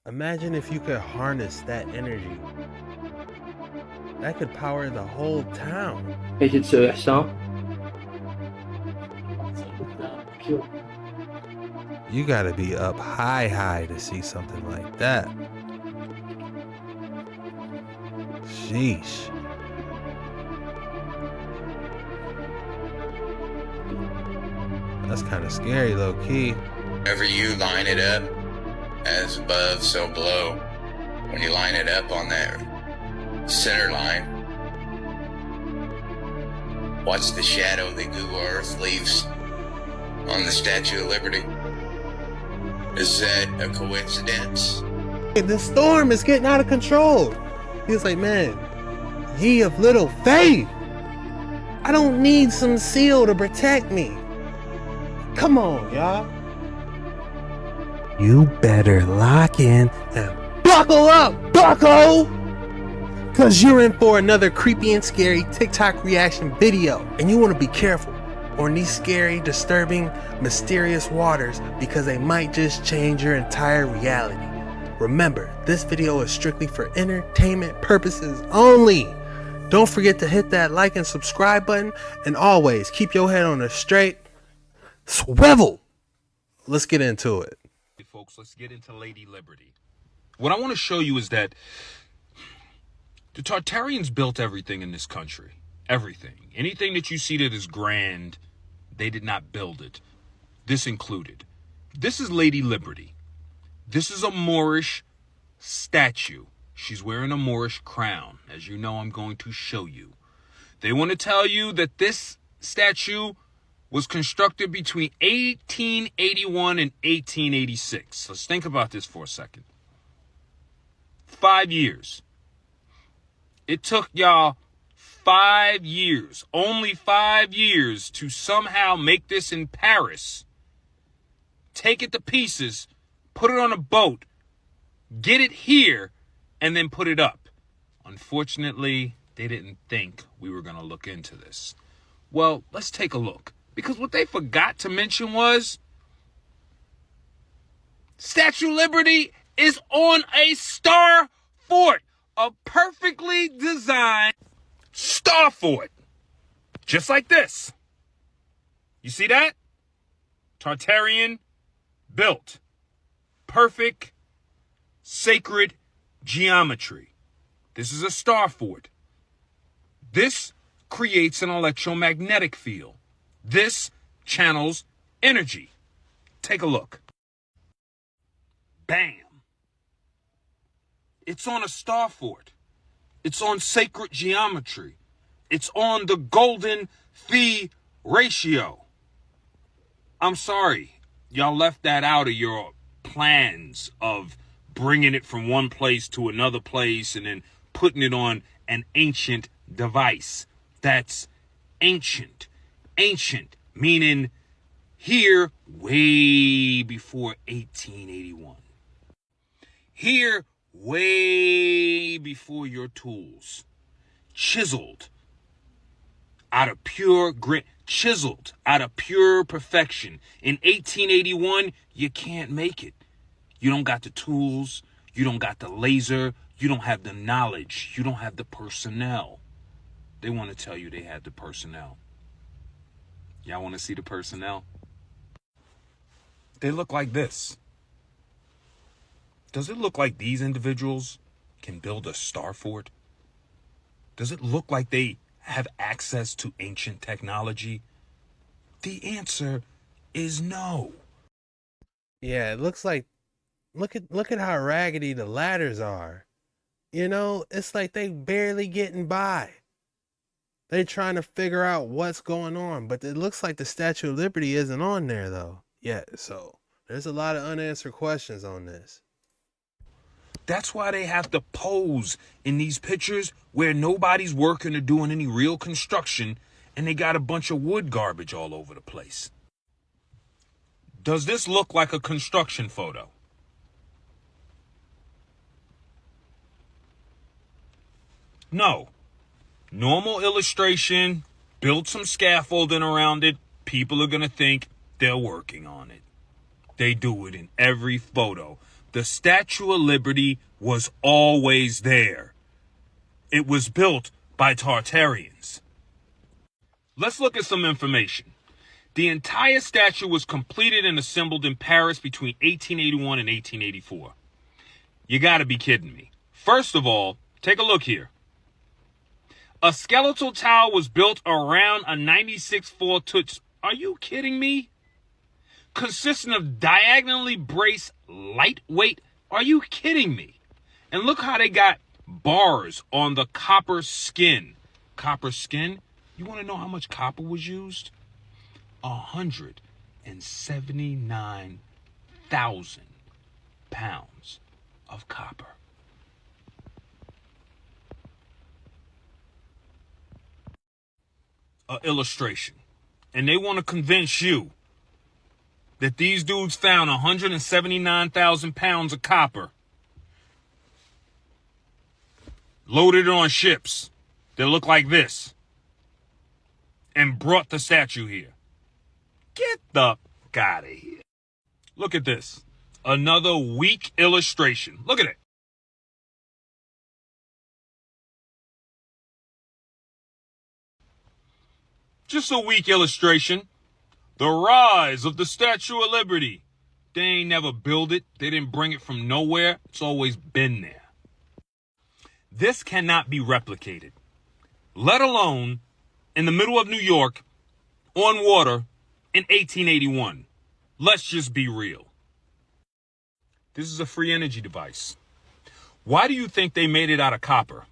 Imagine if you could harness that energy. That could power the whole town. Et c'est de ce ça. You gotta be up high to see something like that. Sheesh. That's kind of scary, low key. Whenever you line it up, as above, so below, when you line it up on that center line, watch the shadow that Google Earth leaves on the Statue of Liberty. Is that a coincidence? The storm is getting out of control. He's like, man, ye of little faith. I don't need some seal to protect me. Come on, y'all. You better lock in and buckle up, bucko! Cause you're in for another creepy and scary TikTok reaction video. And you want to be careful on these scary, disturbing, mysterious waters because they might just change your entire reality. Remember, this video is strictly for entertainment purposes only. Don't forget to hit that like and subscribe button, and always keep your head on a straight swivel. Let's get into it. Folks, let's get into Lady Liberty. What I want to show you is that the Tartarians built everything in this country. Everything. Anything that you see that is grand, they did not build it. This included. This is Lady Liberty. This is a Moorish statue. She's wearing a Moorish crown. As you know, I'm going to show you. They want to tell you that this statue was constructed between 1881 and 1886. Let's think about this for a second. 5 years. It took y'all 5 years, only 5 years, to somehow make this in Paris. Take it to pieces, put it on a boat, get it here, and then put it up. Unfortunately, they didn't think we were going to look into this. Well, let's take a look. Because what they forgot to mention was Statue of Liberty is on a star fort. A perfectly designed star fort. Just like this. You see that? Tartarian built. Perfect, sacred geometry. This is a star fort. This creates an electromagnetic field. This channels energy. Take a look. Bam. It's on a star fort. It's on sacred geometry. It's on the golden phi ratio. I'm sorry. Y'all left that out of your plans of bringing it from one place to another place and then putting it on an ancient device. That's ancient. Ancient, meaning here way before 1881. Here way before your tools. Chiseled out of pure grit. Chiseled out of pure perfection. In 1881, you can't make it. You don't got the tools. You don't got the laser. You don't have the knowledge. You don't have the personnel. They want to tell you they had the personnel. Y'all want to see the personnel? They look like this. Does it look like these individuals can build a star fort? Does it look like they have access to ancient technology? The answer is no. Yeah, it looks like, look at how raggedy the ladders are. You know, it's like they barely getting by. They're trying to figure out what's going on, but it looks like the Statue of Liberty isn't on there though yet. So there's a lot of unanswered questions on this. That's why they have to pose in these pictures where nobody's working or doing any real construction, and they got a bunch of wood garbage all over the place. Does this look like a construction photo? No. Normal illustration, build some scaffolding around it. People are going to think they're working on it. They do it in every photo. The Statue of Liberty was always there. It was built by Tartarians. Let's look at some information. The entire statue was completed and assembled in Paris between 1881 and 1884. You gotta be kidding me. First of all, take a look here. A skeletal tower was built around a 96-foot. Are you kidding me? Consisting of diagonally braced lightweight. Are you kidding me? And look how they got bars on the copper skin. Copper skin? You want to know how much copper was used? 179,000 pounds of copper. An illustration. And they want to convince you that these dudes found 179,000 pounds of copper loaded on ships that look like this and brought the statue here. Get the fuck out of here. Look at this. Another weak illustration. Look at it. Just a weak illustration. The rise of the Statue of Liberty. They ain't never built it. They didn't bring it from nowhere. It's always been there. This cannot be replicated, let alone in the middle of New York on water in 1881. Let's just be real. This is a free energy device. Why do you think they made it out of copper,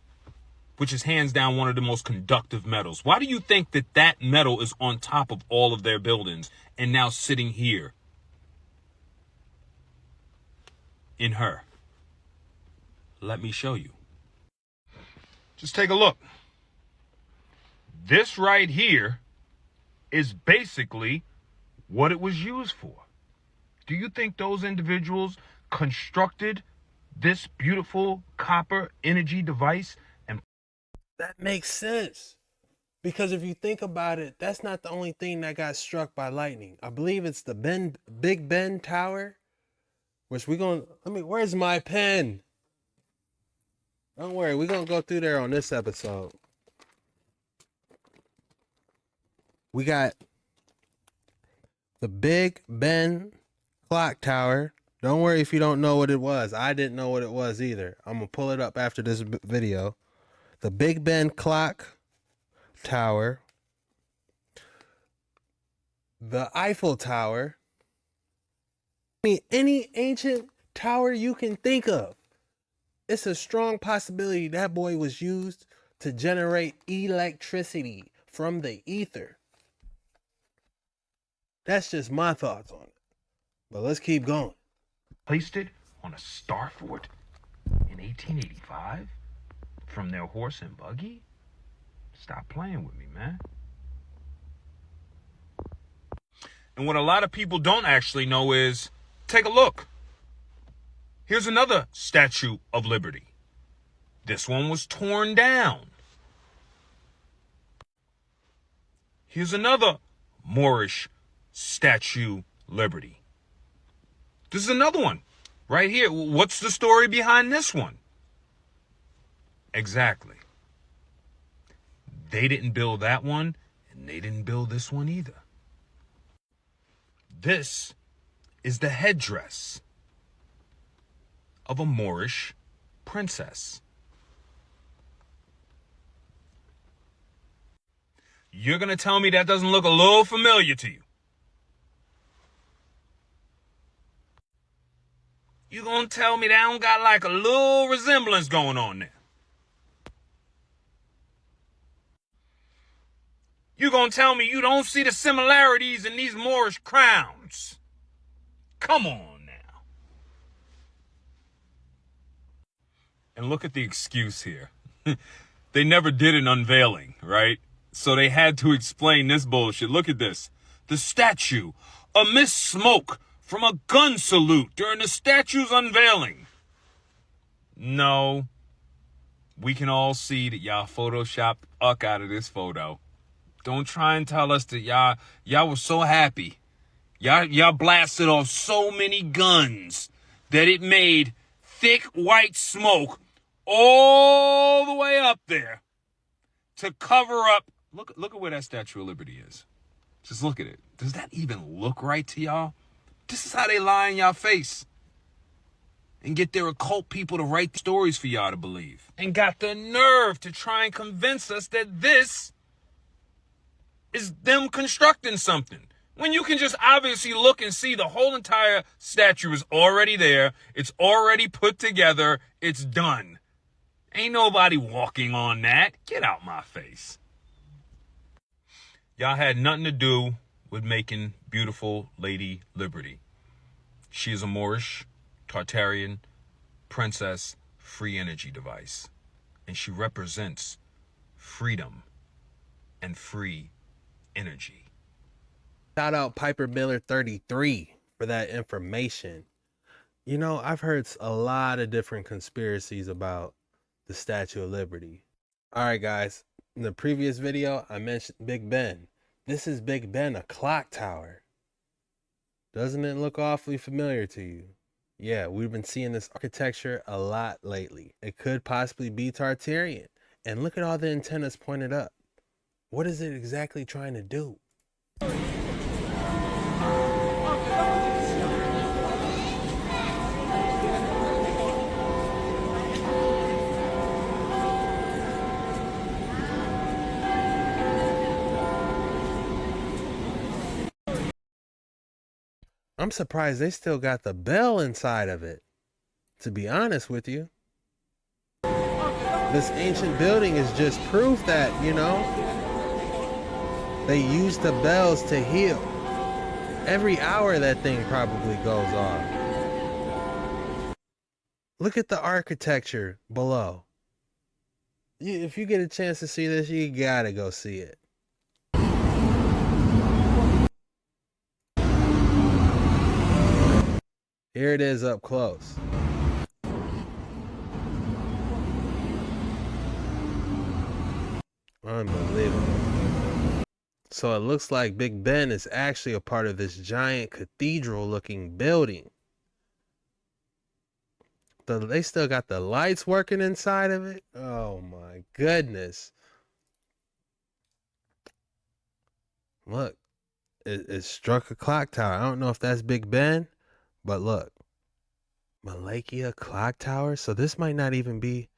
which is hands down one of the most conductive metals? Why do you think that that metal is on top of all of their buildings and now sitting here in her? Let me show you. Just take a look. This right here is basically what it was used for. Do you think those individuals constructed this beautiful copper energy device? And That makes sense. Because if you think about it, that's not the only thing that got struck by lightning. I believe it's the Big Ben Tower, which where's my pen? Don't worry, we're going to go through there on this episode. We got the Big Ben Clock Tower. Don't worry if you don't know what it was. I didn't know what it was either. I'm going to pull it up after this video. The Big Ben Clock Tower. The Eiffel Tower. I mean, any ancient tower you can think of. It's a strong possibility that boy was used to generate electricity from the ether. That's just my thoughts on it. But let's keep going. Placed it on a star fort in 1885 from their horse and buggy? Stop playing with me, man. And what a lot of people don't actually know is, take a look. Here's another Statue of Liberty. This one was torn down. Here's another Moorish Statue Liberty. This is another one right here. What's the story behind this one? Exactly. They didn't build that one, and they didn't build this one either. This is the headdress of a Moorish princess. You're going to tell me that doesn't look a little familiar to you? You're going to tell me that don't got like a little resemblance going on there? You're going to tell me you don't see the similarities in these Moorish crowns? Come on now. And look at the excuse here. They never did an unveiling, right? So they had to explain this bullshit. Look at this. The statue amidst smoke from a gun salute during the statue's unveiling. No. We can all see that y'all photoshopped the fuck out of this photo. Don't try and tell us that y'all were so happy. Y'all blasted off so many guns that it made thick white smoke all the way up there to cover up. Look at where that Statue of Liberty is. Just look at it. Does that even look right to y'all? This is how they lie in y'all face and get their occult people to write stories for y'all to believe, and got the nerve to try and convince us that this is them constructing something, when you can just obviously look and see the whole entire statue is already there. It's already put together. It's done. Ain't nobody walking on that. Get out my face. Y'all had nothing to do with making beautiful Lady Liberty. She is a Moorish, Tartarian, princess, free energy device. And she represents freedom and free energy. Shout out Piper Miller 33 for that information. You know, I've heard a lot of different conspiracies about the Statue of Liberty. All right, guys. In the previous video, I mentioned Big Ben. This is Big Ben, a clock tower. Doesn't it look awfully familiar to you? Yeah, we've been seeing this architecture a lot lately. It could possibly be Tartarian. And look at all the antennas pointed up. What is it exactly trying to do? I'm surprised they still got the bell inside of it, to be honest with you. This ancient building is just proof that, you know, they use the bells to heal. Every hour that thing probably goes off. Look at the architecture below. If you get a chance to see this, you gotta go see it. Here it is up close. Unbelievable. So it looks like Big Ben is actually a part of this giant cathedral looking building. They still got the lights working inside of it. Oh my goodness. Look, it struck a clock tower. I don't know if that's Big Ben, but look. Malakia clock tower. So this might not even be.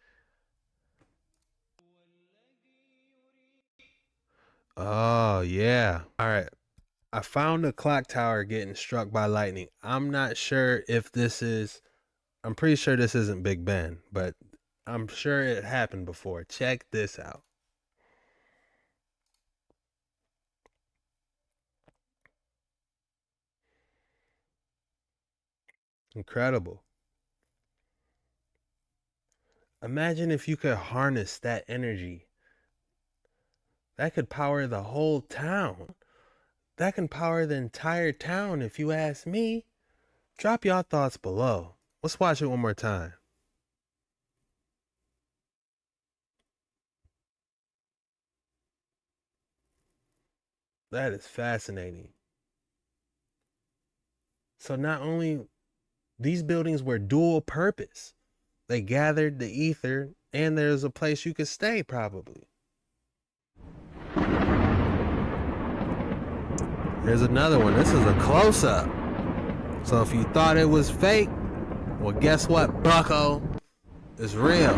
Oh, yeah. All right. I found a clock tower getting struck by lightning. I'm not sure if this is. I'm pretty sure this isn't Big Ben, but I'm sure it happened before. Check this out. Incredible. Imagine if you could harness that energy. That could power the whole town. That can power the entire town if you ask me. Drop your thoughts below. Let's watch it one more time. That is fascinating. So not only these buildings were dual purpose. They gathered the ether and there's a place you could stay probably. Here's another one. This is a close-up. So if you thought it was fake, well, guess what, bucko? It's real.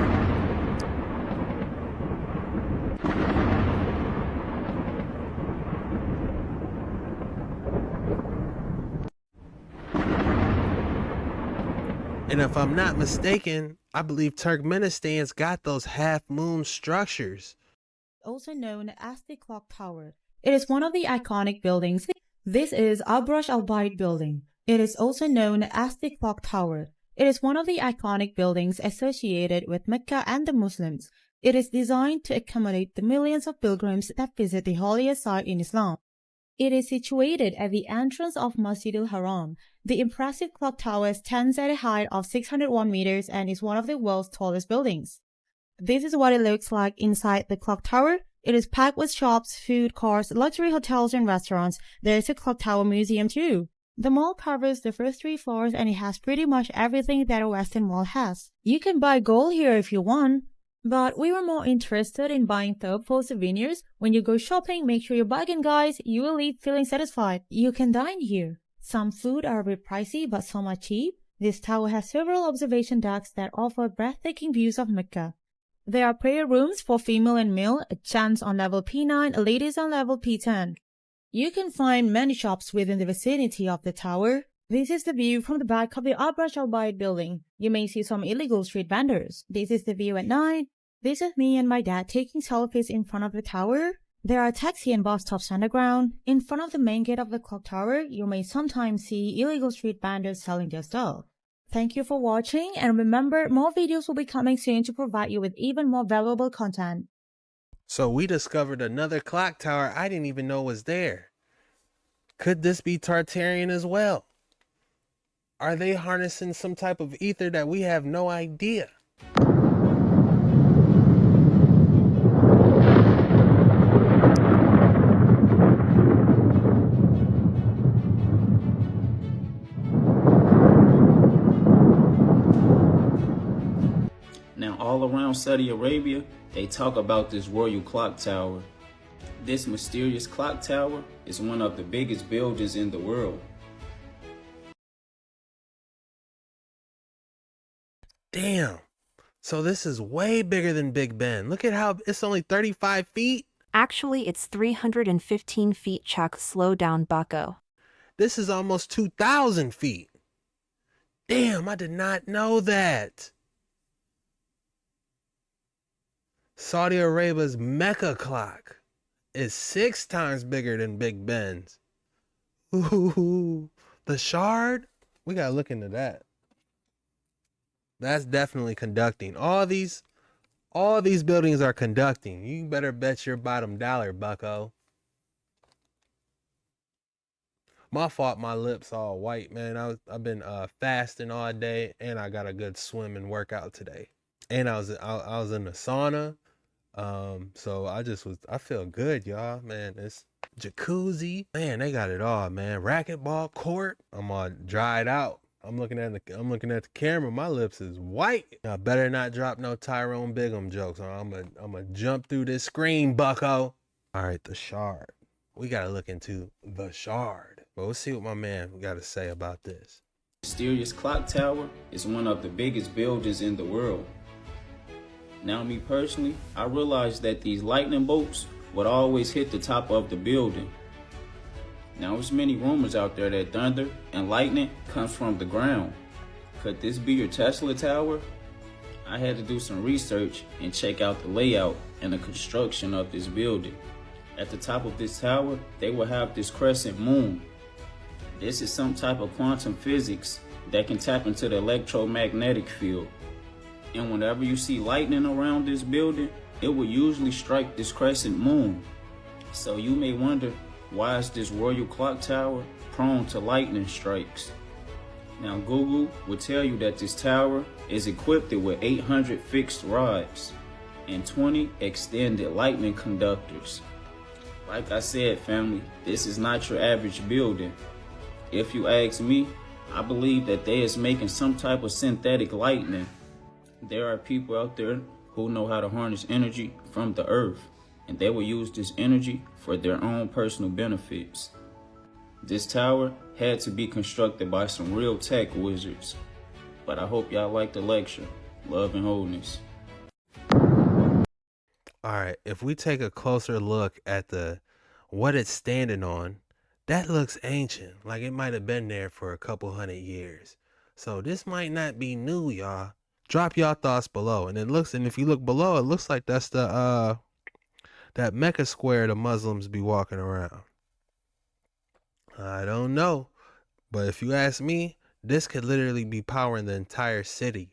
And if I'm not mistaken, I believe Turkmenistan's got those half-moon structures. Also known as the Clock Tower. It is one of the iconic buildings. This is Abrush Al Bayt building. It is also known as the Clock Tower. It is one of the iconic buildings associated with Mecca and the Muslims. It is designed to accommodate the millions of pilgrims that visit the holiest site in Islam. It is situated at the entrance of Masjid al-Haram. The impressive clock tower stands at a height of 601 meters and is one of the world's tallest buildings. This is what it looks like inside the clock tower. It is packed with shops, food, cars, luxury hotels, and restaurants. There is a clock tower museum too. The mall covers the first 3 floors and it has pretty much everything that a Western mall has. You can buy gold here if you want, but we were more interested in buying third-floor souvenirs. When you go shopping, make sure you bargain, guys. You will leave feeling satisfied. You can dine here. Some food are a bit pricey, but some are cheap. This tower has several observation decks that offer breathtaking views of Mecca. There are prayer rooms for female and male, chants on level P9, ladies on level P10. You can find many shops within the vicinity of the tower. This is the view from the back of the Al-Burj Al-Bayt building. You may see some illegal street vendors. This is the view at night. This is me and my dad taking selfies in front of the tower. There are taxi and bus stops underground. In front of the main gate of the clock tower, you may sometimes see illegal street vendors selling their stuff. Thank you for watching, and remember, more videos will be coming soon to provide you with even more valuable content. So we discovered another clock tower I didn't even know was there. Could this be Tartarian as well? Are they harnessing some type of ether that we have no idea? Now, all around Saudi Arabia, they talk about this royal clock tower. This mysterious clock tower is one of the biggest buildings in the world. Damn. So this is way bigger than Big Ben. Look at how it's only 35 feet. Actually, it's 315 feet, Chuck. Slow down, bucko. This is almost 2,000 feet. Damn, I did not know that. Saudi Arabia's Mecca clock is 6 times bigger than Big Ben's. Ooh, the shard? We gotta look into that. That's definitely conducting. All these buildings are conducting. You better bet your bottom dollar, bucko. My fault, my lips all white, man. I've been fasting all day, and I got a good swim and workout today. And I was in the sauna. So I feel good, y'all, man. It's jacuzzi, man. They got it all, man. Racquetball court. I'm all dried out. I'm looking at the camera. My lips is white. I better not drop no Tyrone Bigham jokes, or I'm gonna jump through this screen, bucko. All right, the shard. We gotta look into the shard. But we'll see what my man got to say about this. Mysterious clock tower is one of the biggest buildings in the world. Now, me personally, I realized that these lightning bolts would always hit the top of the building. Now, there's many rumors out there that thunder and lightning comes from the ground. Could this be your Tesla tower? I had to do some research and check out the layout and the construction of this building. At the top of this tower, they will have this crescent moon. This is some type of quantum physics that can tap into the electromagnetic field. And whenever you see lightning around this building, it will usually strike this crescent moon. So you may wonder, why is this royal clock tower prone to lightning strikes? Now Google will tell you that this tower is equipped with 800 fixed rods and 20 extended lightning conductors. Like I said, family, this is not your average building. If you ask me, I believe that they is making some type of synthetic lightning. There are people out there who know how to harness energy from the earth, and they will use this energy for their own personal benefits. This tower had to be constructed by some real tech wizards. But I hope y'all like the lecture. Love and wholeness. Alright, if we take a closer look at what it's standing on, that looks ancient, like it might have been there for a couple hundred years. So this might not be new, y'all. Drop y'all thoughts below. And if you look below, it looks like that's that Mecca square the Muslims be walking around. I don't know. But if you ask me, this could literally be powering the entire city.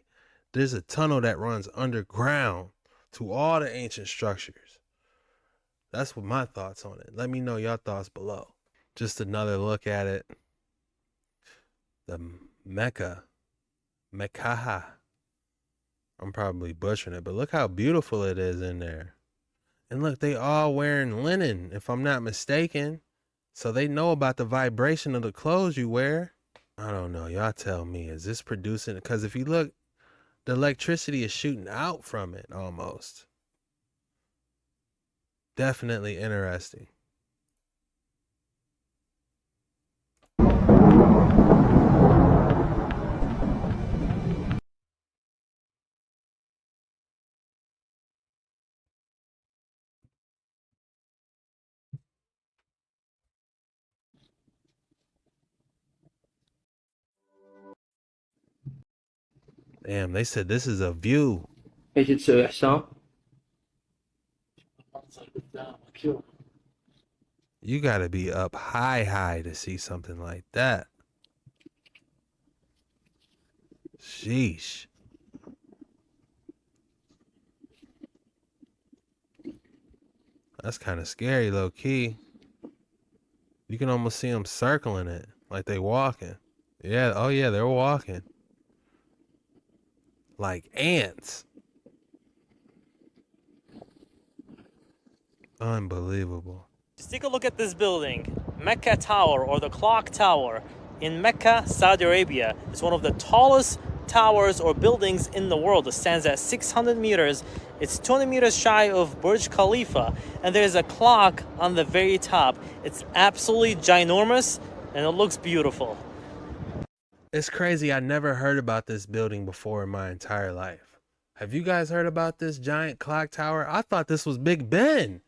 There's a tunnel that runs underground to all the ancient structures. That's what my thoughts on it. Let me know your thoughts below. Just another look at it. The Mecca. I'm probably butchering it, but look how beautiful it is in there. And look, they all wearing linen, if I'm not mistaken. So they know about the vibration of the clothes you wear. I don't know. Y'all tell me. Is this producing? Because if you look, the electricity is shooting out from it almost. Definitely interesting. Damn, they said this is a view. You gotta be up high to see something like that. Sheesh. That's kind of scary, low key. You can almost see them circling it like they walking. Yeah, oh yeah, they're walking. Like ants. Unbelievable. Just take a look at this building, Mecca Tower, or the Clock Tower in Mecca, Saudi Arabia. It's one of the tallest towers or buildings in the world. It stands at 600 meters. It's 20 meters shy of Burj Khalifa, and there's a clock on the very top. It's absolutely ginormous, and it looks beautiful. It's crazy. I never heard about this building before in my entire life. Have you guys heard about this giant clock tower? I thought this was Big Ben.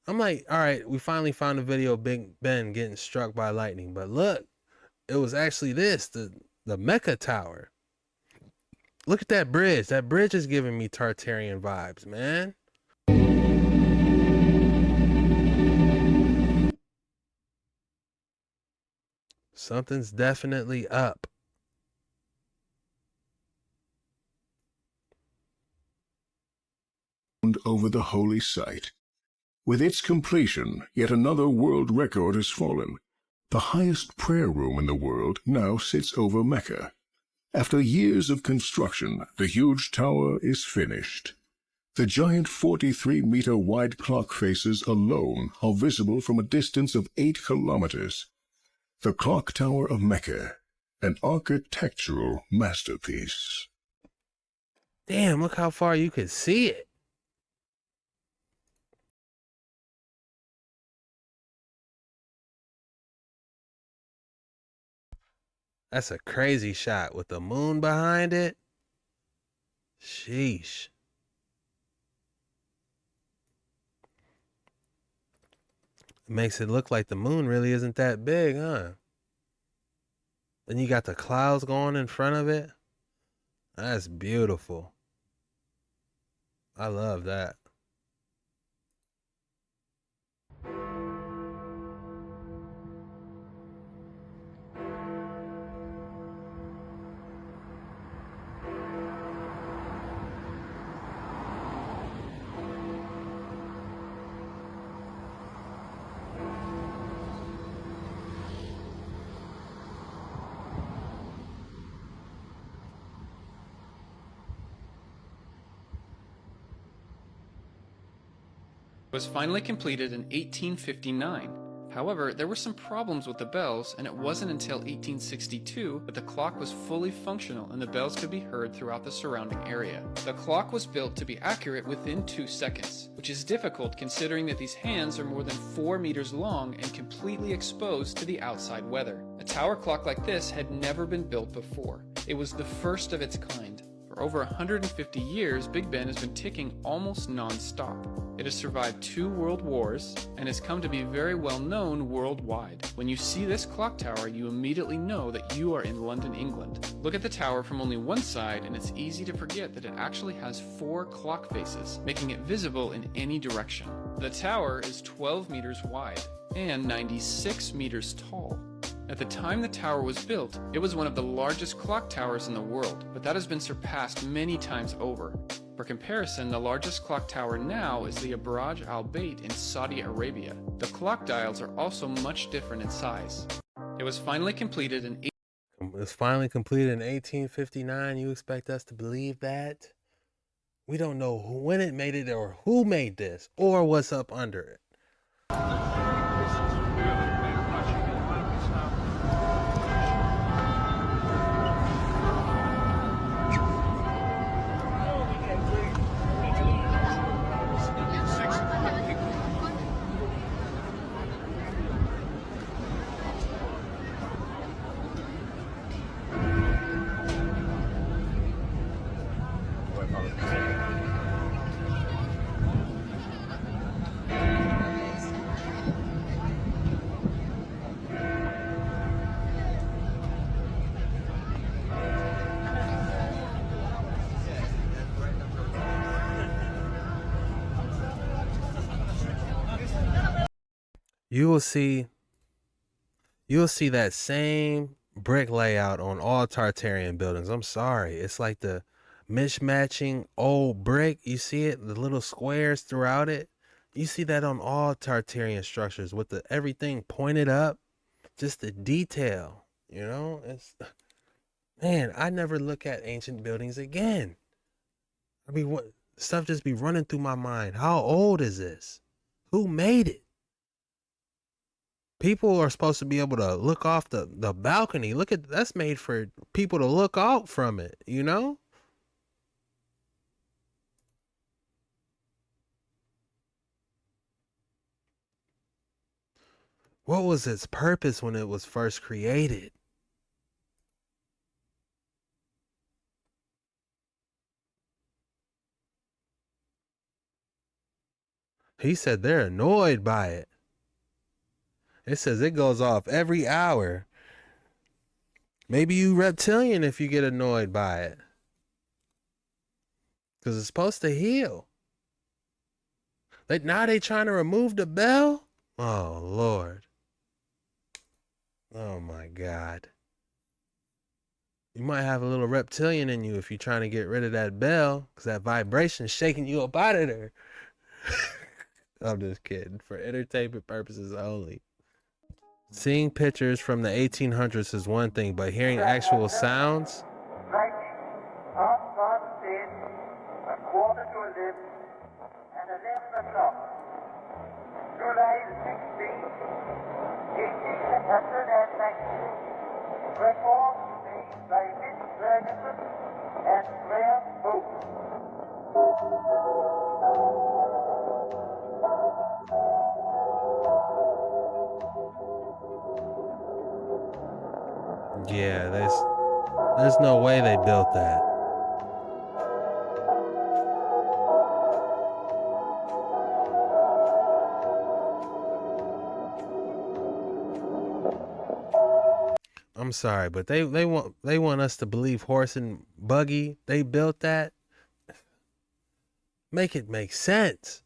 I'm like, all right, we finally found a video of Big Ben getting struck by lightning. But look, it was actually this, the Mecca Tower. Look at that bridge. That bridge is giving me Tartarian vibes, man. Something's definitely up. Over the holy site. With its completion, yet another world record has fallen. The highest prayer room in the world now sits over Mecca. After years of construction, the huge tower is finished. The giant 43-meter wide clock faces alone are visible from a distance of 8 kilometers. The Clock Tower of Mecca, an architectural masterpiece. Damn, look how far you could see it. That's a crazy shot with the moon behind it. Sheesh. It makes it look like the moon really isn't that big, huh? Then you got the clouds going in front of it. That's beautiful. I love that. Was finally completed in 1859. However, there were some problems with the bells, and it wasn't until 1862 that the clock was fully functional and the bells could be heard throughout the surrounding area. The clock was built to be accurate within 2 seconds, which is difficult considering that these hands are more than 4 meters long and completely exposed to the outside weather. A tower clock like this had never been built before. It was the first of its kind. For over 150 years, Big Ben has been ticking almost non-stop. It has survived 2 world wars and has come to be very well known worldwide. When you see this clock tower, you immediately know that you are in London, England. Look at the tower from only one side and it's easy to forget that it actually has 4 clock faces, making it visible in any direction. The tower is 12 meters wide and 96 meters tall. At the time the tower was built, it was one of the largest clock towers in the world, but that has been surpassed many times over. For comparison, the largest clock tower now is the Burj Al Bait in Saudi Arabia. The clock dials are also much different in size. It was finally completed in 1859. You expect us to believe that? We don't know when it made it or who made this or what's up under it. You will see that same brick layout on all Tartarian buildings. I'm sorry. It's like the mismatching old brick. You see it, the little squares throughout it. You see that on all Tartarian structures with the everything pointed up, just the detail, you know? It's, man, I never look at ancient buildings again. I mean, what stuff just be running through my mind. How old is this? Who made it? People are supposed to be able to look off the balcony. Look at, that's made for people to look out from it, you know? What was its purpose when it was first created? He said they're annoyed by it. It says it goes off every hour. Maybe you reptilian if you get annoyed by it. Because it's supposed to heal. Now they trying to remove the bell? Oh, Lord. Oh, my God. You might have a little reptilian in you if you're trying to get rid of that bell. Because that vibration is shaking you up out of there. I'm just kidding. For entertainment purposes only. Seeing pictures from the 1800s is one thing, but hearing actual sounds. Yeah, there's no way they built that. I'm sorry, but they want us to believe horse and buggy. They built that. Make it make sense.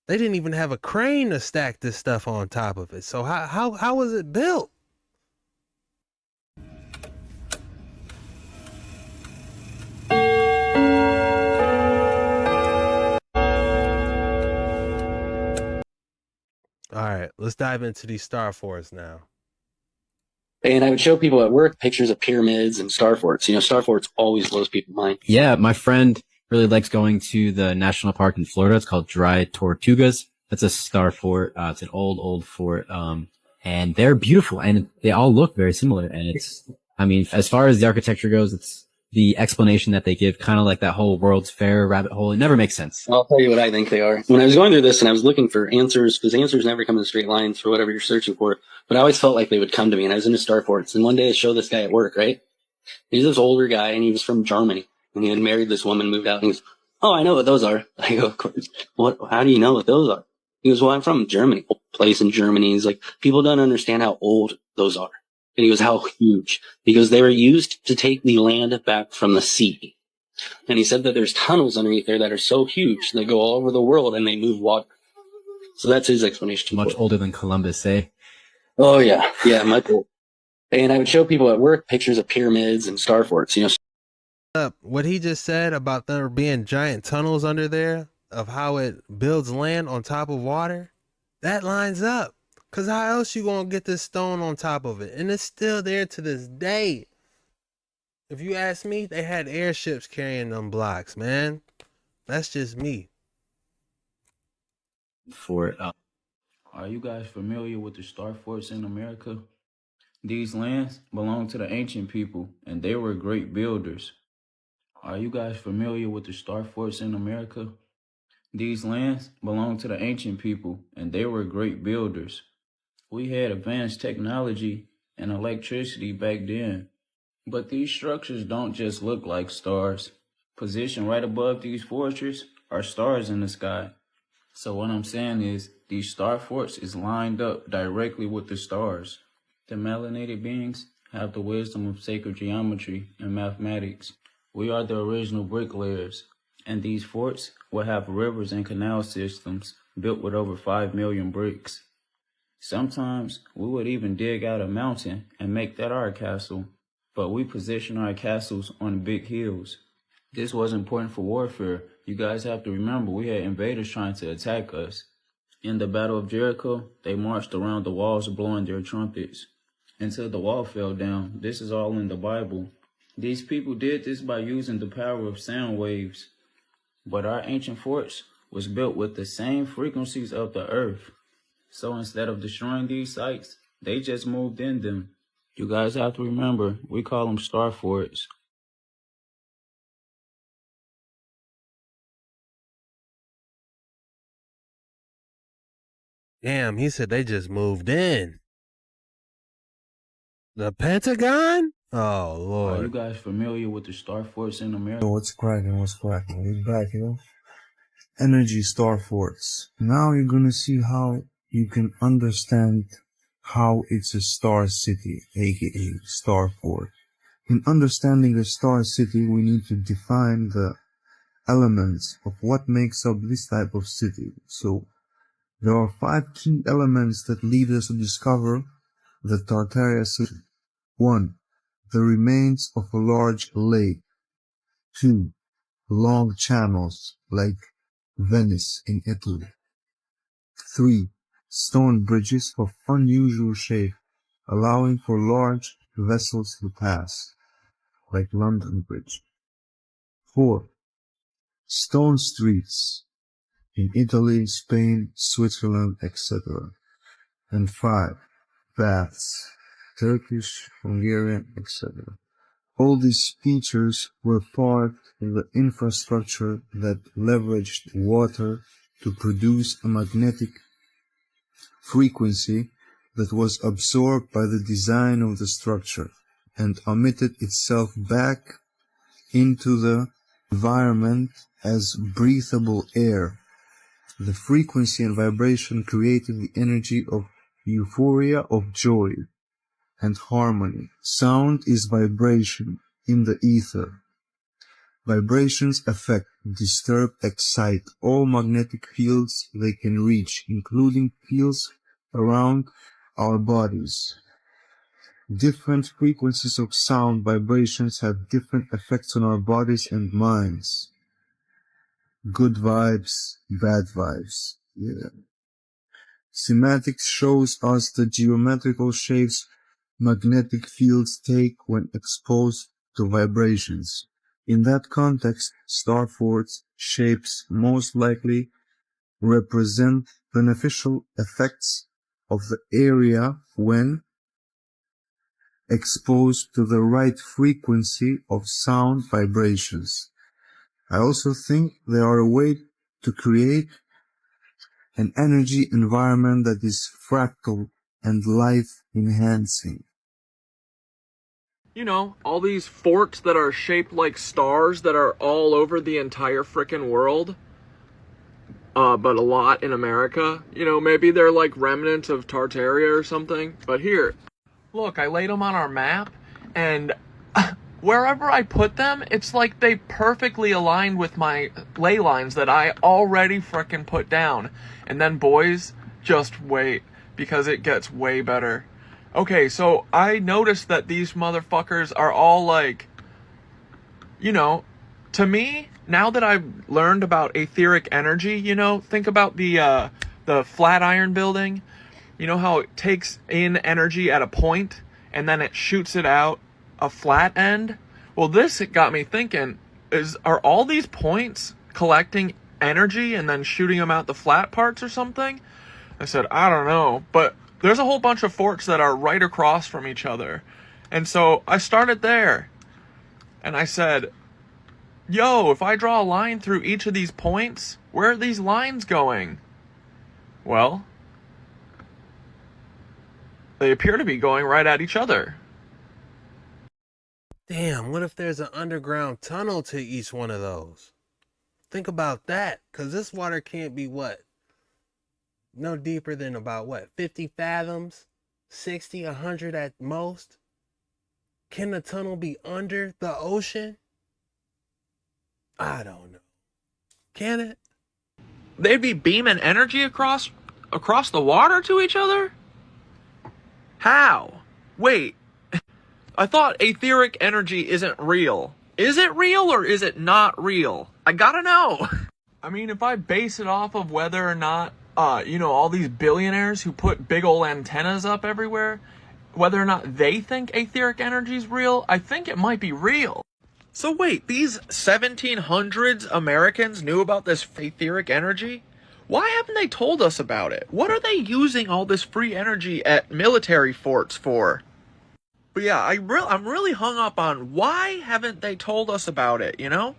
They didn't even have a crane to stack this stuff on top of it. So how was it built? All right, let's dive into these star forts now. And I would show people at work pictures of pyramids and star forts. You know, star forts always blows people's mind. Yeah, my friend really likes going to the national park in Florida. It's called Dry Tortugas. That's a star fort. It's an old fort. And they're beautiful and they all look very similar. And it's, I mean, as far as the architecture goes, it's the explanation that they give, kind of like that whole World's Fair rabbit hole. It never makes sense. I'll tell you what I think they are. When I was going through this and I was looking for answers, because answers never come in straight lines for whatever you're searching for, but I always felt like they would come to me. And I was into star forts. And one day I showed this guy at work, right? He's this older guy and he was from Germany. And he had married this woman, moved out, and he goes, "Oh, I know what those are." I go, "Of course. What? How do you know what those are?" He goes, "Well, I'm from Germany, old place in Germany." He's like, "People don't understand how old those are." And he goes, "How huge?" Because they were used to take the land back from the sea. And he said that there's tunnels underneath there that are so huge they go all over the world and they move water. So that's his explanation. Much older than Columbus, eh? Oh yeah, much older. And I would show people at work pictures of pyramids and star forts. You know, what he just said about there being giant tunnels under there, of how it builds land on top of water, that lines up. Because how else you going to get this stone on top of it? And it's still there to this day. If you ask me, they had airships carrying them blocks, man. That's just me. Are you guys familiar with the star forts in America? These lands belong to the ancient people, and they were great builders. Are you guys familiar with the star forts in America? These lands belong to the ancient people, and they were great builders. We had advanced technology and electricity back then, but these structures don't just look like stars. Positioned right above these fortresses are stars in the sky. So what I'm saying is, these star forts is lined up directly with the stars. The melanated beings have the wisdom of sacred geometry and mathematics. We are the original bricklayers, and these forts will have rivers and canal systems built with over 5 million bricks. Sometimes we would even dig out a mountain and make that our castle, but we position our castles on big hills. This was important for warfare. You guys have to remember, we had invaders trying to attack us. In the Battle of Jericho, they marched around the walls blowing their trumpets until the wall fell down. This is all in the Bible. These people did this by using the power of sound waves. But our ancient forts was built with the same frequencies of the earth. So instead of destroying these sites, they just moved in them. You guys have to remember, we call them star forts. Damn, he said they just moved in. The Pentagon? Oh, Are Lord. you guys familiar with the star forts in America? What's cracking? We back, Energy star forts. Now you're gonna see how you can understand how it's a star city, aka star fort. In understanding a star city, we need to define the elements of what makes up this type of city. So there are 5 key elements that lead us to discover the Tartarian city. 1. The remains of a large lake. 2. Long channels like Venice in Italy. 3. Stone bridges of unusual shape, allowing for large vessels to pass, like London Bridge. 4. Stone streets in Italy, Spain, Switzerland, etc. And 5. Baths, Turkish, Hungarian, etc. All these features were part of the infrastructure that leveraged water to produce a magnetic frequency that was absorbed by the design of the structure and emitted itself back into the environment as breathable air. The frequency and vibration created the energy of euphoria, of joy and harmony. Sound is vibration in the ether. Vibrations affect, disturb, excite all magnetic fields they can reach, including fields around our bodies. Different frequencies of sound vibrations have different effects on our bodies and minds. Good vibes, bad vibes. Yeah. Semantics shows us the geometrical shapes magnetic fields take when exposed to vibrations. In that context, star forts shapes most likely represent beneficial effects of the area when exposed to the right frequency of sound vibrations. I also think they are a way to create an energy environment that is fractal and life-enhancing. You know, all these forts that are shaped like stars that are all over the entire frickin' world, but a lot in America. You know, maybe they're like remnants of Tartaria or something. But here, look, I laid them on our map, and wherever I put them, it's like they perfectly aligned with my ley lines that I already frickin' put down. And then, boys, just wait, because it gets way better. Okay, so I noticed that these motherfuckers are all like, you know, to me, now that I've learned about etheric energy, you know, think about the Flatiron building. You know how it takes in energy at a point and then it shoots it out a flat end? Well, this got me thinking, are all these points collecting energy and then shooting them out the flat parts or something? I said, I don't know, but there's a whole bunch of forts that are right across from each other. And so I started there. And I said, yo, if I draw a line through each of these points, where are these lines going? Well, they appear to be going right at each other. Damn, what if there's an underground tunnel to each one of those? Think about that, because this water can't be what? No deeper than about what? 50 fathoms? 60, 100 at most? Can the tunnel be under the ocean? I don't know. Can it? They'd be beaming energy across the water to each other? How? Wait. I thought etheric energy isn't real. Is it real or is it not real? I gotta know. I mean, if I base it off of whether or not, all these billionaires who put big ol' antennas up everywhere, whether or not they think etheric energy is real, I think it might be real. So wait, these 1700s Americans knew about this etheric energy? Why haven't they told us about it? What are they using all this free energy at military forts for? But yeah, I'm really hung up on why haven't they told us about it, you know?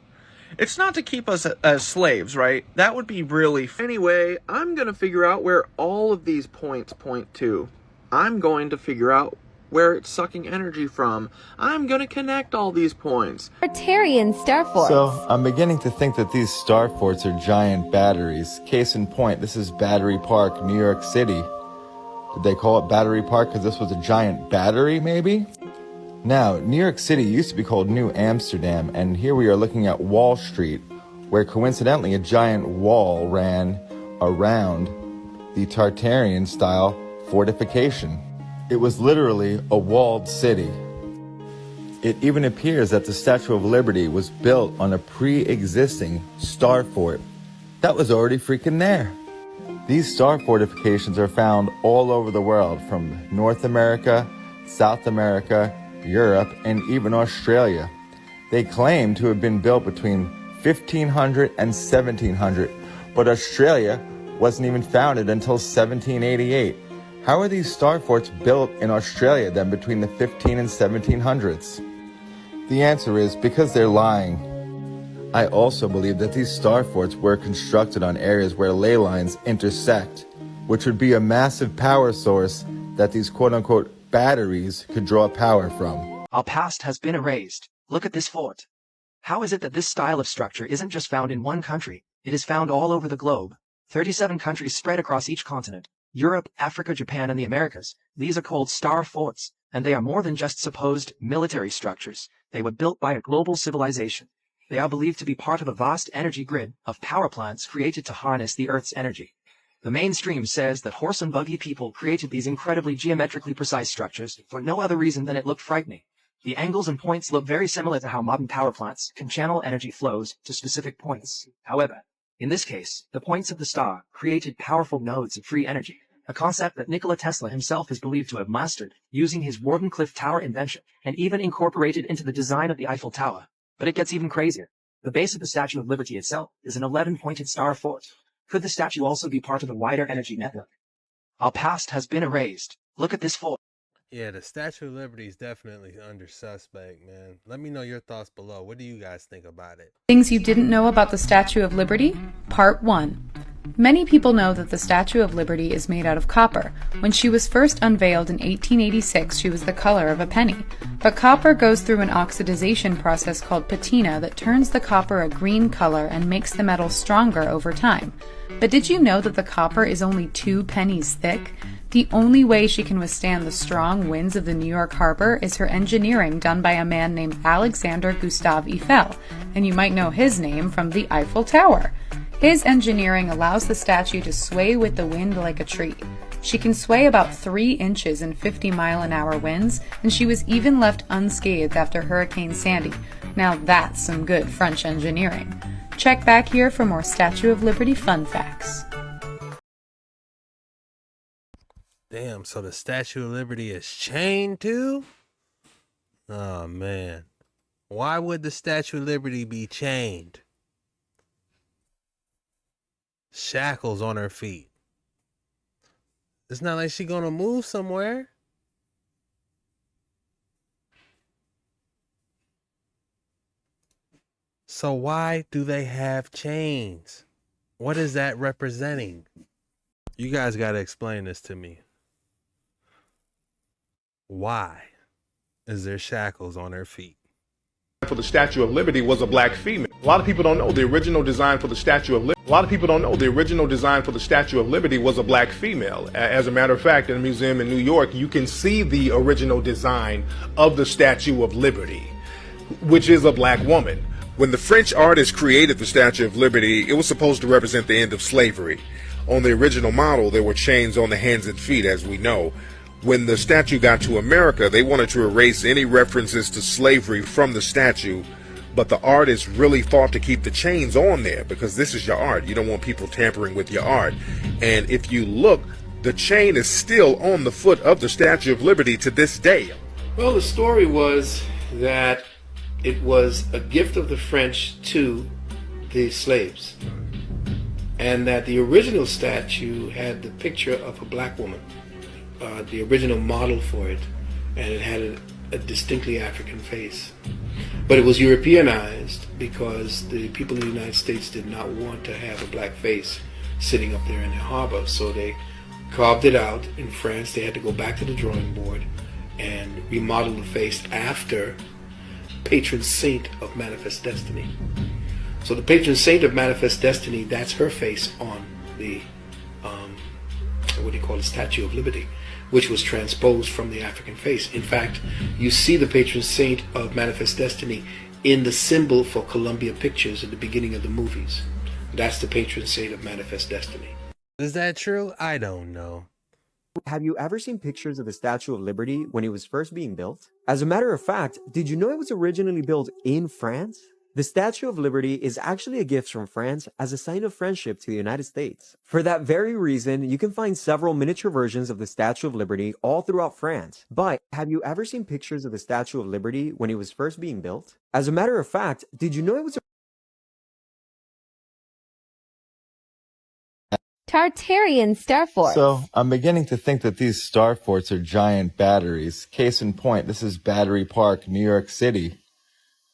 It's not to keep us as slaves, right? That would be really... Anyway, I'm going to figure out where all of these points point to. I'm going to figure out where it's sucking energy from. I'm going to connect all these points. Tartarian star forts. So, I'm beginning to think that these star forts are giant batteries. Case in point, this is Battery Park, New York City. Did they call it Battery Park because this was a giant battery, maybe? Now, New York City used to be called New Amsterdam, and here we are looking at Wall Street, where coincidentally a giant wall ran around the Tartarian-style fortification. It was literally a walled city. It even appears that the Statue of Liberty was built on a pre-existing star fort that was already freaking there. These star fortifications are found all over the world, from North America, South America, Europe, and even Australia. They claim to have been built between 1500 and 1700, but Australia wasn't even founded until 1788. How are these star forts built in Australia then between the 15 and 1700s? The answer is because they're lying. I also believe that these star forts were constructed on areas where ley lines intersect, which would be a massive power source that these quote-unquote batteries could draw power from. Our past has been erased. Look at this fort. How is it that this style of structure isn't just found in one country? It is found all over the globe. 37 countries spread across each continent. Europe, Africa, Japan, and the Americas. These are called star forts, and they are more than just supposed military structures. They were built by a global civilization. They are believed to be part of a vast energy grid of power plants created to harness the Earth's energy. The mainstream says that horse and buggy people created these incredibly geometrically precise structures for no other reason than it looked frightening. The angles and points look very similar to how modern power plants can channel energy flows to specific points. However, in this case, the points of the star created powerful nodes of free energy, a concept that Nikola Tesla himself is believed to have mastered using his Wardenclyffe Tower invention and even incorporated into the design of the Eiffel Tower. But it gets even crazier. The base of the Statue of Liberty itself is an 11-pointed star fort. Could the statue also be part of a wider energy network? Our past has been erased. Look at this fort. Yeah, the Statue of Liberty is definitely under suspect, man. Let me know your thoughts below. What do you guys think about it? Things you didn't know about the Statue of Liberty? Part 1. Many people know that the Statue of Liberty is made out of copper. When she was first unveiled in 1886, she was the color of a penny. But copper goes through an oxidization process called patina that turns the copper a green color and makes the metal stronger over time. But did you know that the copper is only 2 pennies thick? The only way she can withstand the strong winds of the New York harbor is her engineering done by a man named Alexander Gustav Eiffel, and you might know his name from the Eiffel Tower. His engineering allows the statue to sway with the wind like a tree. She can sway about 3 inches in 50-mile-an-hour winds, and she was even left unscathed after Hurricane Sandy. Now that's some good French engineering. Check back here for more Statue of Liberty fun facts. Damn, so the Statue of Liberty is chained too? Oh, man. Why would the Statue of Liberty be chained? Shackles on her feet. It's not like she's gonna move somewhere. So why do they have chains? What is that representing? You guys gotta explain this to me. Why is there shackles on her feet? for the Statue of Liberty was a black female. A lot of people don't know the original design for the Statue of Liberty. A lot of people don't know the original design for the Statue of Liberty was a black female. As a matter of fact, in a museum in New York, you can see the original design of the Statue of Liberty, which is a black woman. When the French artist created the Statue of Liberty, it was supposed to represent the end of slavery. On the original model, there were chains on the hands and feet, as we know. When the statue got to America, they wanted to erase any references to slavery from the statue, but the artist really fought to keep the chains on there because this is your art. You don't want people tampering with your art. And if you look, the chain is still on the foot of the Statue of Liberty to this day. Well, the story was that it was a gift of the French to the slaves, and that the original statue had the picture of a black woman. The original model for it, and it had a distinctly African face. But it was Europeanized because the people in the United States did not want to have a black face sitting up there in their harbor, so they carved it out. In France, they had to go back to the drawing board and remodel the face after patron saint of Manifest Destiny. So the patron saint of Manifest Destiny, that's her face on the what do you call it, Statue of Liberty, which was transposed from the African face. In fact, you see the patron saint of Manifest Destiny in the symbol for Columbia Pictures at the beginning of the movies. That's the patron saint of Manifest Destiny. Is that true? I don't know. Have you ever seen pictures of the Statue of Liberty when it was first being built? As a matter of fact, did you know it was originally built in France? The Statue of Liberty is actually a gift from France as a sign of friendship to the United States. For that very reason, you can find several miniature versions of the Statue of Liberty all throughout France. But have you ever seen pictures of the Statue of Liberty when it was first being built? As a matter of fact, did you know it was Tartarian star forts. So I'm beginning to think that these star forts are giant batteries. Case in point, this is Battery Park, New York City.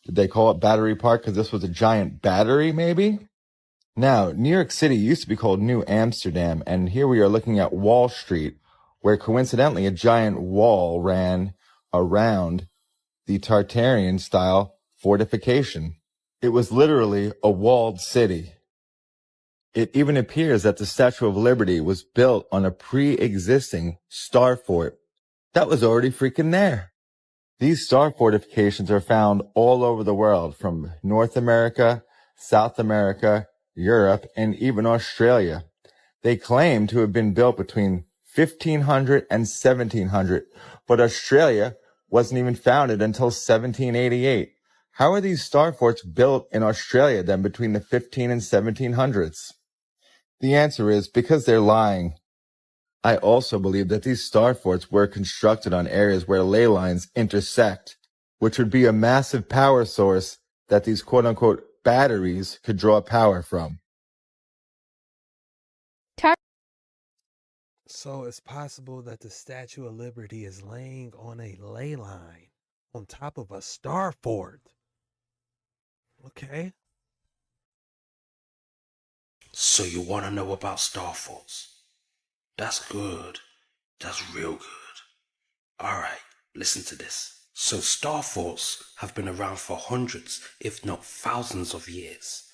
Did they call it Battery Park because this was a giant battery, maybe? Now, New York City used to be called New Amsterdam, and here we are looking at Wall Street, where coincidentally a giant wall ran around the Tartarian-style fortification. It was literally a walled city. It even appears that the Statue of Liberty was built on a pre-existing star fort that was already freaking there. These star fortifications are found all over the world, from North America, South America, Europe, and even Australia. They claim to have been built between 1500 and 1700, but Australia wasn't even founded until 1788. How are these star forts built in Australia then between the 15 and 1700s? The answer is because they're lying. I also believe that these star forts were constructed on areas where ley lines intersect, which would be a massive power source that these quote-unquote batteries could draw power from. So it's possible that the Statue of Liberty is laying on a ley line on top of a star fort. Okay. So you want to know about star forts? That's good. That's real good. Alright, listen to this. So star forts have been around for hundreds, if not thousands of years.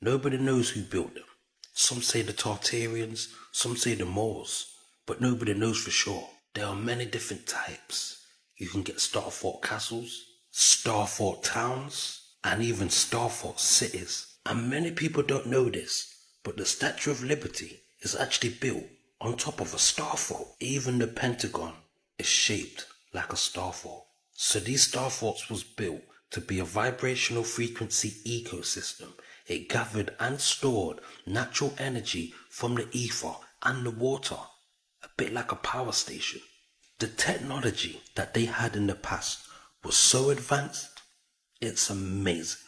Nobody knows who built them. Some say the Tartarians, some say the Moors, but nobody knows for sure. There are many different types. You can get star fort castles, star fort towns, and even star fort cities. And many people don't know this, but the Statue of Liberty is actually built on top of a star fort. Even the Pentagon is shaped like a star fort. So these star forts was built to be a vibrational frequency ecosystem. It gathered and stored natural energy from the ether and the water, a bit like a power station. The technology that they had in the past was so advanced, it's amazing.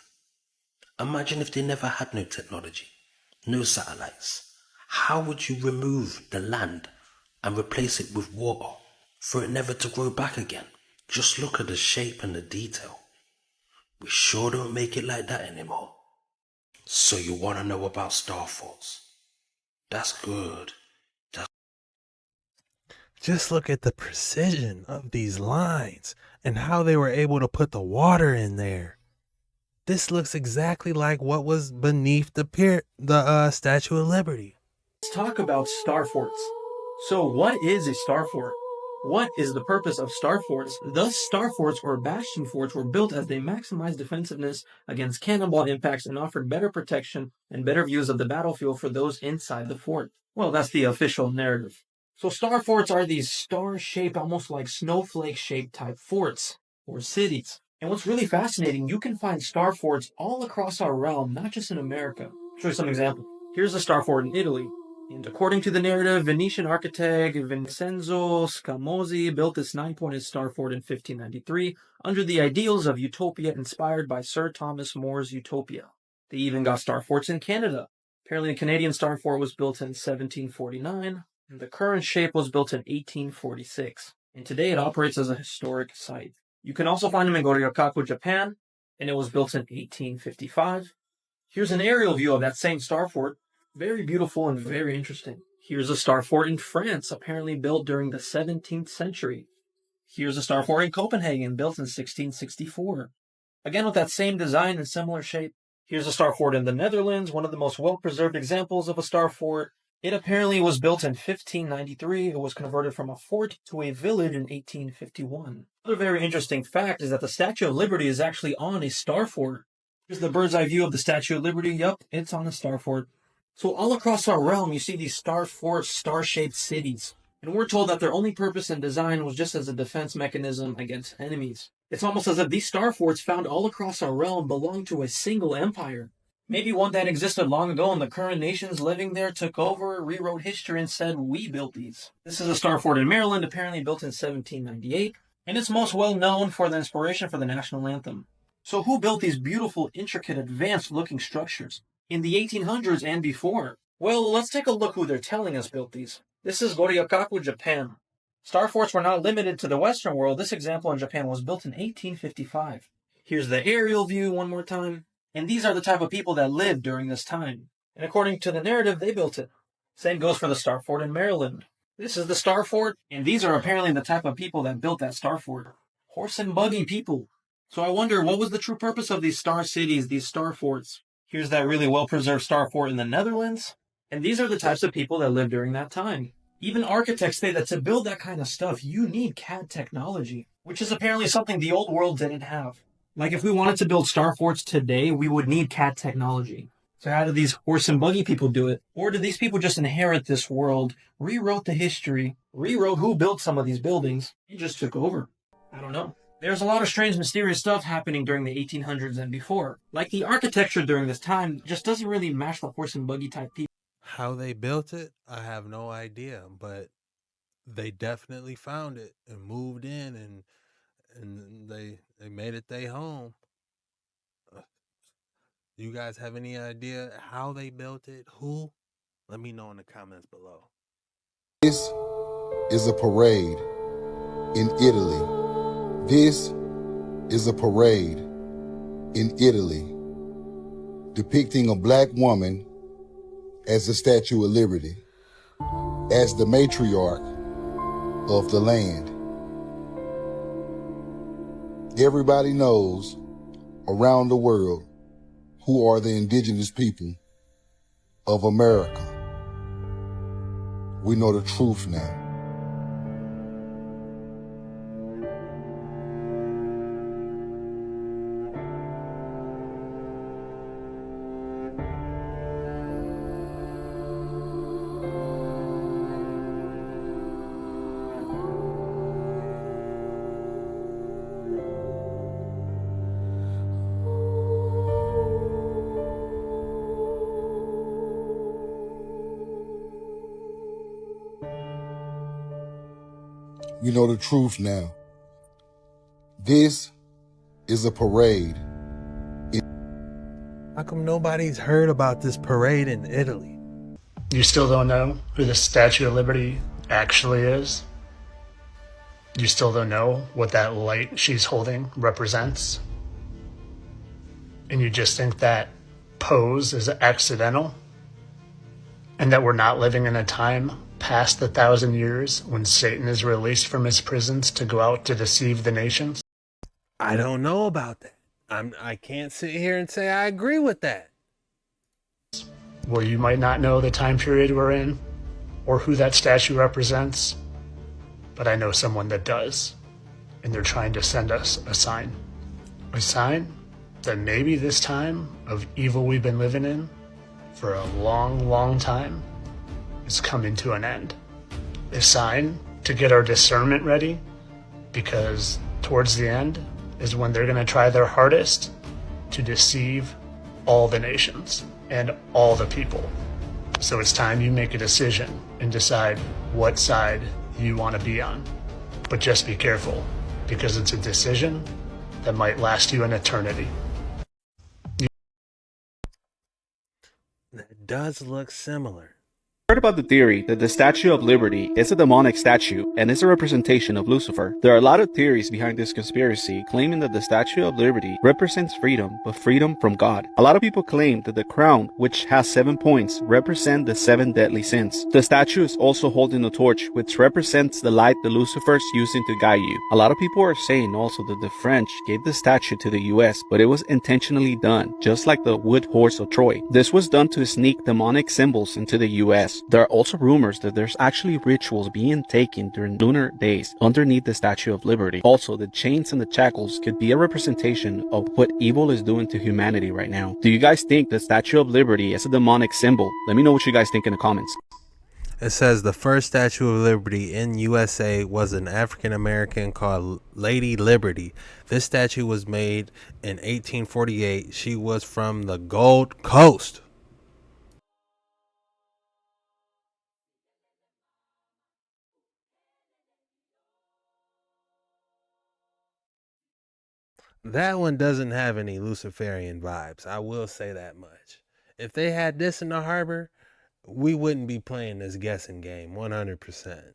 Imagine if they never had no technology, no satellites. How would you remove the land and replace it with water for it never to grow back again? Just look at the shape and the detail. We sure don't make it like that anymore. So you want to know about star forts? That's good. Just look at the precision of these lines and how they were able to put the water in there. This looks exactly like what was beneath the Statue of Liberty. Let's talk about star forts. So what is a star fort? What is the purpose of star forts? Thus, star forts or bastion forts were built as they maximized defensiveness against cannonball impacts and offered better protection and better views of the battlefield for those inside the fort. Well, that's the official narrative. So star forts are these star-shaped, almost like snowflake-shaped type forts or cities. And what's really fascinating, you can find star forts all across our realm, not just in America. I'll show you some examples. Here's a star fort in Italy. And according to the narrative, Venetian architect Vincenzo Scamozzi built this 9-pointed star fort in 1593 under the ideals of Utopia inspired by Sir Thomas More's Utopia. They even got star forts in Canada. Apparently a Canadian star fort was built in 1749, and the current shape was built in 1846. And today it operates as a historic site. You can also find them in JetskiChucK, Japan, and it was built in 1855. Here's an aerial view of that same star fort. Very beautiful and very interesting. Here's a star fort in France, apparently built during the 17th century. Here's a star fort in Copenhagen, built in 1664. Again with that same design and similar shape. Here's a star fort in the Netherlands, one of the most well-preserved examples of a star fort. It apparently was built in 1593. It was converted from a fort to a village in 1851. Another very interesting fact is that the Statue of Liberty is actually on a star fort. Here's the bird's eye view of the Statue of Liberty. Yup, it's on a star fort. So all across our realm, you see these star forts, star-shaped cities. And we're told that their only purpose and design was just as a defense mechanism against enemies. It's almost as if these star forts found all across our realm belonged to a single empire. Maybe one that existed long ago and the current nations living there took over, rewrote history and said, we built these. This is a star fort in Maryland, apparently built in 1798. And it's most well known for the inspiration for the national anthem. So who built these beautiful, intricate, advanced-looking structures? In the 1800s and before? Well, let's take a look who they're telling us built these. This is JetskiChucK, Japan. Star forts were not limited to the Western world. This example in Japan was built in 1855. Here's the aerial view one more time. And these are the type of people that lived during this time. And according to the narrative, they built it. Same goes for the star fort in Maryland. This is the star fort, and these are apparently the type of people that built that star fort. Horse and buggy people. So I wonder, what was the true purpose of these star cities, these star forts? Here's that really well-preserved star fort in the Netherlands. And these are the types of people that lived during that time. Even architects say that to build that kind of stuff, you need CAD technology, which is apparently something the old world didn't have. Like if we wanted to build star forts today, we would need CAD technology. So how did these horse and buggy people do it? Or did these people just inherit this world, rewrote the history, rewrote who built some of these buildings, and just took over? I don't know. There's a lot of strange, mysterious stuff happening during the 1800s and before. Like the architecture during this time just doesn't really match the horse and buggy type people. How they built it, I have no idea, but they definitely found it and moved in and they made it their home. You guys have any idea how they built it? Who? Let me know in the comments below. This is a parade in Italy. This is a parade in Italy depicting a black woman as the Statue of Liberty, as the matriarch of the land. Everybody knows around the world who are the indigenous people of America. We know the truth now. You know the truth now. This is a parade. How come nobody's heard about this parade in Italy? You still don't know who the Statue of Liberty actually is? You still don't know what that light she's holding represents? And you just think that pose is accidental? And that we're not living in a time past the 1,000 years when Satan is released from his prisons to go out to deceive the nations? I don't know about that. I can't sit here and say I agree with that. Well, you might not know the time period we're in or who that statue represents, but I know someone that does, and they're trying to send us a sign. A sign that maybe this time of evil we've been living in for a long, long time is coming to an end. A sign to get our discernment ready, because towards the end is when they're going to try their hardest to deceive all the nations and all the people. So it's time you make a decision and decide what side you want to be on. But just be careful, because it's a decision that might last you an eternity. That does look similar. Heard about the theory that the Statue of Liberty is a demonic statue and is a representation of Lucifer. There are a lot of theories behind this conspiracy claiming that the Statue of Liberty represents freedom, but freedom from God. A lot of people claim that the crown, which has 7 points, represent the 7 deadly sins. The statue is also holding a torch, which represents the light that Lucifer's using to guide you. A lot of people are saying also that the French gave the statue to the US, but it was intentionally done, just like the wood horse of Troy. This was done to sneak demonic symbols into the US. There are also rumors that there's actually rituals being taken during lunar days underneath the Statue of Liberty. Also, the chains and the shackles could be a representation of what evil is doing to humanity right now. Do you guys think the Statue of Liberty is a demonic symbol? Let me know what you guys think in the comments. It says the first Statue of Liberty in USA was an African American called Lady Liberty. This statue was made in 1848. She was from the Gold Coast. That one doesn't have any Luciferian vibes. I will say that much. If they had this in the harbor, we wouldn't be playing this guessing game 100%.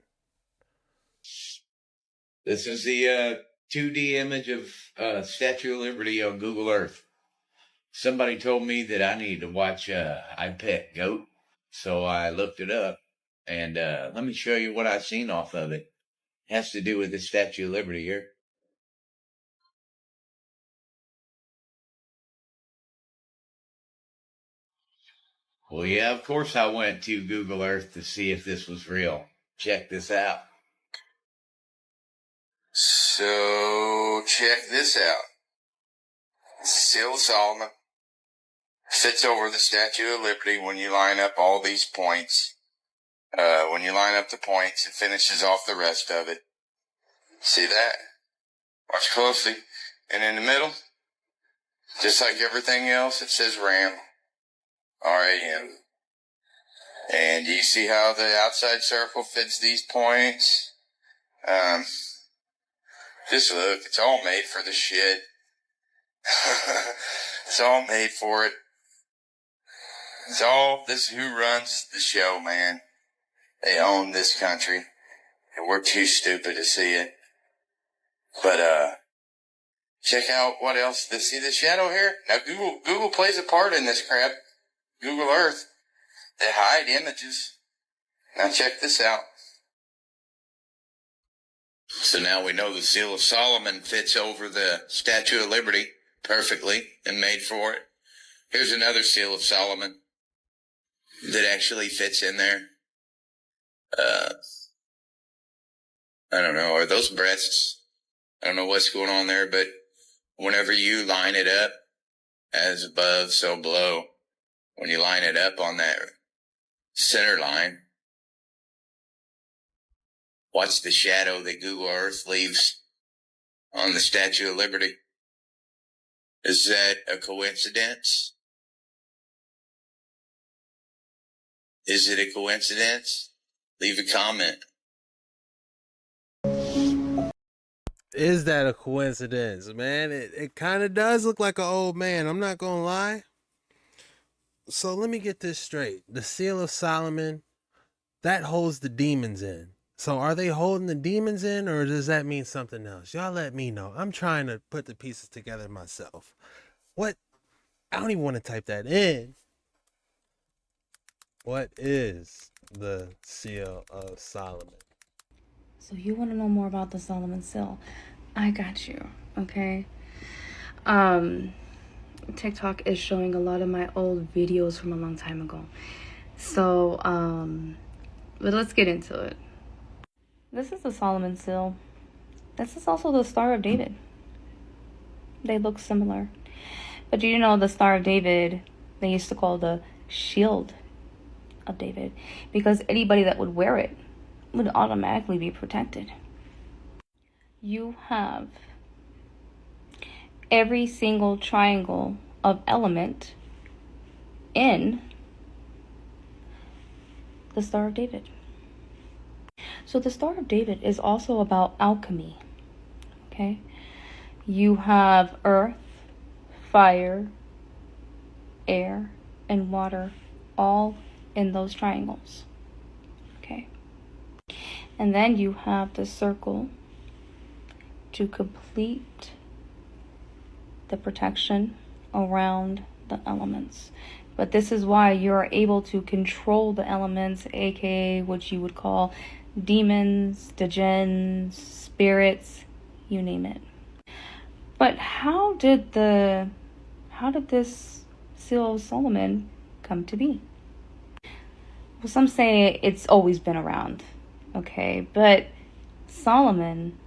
This is the 2D image of Statue of Liberty on Google Earth. Somebody told me that I needed to watch I Pet Goat, so I looked it up, and let me show you what I've seen off of it. It has to do with the Statue of Liberty here. Well, yeah, of course I went to Google Earth to see if this was real. Check this out. So, check this out. Seal of Solomon fits over the Statue of Liberty when you line up all these points. When you line up the points, it finishes off the rest of it. See that? Watch closely. And in the middle, just like everything else, it says RAM. RAM. And you see how the outside circle fits these points? Just look, it's all made for the shit. It's all made for it. This is who runs the show, man. They own this country, and we're too stupid to see it. But, check out what else. See the shadow here? Now, Google plays a part in this crap. Google Earth. They hide images. Now, check this out. So now we know the Seal of Solomon fits over the Statue of Liberty perfectly and made for it. Here's another Seal of Solomon that actually fits in there. I don't know, are those breasts? I don't know what's going on there, but whenever you line it up, as above, so below, when you line it up on that center line, watch the shadow that Google Earth leaves on the Statue of Liberty. Is that a coincidence? Is it a coincidence? Leave a comment. Is that a coincidence, man? It kind of does look like an old man. I'm not going to lie. So let me get this straight. The Seal of Solomon, that holds the demons in. So are they holding the demons in, or does that mean something else? Y'all let me know. I'm trying to put the pieces together myself. What? I don't even want to type that in. What is the Seal of Solomon? So you want to know more about the Solomon Seal? I got you, okay? TikTok is showing a lot of my old videos from a long time ago. So, but let's get into it. This is the Solomon seal. This is also the Star of David. They look similar. But do you know the Star of David, they used to call the Shield of David, because anybody that would wear it would automatically be protected. You have every single triangle of element in the Star of David. So the Star of David is also about alchemy. Okay? You have earth, fire, air, and water all in those triangles. Okay? And then you have the circle to complete the protection around the elements. But this is why you're able to control the elements, aka what you would call demons, djinns, spirits, you name it. But how did this Seal of Solomon come to be? Well, some say it's always been around, okay? But Solomon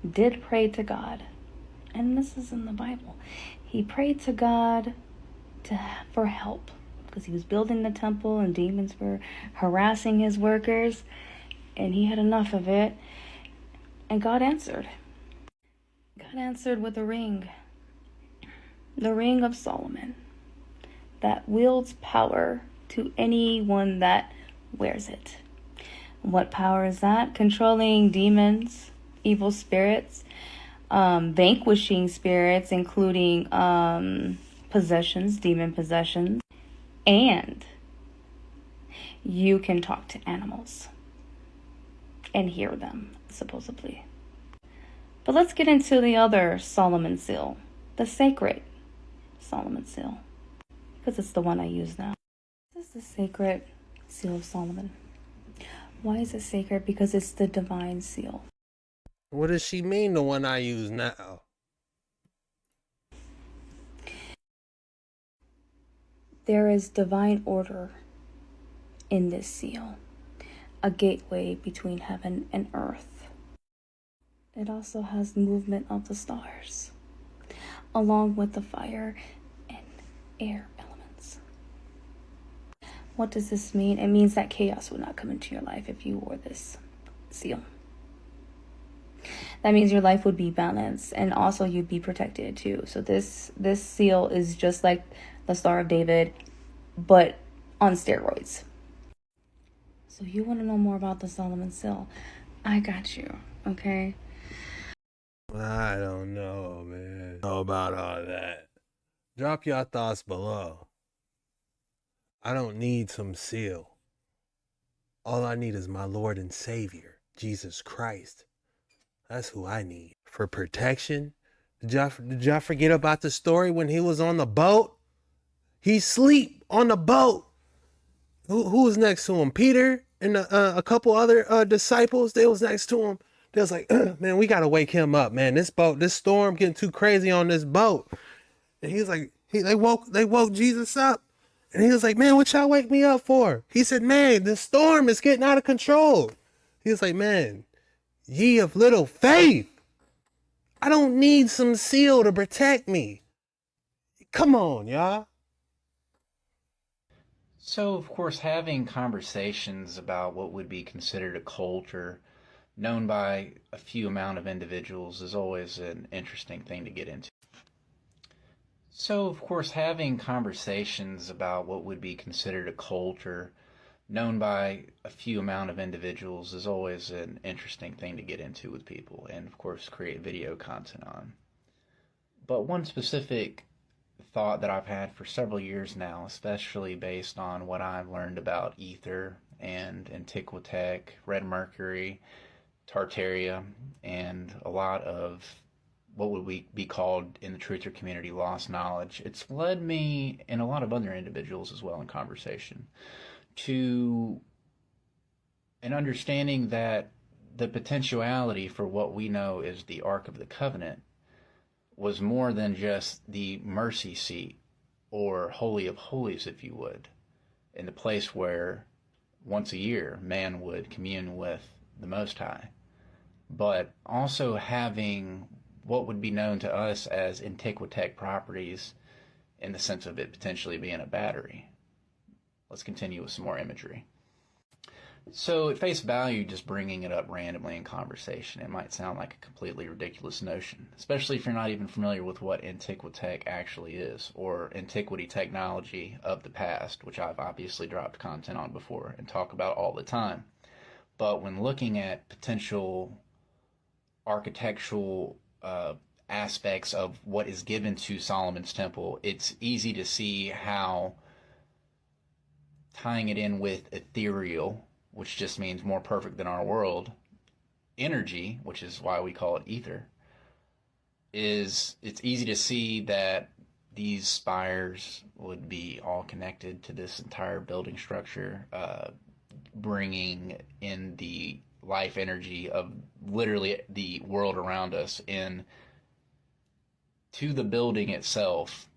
did pray to God, and this is in the Bible. He prayed to God for help because he was building the temple and demons were harassing his workers, and he had enough of it, and God answered. God answered with a ring, the Ring of Solomon, that wields power to anyone that wears it. What power is that? Controlling demons, evil spirits, vanquishing spirits, including possessions, demon possessions, and you can talk to animals and hear them, supposedly. But let's get into the other Solomon seal, the sacred Solomon seal, because it's the one I use now. This is the sacred seal of Solomon. Why is it sacred? Because it's the divine seal. What does she mean, the one I use now? There is divine order in this seal, a gateway between heaven and earth. It also has movement of the stars, along with the fire and air elements. What does this mean? It means that chaos would not come into your life if you wore this seal. That means your life would be balanced, and also you'd be protected too. So this seal is just like the Star of David, but on steroids. So you want to know more about the Solomon seal? I got you, okay? I don't know, man. Know about all that. Drop your thoughts below. I don't need some seal. All I need is my Lord and Savior, Jesus Christ. That's who I need. For protection. Did y'all forget about the story when he was on the boat? He sleep on the boat. Who was next to him? Peter and a couple other disciples. They was next to him. They was like, man, we gotta wake him up, man. This storm getting too crazy on this boat. And he was like, they woke Jesus up. And he was like, man, what y'all wake me up for? He said, man, the storm is getting out of control. He was like, man, ye of little faith. I don't need some seal to protect me. Come on, y'all. So, of course, having conversations about what would be considered a cult or known by a few amount of individuals is always an interesting thing to get into. So, of course, having conversations about what would be considered a cult or known by a few amount of individuals is always an interesting thing to get into with people and, of course, create video content on. But one specific thought that I've had for several years now, especially based on what I've learned about ether and Antiquitech, Red Mercury, Tartaria, and a lot of what would be called in the truther community lost knowledge. It's led me and a lot of other individuals as well in conversation to an understanding that the potentiality for what we know is the Ark of the Covenant was more than just the mercy seat, or Holy of Holies, if you would, in the place where once a year man would commune with the Most High, but also having what would be known to us as antiquitech properties in the sense of it potentially being a battery. Let's continue with some more imagery. So at face value, just bringing it up randomly in conversation, it might sound like a completely ridiculous notion, especially if you're not even familiar with what antiquitech actually is, or antiquity technology of the past, which I've obviously dropped content on before and talk about all the time. But when looking at potential architectural aspects of what is given to Solomon's temple, it's easy to see how tying it in with ethereal, which just means more perfect than our world, energy, which is why we call it ether, it's easy to see that these spires would be all connected to this entire building structure, bringing in the life energy of literally the world around us in to the building itself,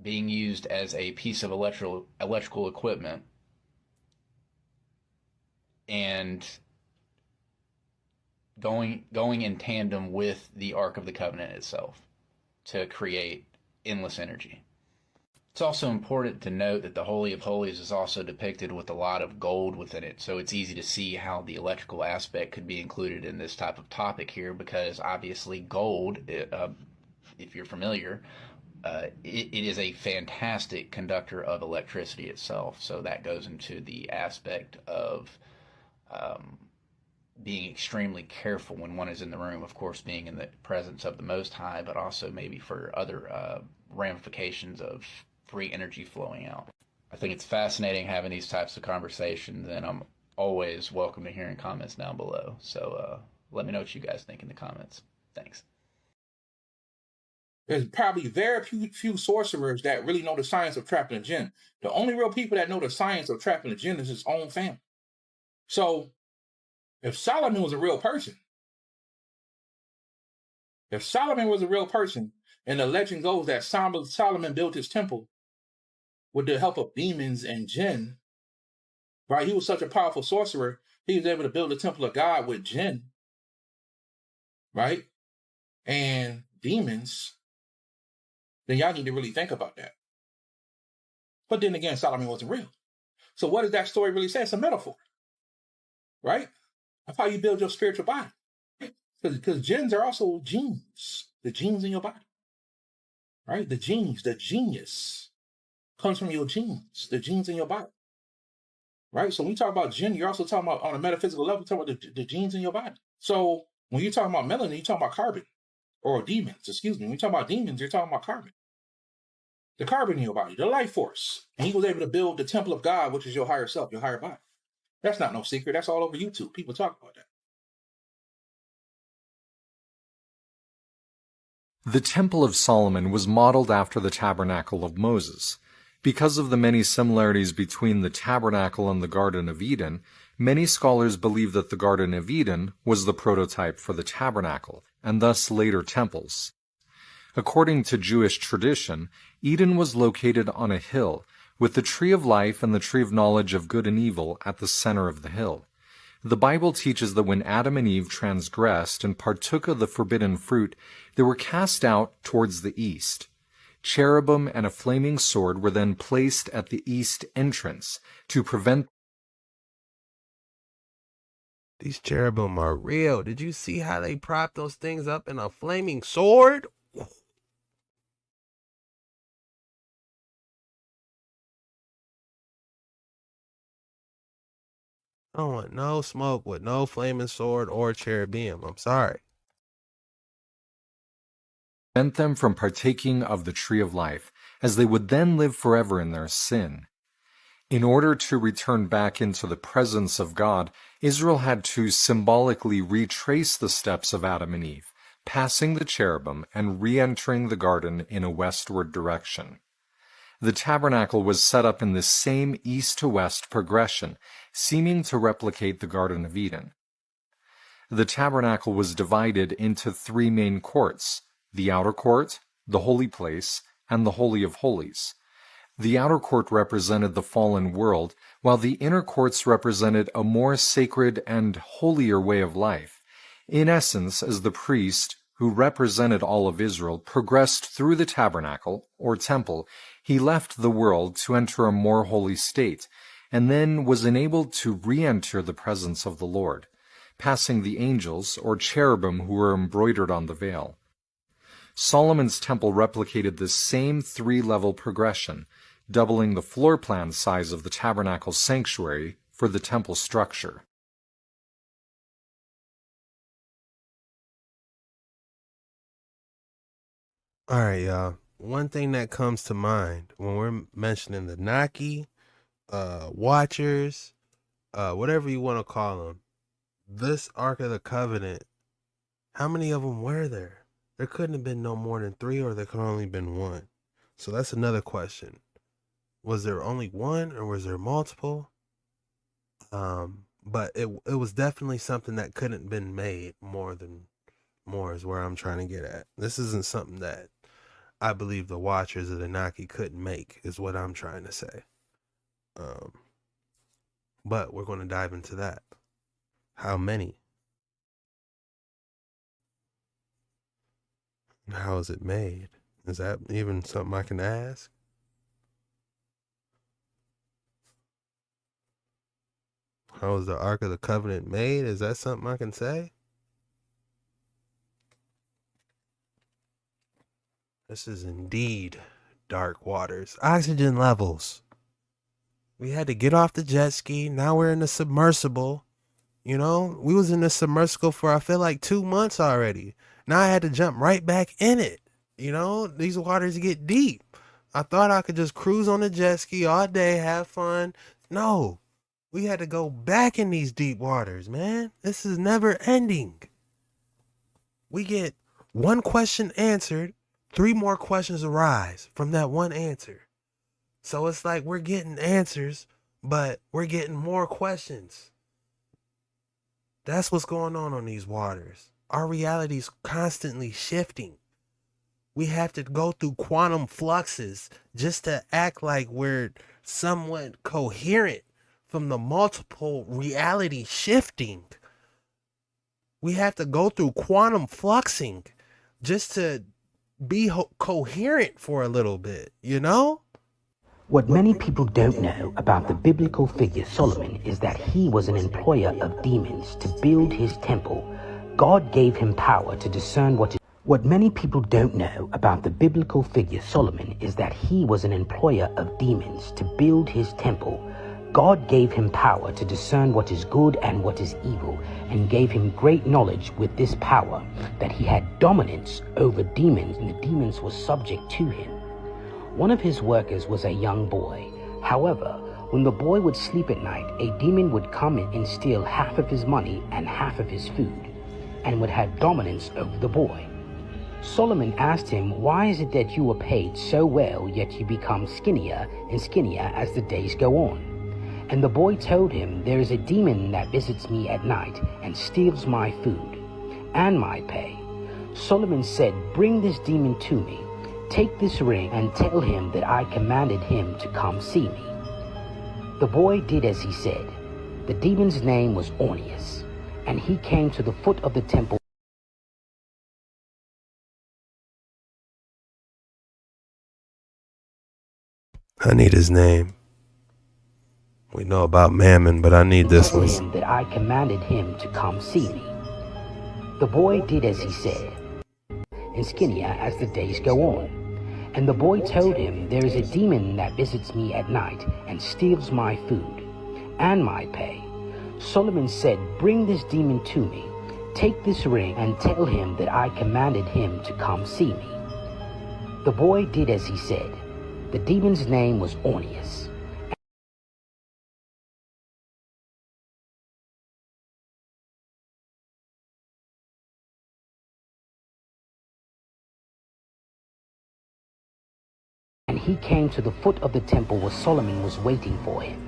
being used as a piece of electrical equipment, and going in tandem with the Ark of the Covenant itself to create endless energy. It's also important to note that the Holy of Holies is also depicted with a lot of gold within it, so it's easy to see how the electrical aspect could be included in this type of topic here, because obviously gold, if you're familiar, it is a fantastic conductor of electricity itself, so that goes into the aspect of being extremely careful when one is in the room, of course being in the presence of the Most High, but also maybe for other ramifications of free energy flowing out. I think it's fascinating having these types of conversations, and I'm always welcome to hearing comments down below. So let me know what you guys think in the comments. Thanks. There's probably very few sorcerers that really know the science of trapping a jinn. The only real people that know the science of trapping a jinn is his own family. So, if Solomon was a real person, and the legend goes that Solomon built his temple with the help of demons and jinn, right? He was such a powerful sorcerer, he was able to build the temple of God with jinn, right? And demons. Then y'all need to really think about that. But then again, Solomon wasn't real. So what does that story really say? It's a metaphor, right? That's how you build your spiritual body. Because genes are also genes. The genes in your body, right? The genes, the genius comes from your genes, the genes in your body, right? So when you talk about gene, you're also talking about on a metaphysical level, you're talking about the genes in your body. So when you're talking about melanin, you're talking about carbon, or demons, excuse me. When you talk about demons, you're talking about carbon. The carbon in your body, the life force. And he was able to build the temple of God, which is your higher self, your higher body. That's not no secret. That's all over YouTube. People talk about that. The Temple of Solomon was modeled after the Tabernacle of Moses. Because of the many similarities between the Tabernacle and the Garden of Eden, many scholars believe that the Garden of Eden was the prototype for the Tabernacle, and thus later temples. According to Jewish tradition, Eden was located on a hill, with the tree of life and the tree of knowledge of good and evil at the center of the hill. The Bible teaches that when Adam and Eve transgressed and partook of the forbidden fruit, they were cast out towards the east. Cherubim and a flaming sword were then placed at the east entrance to prevent. These cherubim are real. Did you see how they propped those things up in a flaming sword? I don't want no smoke with no flaming sword or cherubim. I'm sorry. Prevent them from partaking of the tree of life, as they would then live forever in their sin. In order to return back into the presence of God, Israel had to symbolically retrace the steps of Adam and Eve, passing the cherubim and re-entering the garden in a westward direction. The tabernacle was set up in the same east-to-west progression, seeming to replicate the Garden of Eden. the tabernacle was divided into 3 main courts: the outer court, the holy place, and the Holy of Holies. The outer court represented the fallen world, while the inner courts represented a more sacred and holier way of life. In essence, as the priest, who represented all of Israel, progressed through the tabernacle, or temple, he left the world to enter a more holy state, and then was enabled to re-enter the presence of the Lord, passing the angels, or cherubim, who were embroidered on the veil. Solomon's temple replicated this same 3-level progression, doubling the floor plan size of the tabernacle sanctuary for the temple structure. All right, y'all. One thing that comes to mind when we're mentioning the Naki, Watchers, whatever you want to call them, this Ark of the Covenant, how many of them were there? There couldn't have been no more than 3, or there could only been 1. So that's another question. Was there only 1, or was there multiple? But it was definitely something that couldn't have been made more is where I'm trying to get at. This isn't something that I believe the Watchers of the Naki couldn't make, is what I'm trying to say. But we're going to dive into that. How many? How is it made? Is that even something I can ask? How is the Ark of the Covenant made? Is that something I can say? This is indeed dark waters. Oxygen levels. We had to get off the jet ski. Now we're in the submersible. You know, we was in the submersible for, I feel like, 2 months already. Now I had to jump right back in it. You know, these waters get deep. I thought I could just cruise on the jet ski all day, have fun. No, we had to go back in these deep waters, man. This is never ending. We get one question answered, 3 more questions arise from that one answer. So it's like we're getting answers, but we're getting more questions. That's what's going on these waters. Our reality is constantly shifting. We have to go through quantum fluxes just to act like we're somewhat coherent from the multiple reality shifting. We have to go through quantum fluxing just to be coherent for a little bit, you know? What many people don't know about the biblical figure Solomon is that he was an employer of demons to build his temple. God gave him power to discern What many people don't know about the biblical figure Solomon is that he was an employer of demons to build his temple. God gave him power to discern what is good and what is evil, and gave him great knowledge with this power, that he had dominance over demons, and the demons were subject to him. One of his workers was a young boy. However, when the boy would sleep at night, a demon would come in and steal half of his money and half of his food, and would have dominance over the boy. Solomon asked him, "Why is it that you are paid so well, yet you become skinnier and skinnier as the days go on?" And the boy told him, "There is a demon that visits me at night and steals my food and my pay." Solomon said, "Bring this demon to me. Take this ring and tell him that I commanded him to come see me." The boy did as he said. The demon's name was Orneus, and he came to the foot of the temple. I need his name. We know about Mammon, but I need this one. Him that I commanded him to come see me. The boy did as he said, and skinnier as the days go on. And the boy told him, "There is a demon that visits me at night and steals my food and my pay." Solomon said, "Bring this demon to me. Take this ring and tell him that I commanded him to come see me." The boy did as he said. The demon's name was Orneus. And he came to the foot of the temple where Solomon was waiting for him.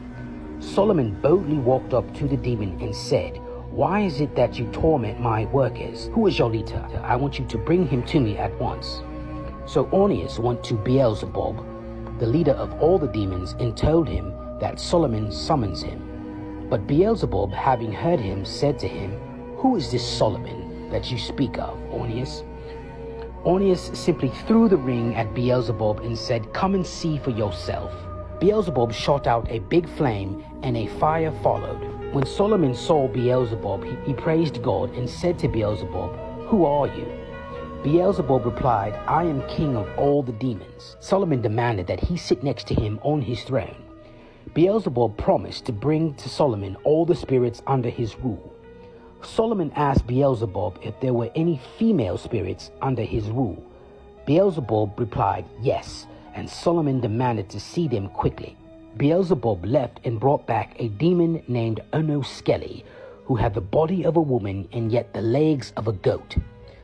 Solomon boldly walked up to the demon and said, "Why is it that you torment my workers? Who is your leader? I want you to bring him to me at once." So Orneus went to Beelzebub, the leader of all the demons, and told him that Solomon summons him. But Beelzebub, having heard him, said to him, "Who is this Solomon that you speak of, Orneus?" Orneus simply threw the ring at Beelzebub and said, "Come and see for yourself." Beelzebub shot out a big flame, and a fire followed. When Solomon saw Beelzebub, he praised God and said to Beelzebub, "Who are you?" Beelzebub replied, "I am king of all the demons." Solomon demanded that he sit next to him on his throne. Beelzebub promised to bring to Solomon all the spirits under his rule. Solomon asked Beelzebub if there were any female spirits under his rule. Beelzebub replied yes, and Solomon demanded to see them quickly. Beelzebub left and brought back a demon named Onoskeli, who had the body of a woman and yet the legs of a goat.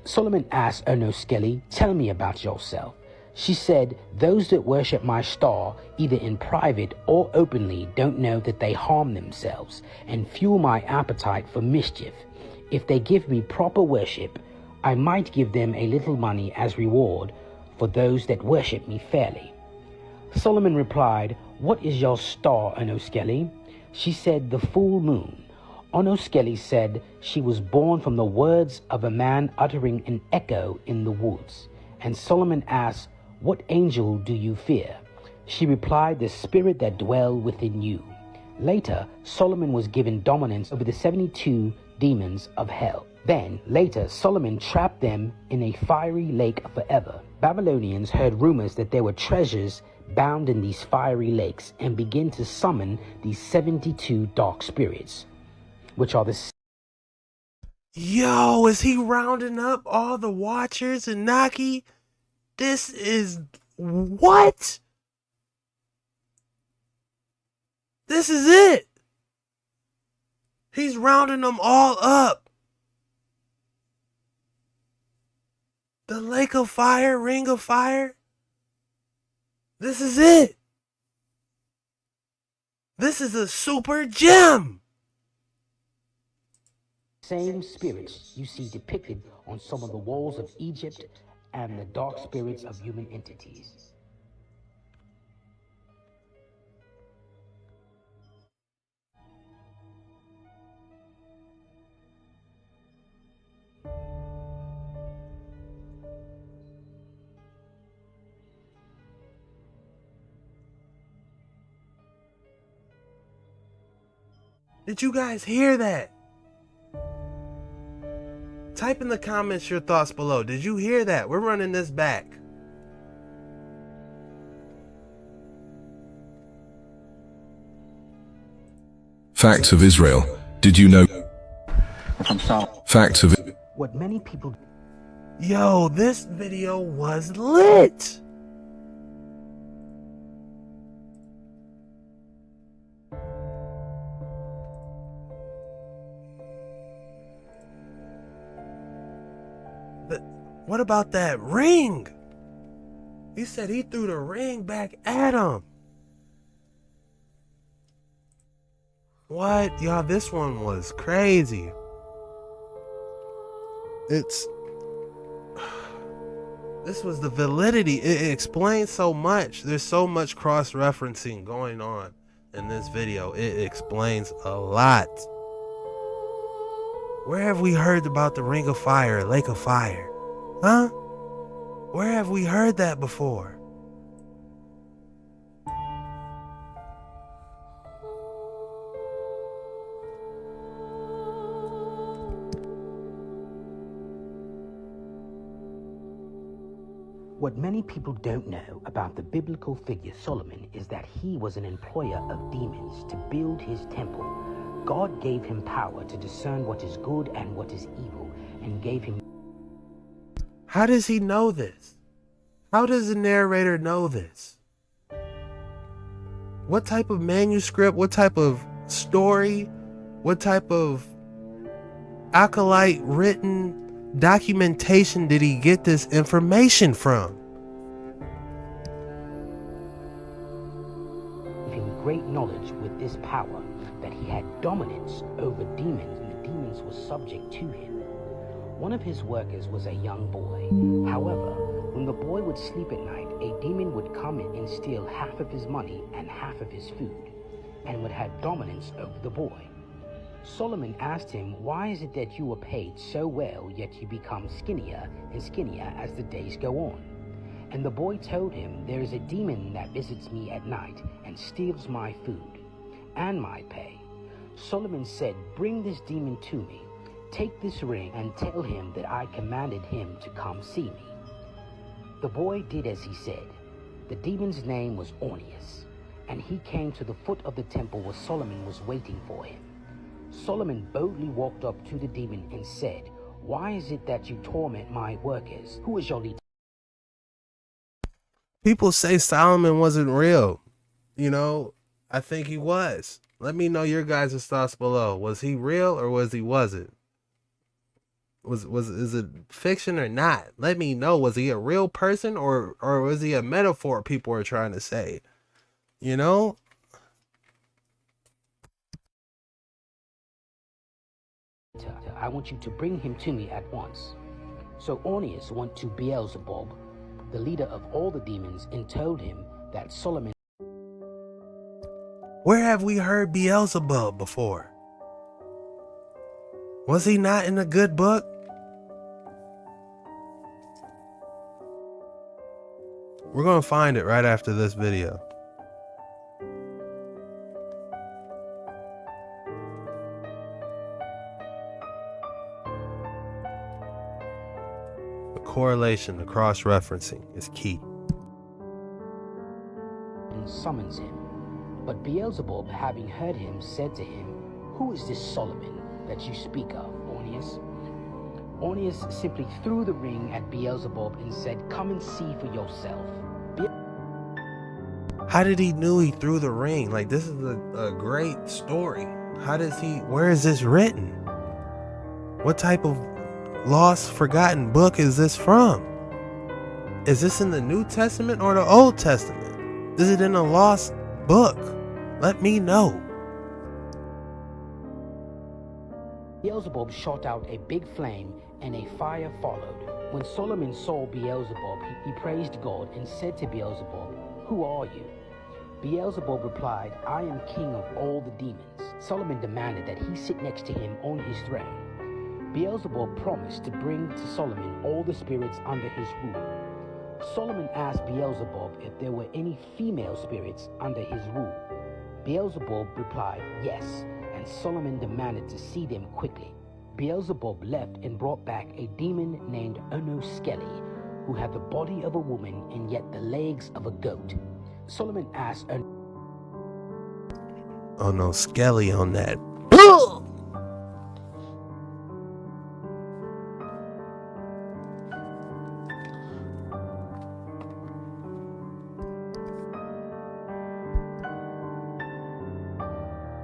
Solomon asked Onoskeli, "Tell me about yourself." She said, "Those that worship my star, either in private or openly, don't know that they harm themselves and fuel my appetite for mischief. If they give me proper worship, I might give them a little money as reward for those that worship me fairly." Solomon replied, "What is your star, Onoskeli?" She said, "The full moon." Onoskeli said she was born from the words of a man uttering an echo in the woods. And Solomon asked, "What angel do you fear?" She replied, "The spirit that dwell within you." Later, Solomon was given dominance over the 72 demons of hell. Then, later, Solomon trapped them in a fiery lake forever. Babylonians heard rumors that there were treasures bound in these fiery lakes and began to summon these 72 dark spirits, which are the... Yo, is he rounding up all the Watchers and Naki? This is... what? This is it. He's rounding them all up. The Lake of Fire, Ring of Fire. This is it. This is a super gem. Same spirits you see depicted on some of the walls of Egypt and the dark spirits of human entities. Did you guys hear that? Type in the comments your thoughts below. Did you hear that? We're running this back. Facts of Israel. Did you know? Facts of... What many people... Yo, this video was lit. What about that ring? He said he threw the ring back at him. What? Y'all, this one was crazy. This was the validity. It explains so much. There's so much cross-referencing going on in this video. It explains a lot. Where have we heard about the Ring of Fire, Lake of Fire? Huh? Where have we heard that before? What many people don't know about the biblical figure Solomon is that he was an employer of demons to build his temple. God gave him power to discern what is good and what is evil, and gave him... How does he know this? How does the narrator know this? What type of manuscript, what type of story, what type of acolyte written documentation did he get this information from? Gave him great knowledge with this his power, that he had dominance over demons, and the demons were subject to him. One of his workers was a young boy. However, when the boy would sleep at night, a demon would come in and steal half of his money and half of his food, and would have dominance over the boy. Solomon asked him, "Why is it that you are paid so well, yet you become skinnier and skinnier as the days go on?" And the boy told him, "There is a demon that visits me at night and steals my food and my pay." Solomon said, "Bring this demon to me. Take this ring and tell him that I commanded him to come see me." The boy did as he said. The demon's name was Ornius, and he came to the foot of the temple where Solomon was waiting for him. Solomon boldly walked up to the demon and said, "Why is it that you torment my workers? Who is your leader?" People say Solomon wasn't real. You know, I think he was. Let me know your guys' thoughts below. Was he real or wasn't? Is it fiction or not? Let me know. Was he a real person or was he a metaphor people are trying to say? You know? "I want you to bring him to me at once." So Ornius went to Beelzebub, the leader of all the demons, and told him that Solomon... Where have we heard Beelzebub before? Was he not in a good book? We're going to find it right after this video. The correlation, the cross-referencing is key. and summons him. But Beelzebub, having heard him, said to him, "Who is this Solomon that you speak of, Ornius?" Ornius simply threw the ring at Beelzebub and said, "Come and see for yourself." How did he knew he threw the ring? Like, this is a great story. How does he, where is this written? What type of lost, forgotten book is this from? Is this in the New Testament or the Old Testament? Is it in a lost book? Let me know. Beelzebub shot out a big flame, and a fire followed. When Solomon saw Beelzebub, he praised God and said to Beelzebub, "Who are you?" Beelzebub replied, "I am king of all the demons." Solomon demanded that he sit next to him on his throne. Beelzebub promised to bring to Solomon all the spirits under his rule. Solomon asked Beelzebub if there were any female spirits under his rule. Beelzebub replied, "Yes," and Solomon demanded to see them quickly. Beelzebub left and brought back a demon named Onoskeli, who had the body of a woman and yet the legs of a goat. Solomon asked Onoskeli on that.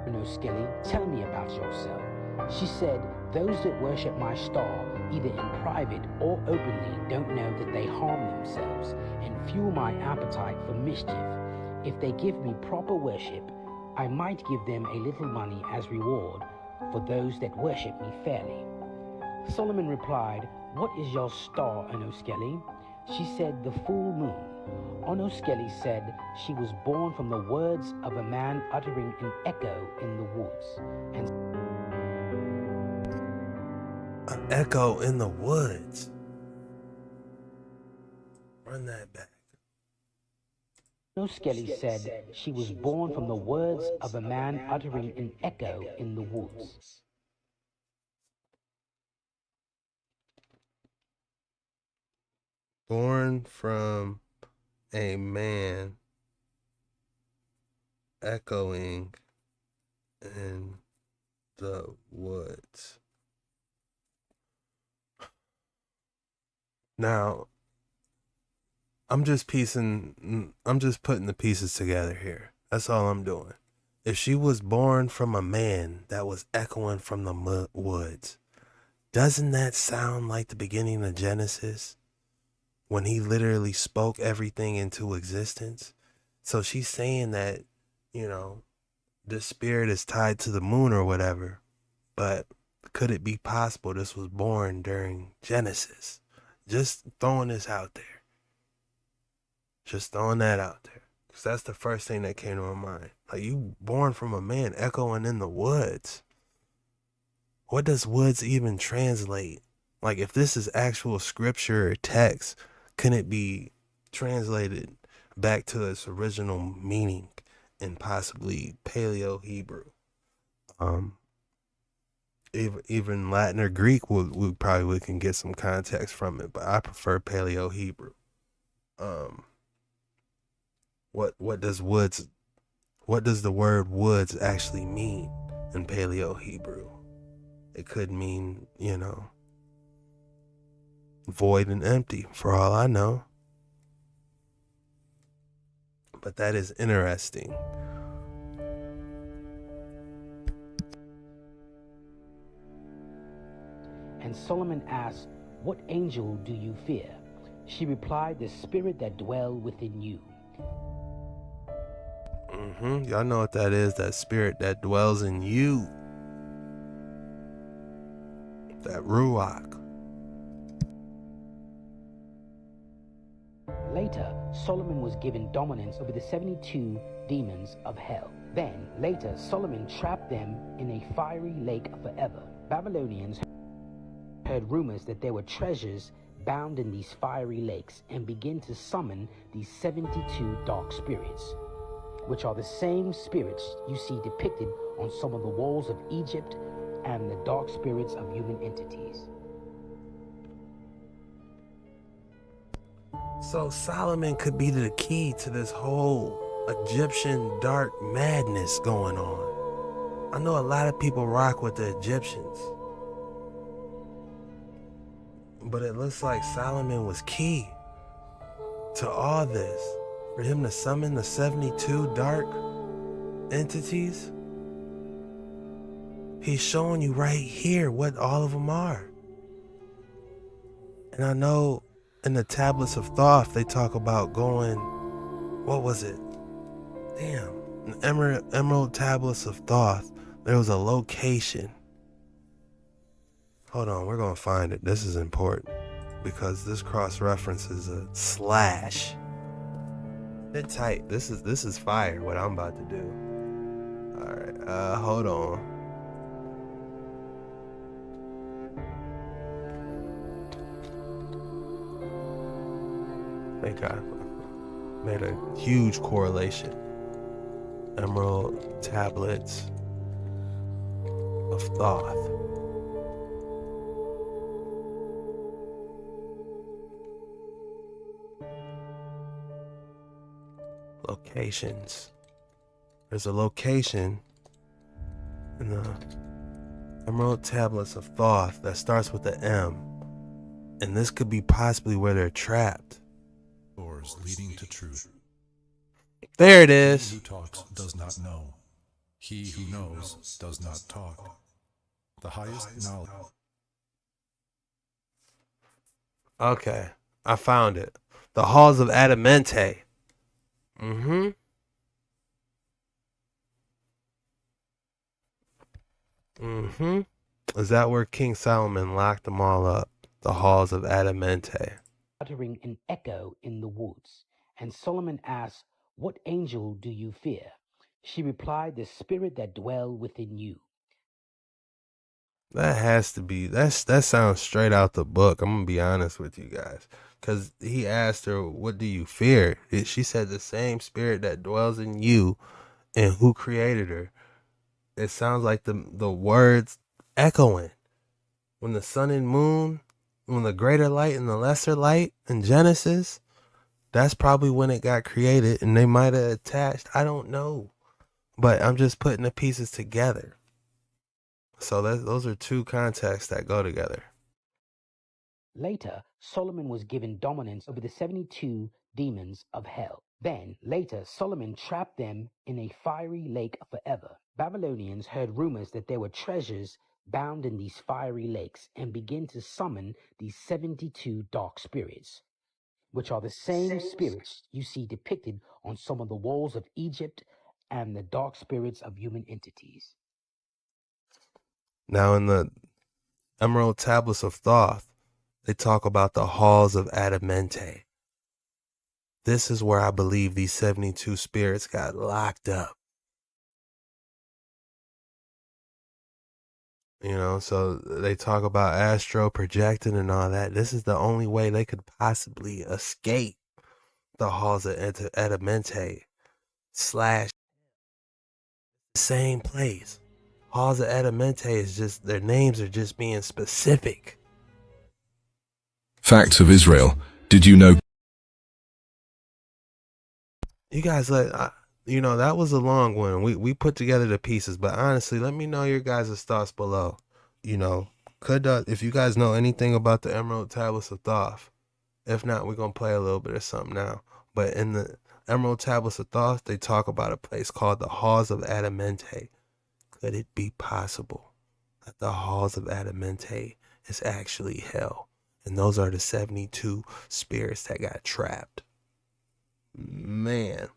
Onoskeli, "Tell me about yourself." She said, "Those that worship my star, either in private or openly, don't know that they harm themselves and fuel my appetite for mischief. If they give me proper worship, I might give them a little money as reward for those that worship me fairly." Solomon replied, "What is your star, Onoskeli?" She said, "The full moon." Onoskeli said she was born from the words of a man uttering an echo in the woods. And an echo in the woods. Run that back. Onoskeli said she was born from the words of a man uttering an echo in the woods. Born from a man echoing in the woods. Now, I'm just putting the pieces together here. That's all I'm doing. If she was born from a man that was echoing from the woods, doesn't that sound like the beginning of Genesis? When he literally spoke everything into existence. So she's saying that, this spirit is tied to the moon or whatever. But could it be possible this was born during Genesis? Just throwing this out there. Just throwing that out there. Because that's the first thing that came to my mind. Like, you born from a man echoing in the woods. What does woods even translate? Like, if this is actual scripture or text, can it be translated back to its original meaning in possibly Paleo Hebrew? Even Latin or Greek, we probably can get some context from it, but I prefer Paleo Hebrew. What does the word woods actually mean in Paleo Hebrew? It could mean, void and empty, for all I know. But that is interesting. And Solomon asked, "What angel do you fear?" She replied, "The spirit that dwell within you." Y'all know what that is, that spirit that dwells in you. That Ruach. Later, Solomon was given dominance over the 72 demons of hell. Then, later, Solomon trapped them in a fiery lake forever. Babylonians heard rumors that there were treasures bound in these fiery lakes and began to summon these 72 dark spirits, which are the same spirits you see depicted on some of the walls of Egypt and the dark spirits of human entities. So Solomon could be the key to this whole Egyptian dark madness going on. I know a lot of people rock with the Egyptians, but it looks like Solomon was key to all this. For him to summon the 72 dark entities, he's showing you right here what all of them are. And I know in the tablets of Thoth, they talk about going, what was it? Damn, in Emerald Tablets of Thoth, there was a location. Hold on, we're gonna find it. This is important because this cross references a slash. Sit tight. This is fire. What I'm about to do. All right. Hold on. I think I made a huge correlation. Emerald Tablets of Thoth. Locations. There's a location in the Emerald Tablets of Thoth that starts with the M, and this could be possibly where they're trapped. Doors leading to truth. There it is. He who talks does not know. He who knows does not talk. The highest knowledge. Okay, I found it. The halls of Amenti. Is that where King Solomon locked them all up? The halls of Amenti. Uttering an echo in the woods. And Solomon asked, "What angel do you fear?" She replied, "The spirit that dwell within you." That has to be, that sounds straight out the book. I'm gonna be honest with you guys, because he asked her, "What do you fear?" She said, "The same spirit that dwells in you." And who created her? It sounds like the words echoing. When the sun and moon, when the greater light and the lesser light in Genesis, that's probably when it got created, and they might have attached. I don't know, but I'm just putting the pieces together. So those are two contexts that go together. Later, Solomon was given dominance over the 72 demons of hell. Then, later, Solomon trapped them in a fiery lake forever. Babylonians heard rumors that there were treasures bound in these fiery lakes and began to summon these 72 dark spirits, which are the same spirits you see depicted on some of the walls of Egypt and the dark spirits of human entities. Now, in the Emerald Tablets of Thoth, they talk about the halls of Amenti. This is where I believe these 72 spirits got locked up. You know, so they talk about astro projecting and all that. This is the only way they could possibly escape the halls of Amenti / same place. Halls of Amenti is just, their names are just being specific. Facts of Israel. Did you know? You guys, that was a long one. We put together the pieces, but honestly, let me know your guys' thoughts below. You know, if you guys know anything about the Emerald Tablets of Thoth. If not, we're going to play a little bit of something now. But in the Emerald Tablets of Thoth, they talk about a place called the Halls of Amenti. Could it be possible that the Halls of Amenti is actually hell? And those are the 72 spirits that got trapped. Man,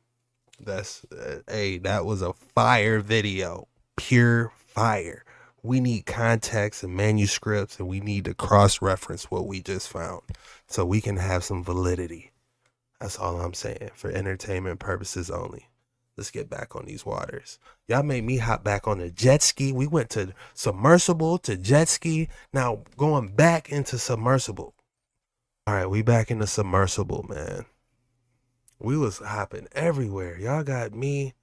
that was a fire video. Pure fire. We need context and manuscripts, and we need to cross-reference what we just found so we can have some validity. That's all I'm saying, for entertainment purposes only. Let's get back on these waters. Y'all made me hop back on the jet ski. We went to submersible to jet ski. Now going back into submersible. All right, we back in the submersible, man. We was hopping everywhere. Y'all got me.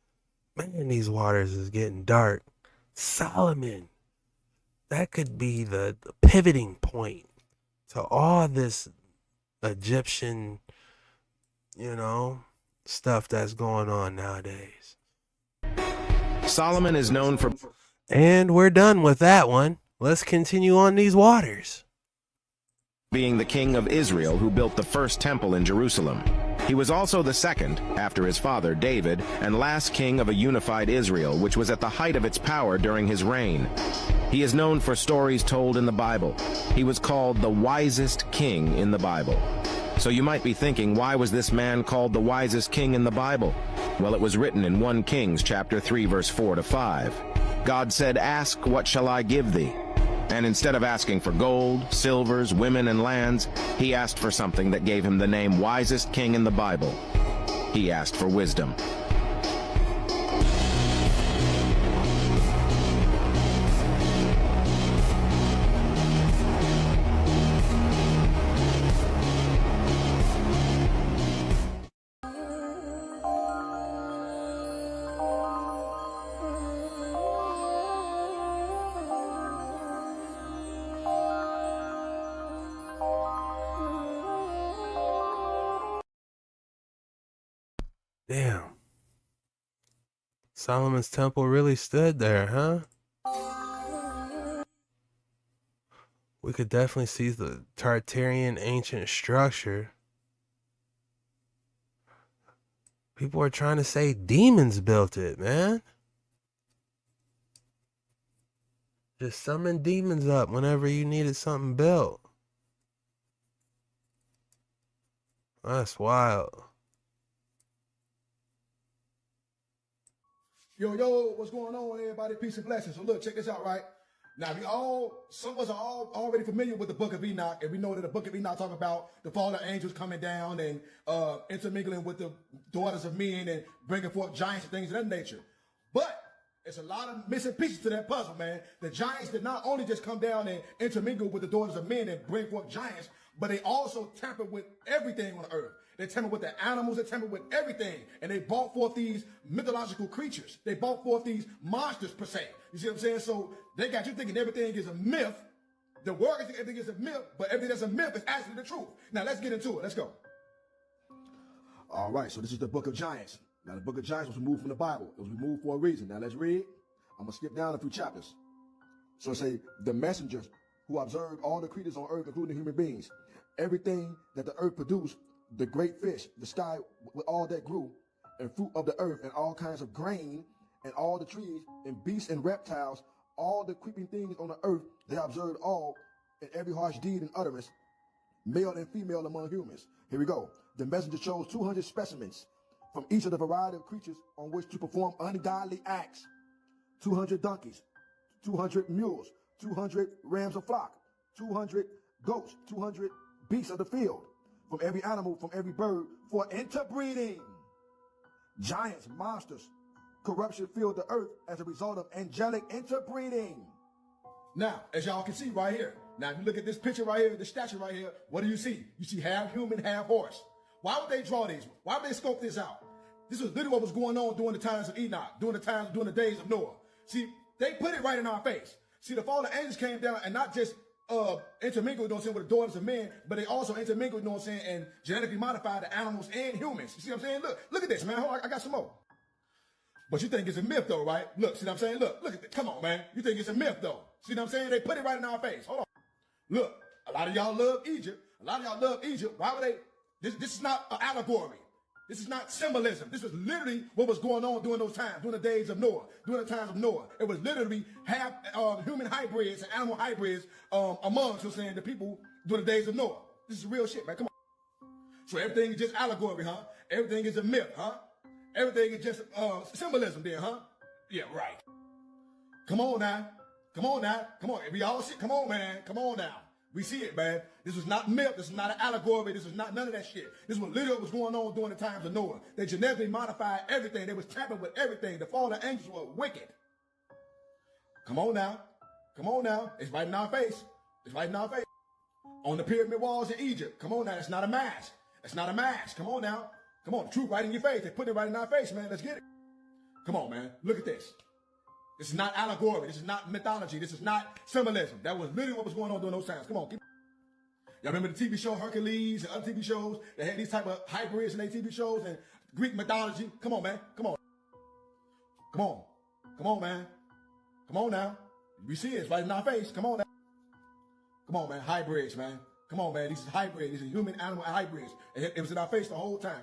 Man, these waters is getting dark. Solomon. That could be the pivoting point to all this Egyptian, stuff that's going on nowadays. Solomon is known for... And we're done with that one. Let's continue on these waters. Being the king of Israel who built the first temple in Jerusalem. He was also the second, after his father David, and last king of a unified Israel, which was at the height of its power during his reign. He is known for stories told in the Bible. He was called the wisest king in the Bible. So you might be thinking, why was this man called the wisest king in the Bible? Well, it was written in 1 Kings chapter 3, verse 4-5. God said, "Ask, what shall I give thee?" And instead of asking for gold, silvers, women, and lands, he asked for something that gave him the name wisest king in the Bible. He asked for wisdom. Damn. Solomon's temple really stood there, huh? We could definitely see the Tartarian ancient structure. People are trying to say demons built it, man. Just summon demons up whenever you needed something built. That's wild. Yo, what's going on, everybody? Peace and blessings. So look, check this out, right? Now, some of us are all already familiar with the Book of Enoch, and we know that the Book of Enoch talks about the fallen angels coming down and intermingling with the daughters of men and bringing forth giants and things of that nature. But it's a lot of missing pieces to that puzzle, man. The giants did not only just come down and intermingle with the daughters of men and bring forth giants, but they also tampered with everything on earth. They tampered with the animals, they tampered with everything. And they brought forth these mythological creatures. They brought forth these monsters, per se. You see what I'm saying? So they got you thinking everything is a myth. The world is thinking everything is a myth, but everything that's a myth is actually the truth. Now let's get into it. Let's go. All right, so this is the Book of Giants. Now the Book of Giants was removed from the Bible. It was removed for a reason. Now let's read. I'm going to skip down a few chapters. So it say, the messengers who observed all the creatures on earth, including human beings, everything that the earth produced, the great fish, the sky with all that grew, and fruit of the earth, and all kinds of grain, and all the trees, and beasts and reptiles, all the creeping things on the earth, they observed all, and every harsh deed and utterance, male and female among humans. Here we go. The messenger chose 200 specimens from each of the variety of creatures on which to perform ungodly acts. 200 donkeys, 200 mules, 200 rams of flock, 200 goats, 200 beasts of the field, from every animal, from every bird, for interbreeding. Giants, monsters, corruption filled the earth as a result of angelic interbreeding. Now, as y'all can see right here, now if you look at this picture right here, this statue right here, what do you see? You see half human, half horse. Why would they draw these? Why would they scope this out? This was literally what was going on during the times of Enoch, during the days of Noah. See, they put it right in our face. See, the fallen angels came down and not just intermingled, you know what I'm saying, with the daughters of men, but they also intermingled, you know what I'm saying, and genetically modified the animals and humans. You see what I'm saying? Look at this, man. Hold on, I got some more. But you think it's a myth, though, right? Look, see what I'm saying? Look at this. Come on, man. You think it's a myth, though. See what I'm saying? They put it right in our face. Hold on. Look, a lot of y'all love Egypt. Why would they? This is not an allegory. This is not symbolism. This was literally what was going on during those times, during the days of Noah, during the times of Noah. It was literally half human hybrids and animal hybrids amongst, you know what I'm saying, the people during the days of Noah. This is real shit, man. Come on. So everything is just allegory, huh? Everything is a myth, huh? Everything is just symbolism then, huh? Yeah, right. Come on now. Come on. We all see. Come on, man. Come on now. We see it, man. This was not myth. This is not an allegory. This is not none of that shit. This was literally what was going on during the times of Noah. They genetically modified everything. They was tampering with everything. The fallen angels were wicked. Come on now. It's right in our face. On the pyramid walls in Egypt. Come on now. It's not a mask. Come on now. Come on. The truth right in your face. They put it right in our face, man. Let's get it. Come on, man. Look at this. This is not allegory. This is not mythology. This is not symbolism. That was literally what was going on during those times. Come on. Y'all remember the TV show Hercules and other TV shows that had these type of hybrids in their TV shows and Greek mythology? Come on, man. Come on, man. Come on now. We see it. It's right in our face. Come on now. Come on, man. Hybrids, man. Come on, man. These is hybrids. These are human animal hybrids. It was in our face the whole time.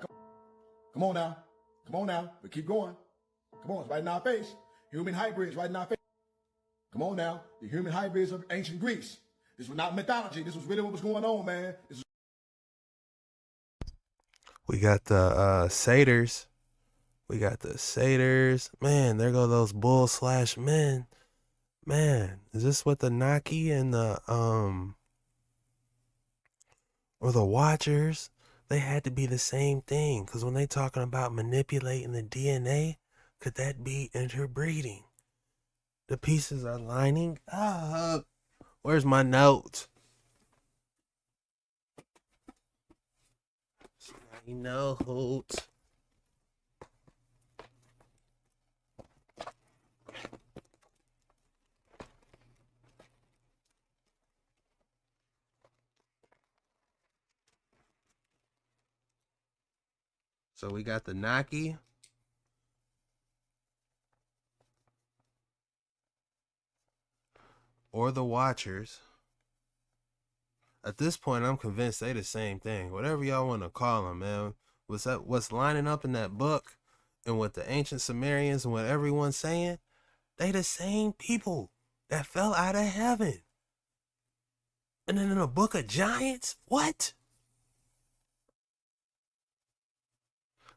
Come on now. But keep going. Come on. It's right in our face. Human hybrids right in our face. Come on now. The human hybrids of ancient Greece. This was not mythology. This was really what was going on, man. We got the satyrs. Man, there go those bull/men. Man, is this what the Naki and the or the Watchers? They had to be the same thing. Because when they talking about manipulating the DNA, could that be interbreeding? The pieces are lining up. Where's my note? Note. So we got the Naki. Or the Watchers. At this point, I'm convinced they the same thing. Whatever y'all want to call them, man. What's lining up in that book and what the ancient Sumerians and what everyone's saying, they the same people that fell out of heaven. And then in a book of giants, what?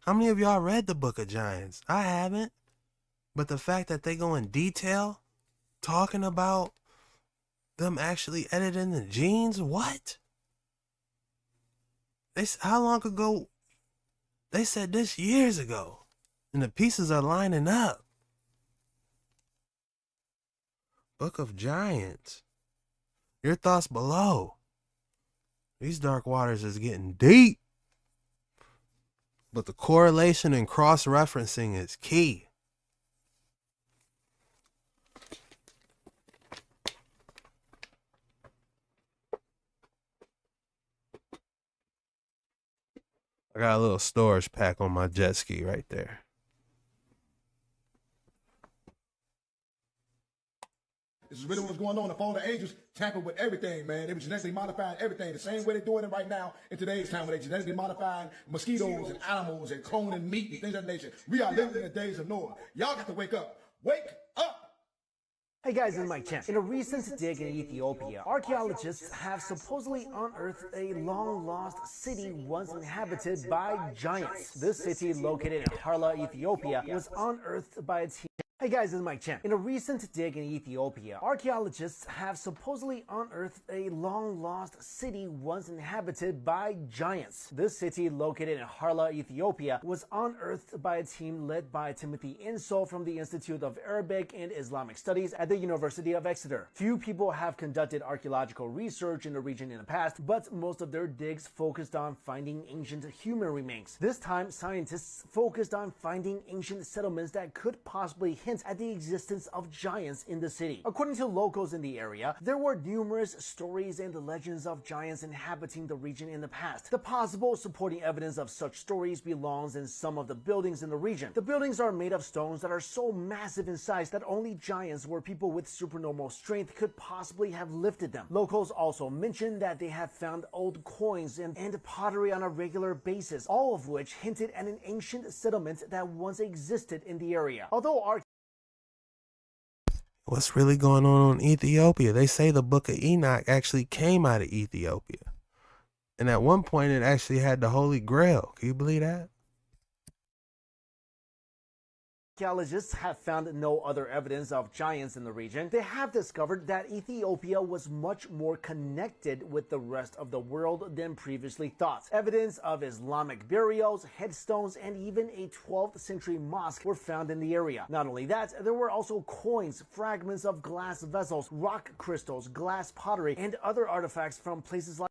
How many of y'all read the book of giants? I haven't. But the fact that they go in detail talking about them actually editing the genes, what? How long ago? They said this years ago, and the pieces are lining up. Book of Giants. Your thoughts below. These dark waters is getting deep. But the correlation and cross-referencing is key. I got a little storage pack on my jet ski right there. This is really what's going on. The fallen angels tampered with everything, man. They were genetically modifying everything. The same way they're doing it right now in today's time, where they genetically modifying mosquitoes and animals and cloning meat and things of that nature. We are living in the days of Noah. Y'all got to wake up. Wake up! Hey guys, this is Mike Chen. In a recent dig in Ethiopia, archaeologists have supposedly unearthed a long-lost city once inhabited by giants. This city, located in Harla, Ethiopia, was unearthed by a team. Hey guys, this is Mike Chen. In a recent dig in Ethiopia, archaeologists have supposedly unearthed a long-lost city once inhabited by giants. This city, located in Harla, Ethiopia, was unearthed by a team led by Timothy Insol from the Institute of Arabic and Islamic Studies at the University of Exeter. Few people have conducted archaeological research in the region in the past, but most of their digs focused on finding ancient human remains. This time, scientists focused on finding ancient settlements that could possibly hint at the existence of giants in the city. According to locals in the area, there were numerous stories and legends of giants inhabiting the region in the past. The possible supporting evidence of such stories belongs in some of the buildings in the region. The buildings are made of stones that are so massive in size that only giants or people with supernormal strength could possibly have lifted them. Locals also mentioned that they have found old coins and pottery on a regular basis, all of which hinted at an ancient settlement that once existed in the area. Although What's really going on in Ethiopia? They say the Book of Enoch actually came out of Ethiopia. And at one point it actually had the Holy Grail. Can you believe that? archaeologists have found no other evidence of giants in the region. They have discovered that Ethiopia was much more connected with the rest of the world than previously thought. Evidence of Islamic burials, headstones, and even a 12th century mosque were found in the area. Not only that, there were also coins, fragments of glass vessels, rock crystals, glass pottery, and other artifacts from places like...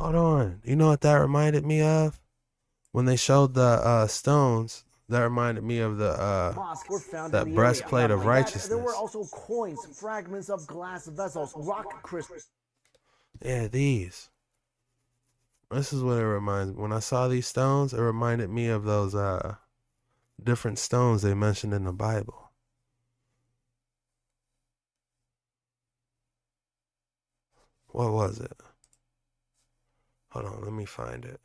Hold on. You know what that reminded me of? When they showed the stones, that reminded me of the that breastplate of righteousness. There were also coins, fragments of glass vessels, rock crystals. Yeah, these. This is what it reminds me. When I saw these stones, it reminded me of those different stones they mentioned in the Bible. What was it? Hold on, let me find it.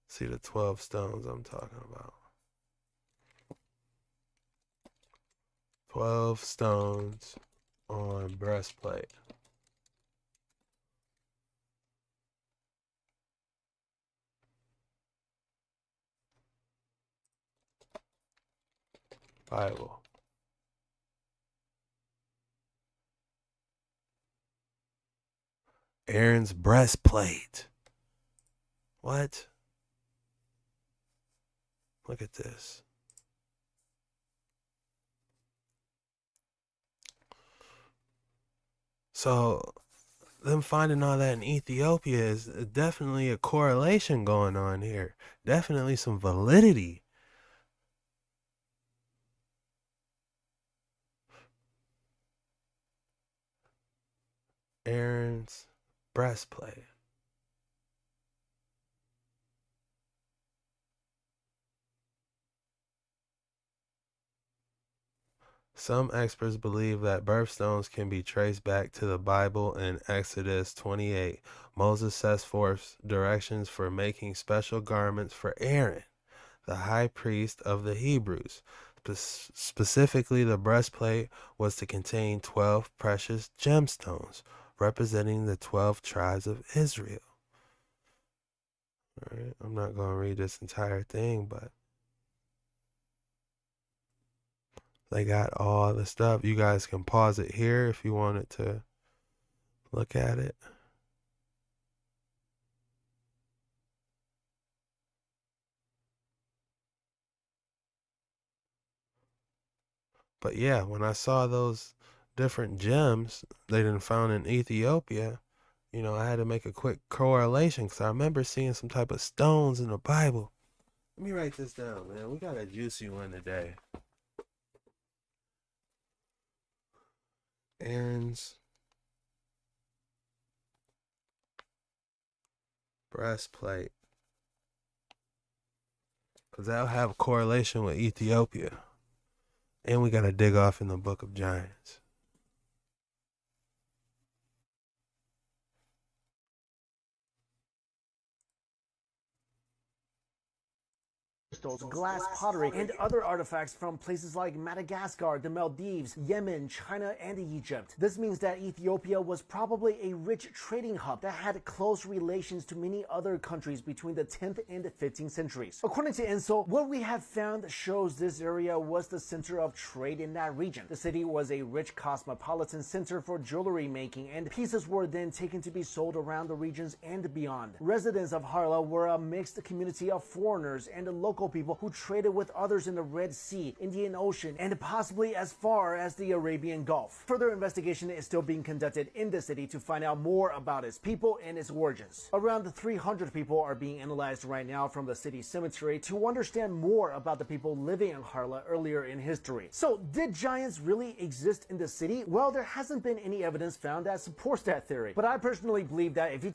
See the 12 stones I'm talking about. 12 stones on breastplate. Bible. Aaron's breastplate. What? Look at this. So, them finding all that in Ethiopia is definitely a correlation going on here. Definitely some validity. Aaron's breastplate. Some experts believe that birthstones can be traced back to the Bible. In Exodus 28, Moses sets forth directions for making special garments for Aaron, the high priest of the Hebrews. Specifically, the breastplate was to contain 12 precious gemstones, representing the 12 tribes of Israel. All right, I'm not going to read this entire thing, but they got all the stuff. You guys can pause it here if you wanted to look at it. But yeah, when I saw those different gems they done found in Ethiopia, you know, I had to make a quick correlation because I remember seeing some type of stones in the Bible. Let me write this down, man. We got a juicy one today. Aaron's breastplate. Because that'll have a correlation with Ethiopia. And we got to dig off in the Book of Giants. crystals, glass pottery, and other artifacts from places like Madagascar, the Maldives, Yemen, China, and Egypt. This means that Ethiopia was probably a rich trading hub that had close relations to many other countries between the 10th and 15th centuries. According to Insel, what we have found shows this area was the center of trade in that region. The city was a rich cosmopolitan center for jewelry making, and pieces were then taken to be sold around the regions and beyond. Residents of Harla were a mixed community of foreigners and local people who traded with others in the Red Sea, Indian Ocean, and possibly as far as the Arabian Gulf. Further investigation is still being conducted in the city to find out more about its people and its origins. Around 300 people are being analyzed right now from the city cemetery to understand more about the people living in Harla earlier in history. So, did giants really exist in the city? Well, there hasn't been any evidence found that supports that theory, but I personally believe that if you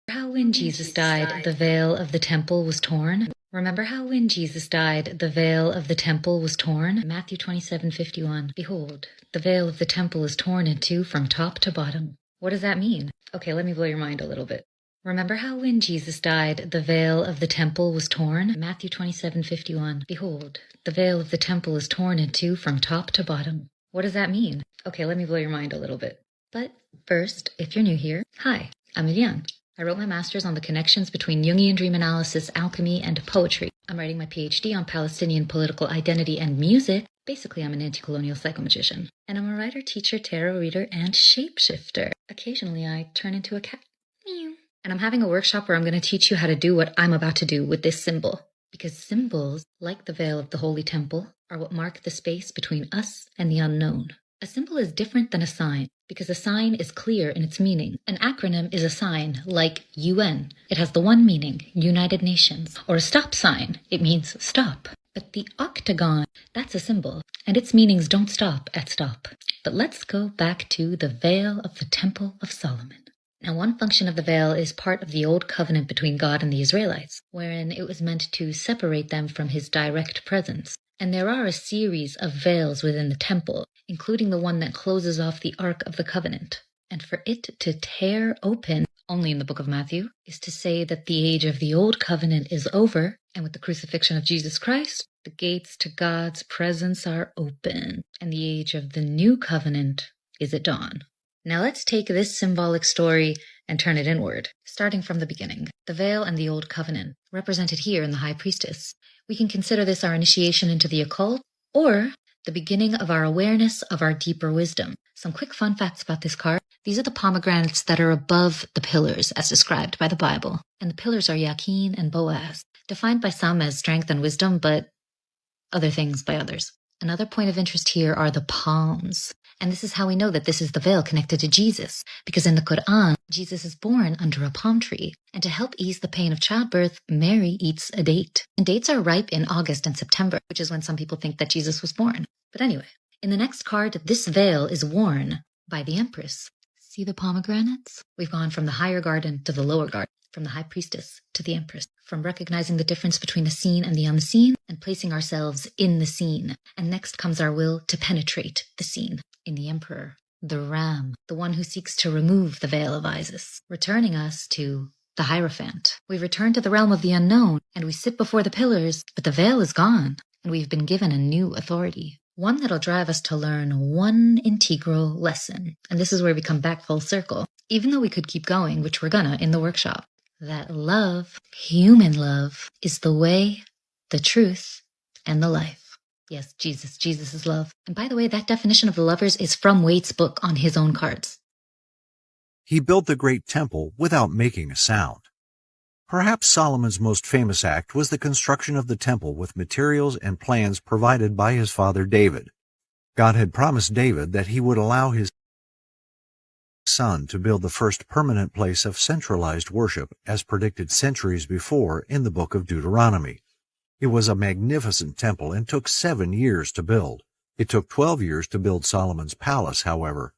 How when Jesus died, the veil of the temple was torn? Remember how when Jesus died, the veil of the temple was torn? Matthew 27:51. Behold, the veil of the temple is torn in two from top to bottom. What does that mean? Okay, let me blow your mind a little bit. Remember how when Jesus died, the veil of the temple was torn? Matthew 27:51. Behold, the veil of the temple is torn in two from top to bottom. What does that mean? Okay, let me blow your mind a little bit. But first, if you're new here, hi, I'm Eliane. I wrote my master's on the connections between Jungian dream analysis, alchemy, and poetry. I'm writing my PhD on Palestinian political identity and music. Basically, I'm an anti-colonial psychomagician. And I'm a writer, teacher, tarot reader, and shapeshifter. Occasionally, I turn into a cat. Meow. And I'm having a workshop where I'm going to teach you how to do what I'm about to do with this symbol. Because symbols, like the veil of the Holy Temple, are what mark the space between us and the unknown. A symbol is different than a sign, because a sign is clear in its meaning. An acronym is a sign, like UN. It has the one meaning, United Nations. Or a stop sign. It means stop. But the octagon, that's a symbol, and its meanings don't stop at stop. But let's go back to the veil of the Temple of Solomon. Now, one function of the veil is part of the old covenant between God and the Israelites, wherein it was meant to separate them from his direct presence. And there are a series of veils within the temple, including the one that closes off the Ark of the Covenant. And for it to tear open, only in the book of Matthew, is to say that the age of the old covenant is over, and with the crucifixion of Jesus Christ, the gates to God's presence are open, and the age of the new covenant is at dawn. Now let's take this symbolic story and turn it inward, starting from the beginning. The veil and the old covenant, represented here in the high priestess. We can consider this our initiation into the occult, or the beginning of our awareness of our deeper wisdom. Some quick fun facts about this card. These are the pomegranates that are above the pillars as described by the Bible. And the pillars are Yakin and Boaz, defined by some as strength and wisdom, but other things by others. Another point of interest here are the palms. And this is how we know that this is the veil connected to Jesus, because in the Quran, Jesus is born under a palm tree. And to help ease the pain of childbirth, Mary eats a date. And dates are ripe in August and September, which is when some people think that Jesus was born. But anyway, in the next card, this veil is worn by the Empress. See the pomegranates? We've gone from the higher garden to the lower garden, from the high priestess to the Empress, from recognizing the difference between the seen and the unseen and placing ourselves in the seen. And next comes our will to penetrate the seen. In the Emperor, the Ram, the one who seeks to remove the veil of Isis, returning us to the Hierophant. We return to the realm of the unknown, and we sit before the pillars, but the veil is gone, and we've been given a new authority. One that'll drive us to learn one integral lesson. And this is where we come back full circle, even though we could keep going, which we're gonna in the workshop. That love, human love, is the way, the truth, and the life. Yes, Jesus is love. And by the way, that definition of the lovers is from Waite's book on his own cards. He built the great temple without making a sound. Perhaps Solomon's most famous act was the construction of the temple with materials and plans provided by his father David. God had promised David that he would allow his son to build the first permanent place of centralized worship, as predicted centuries before in the book of Deuteronomy. It was a magnificent temple and took 7 years to build. It took 12 years to build Solomon's palace, however.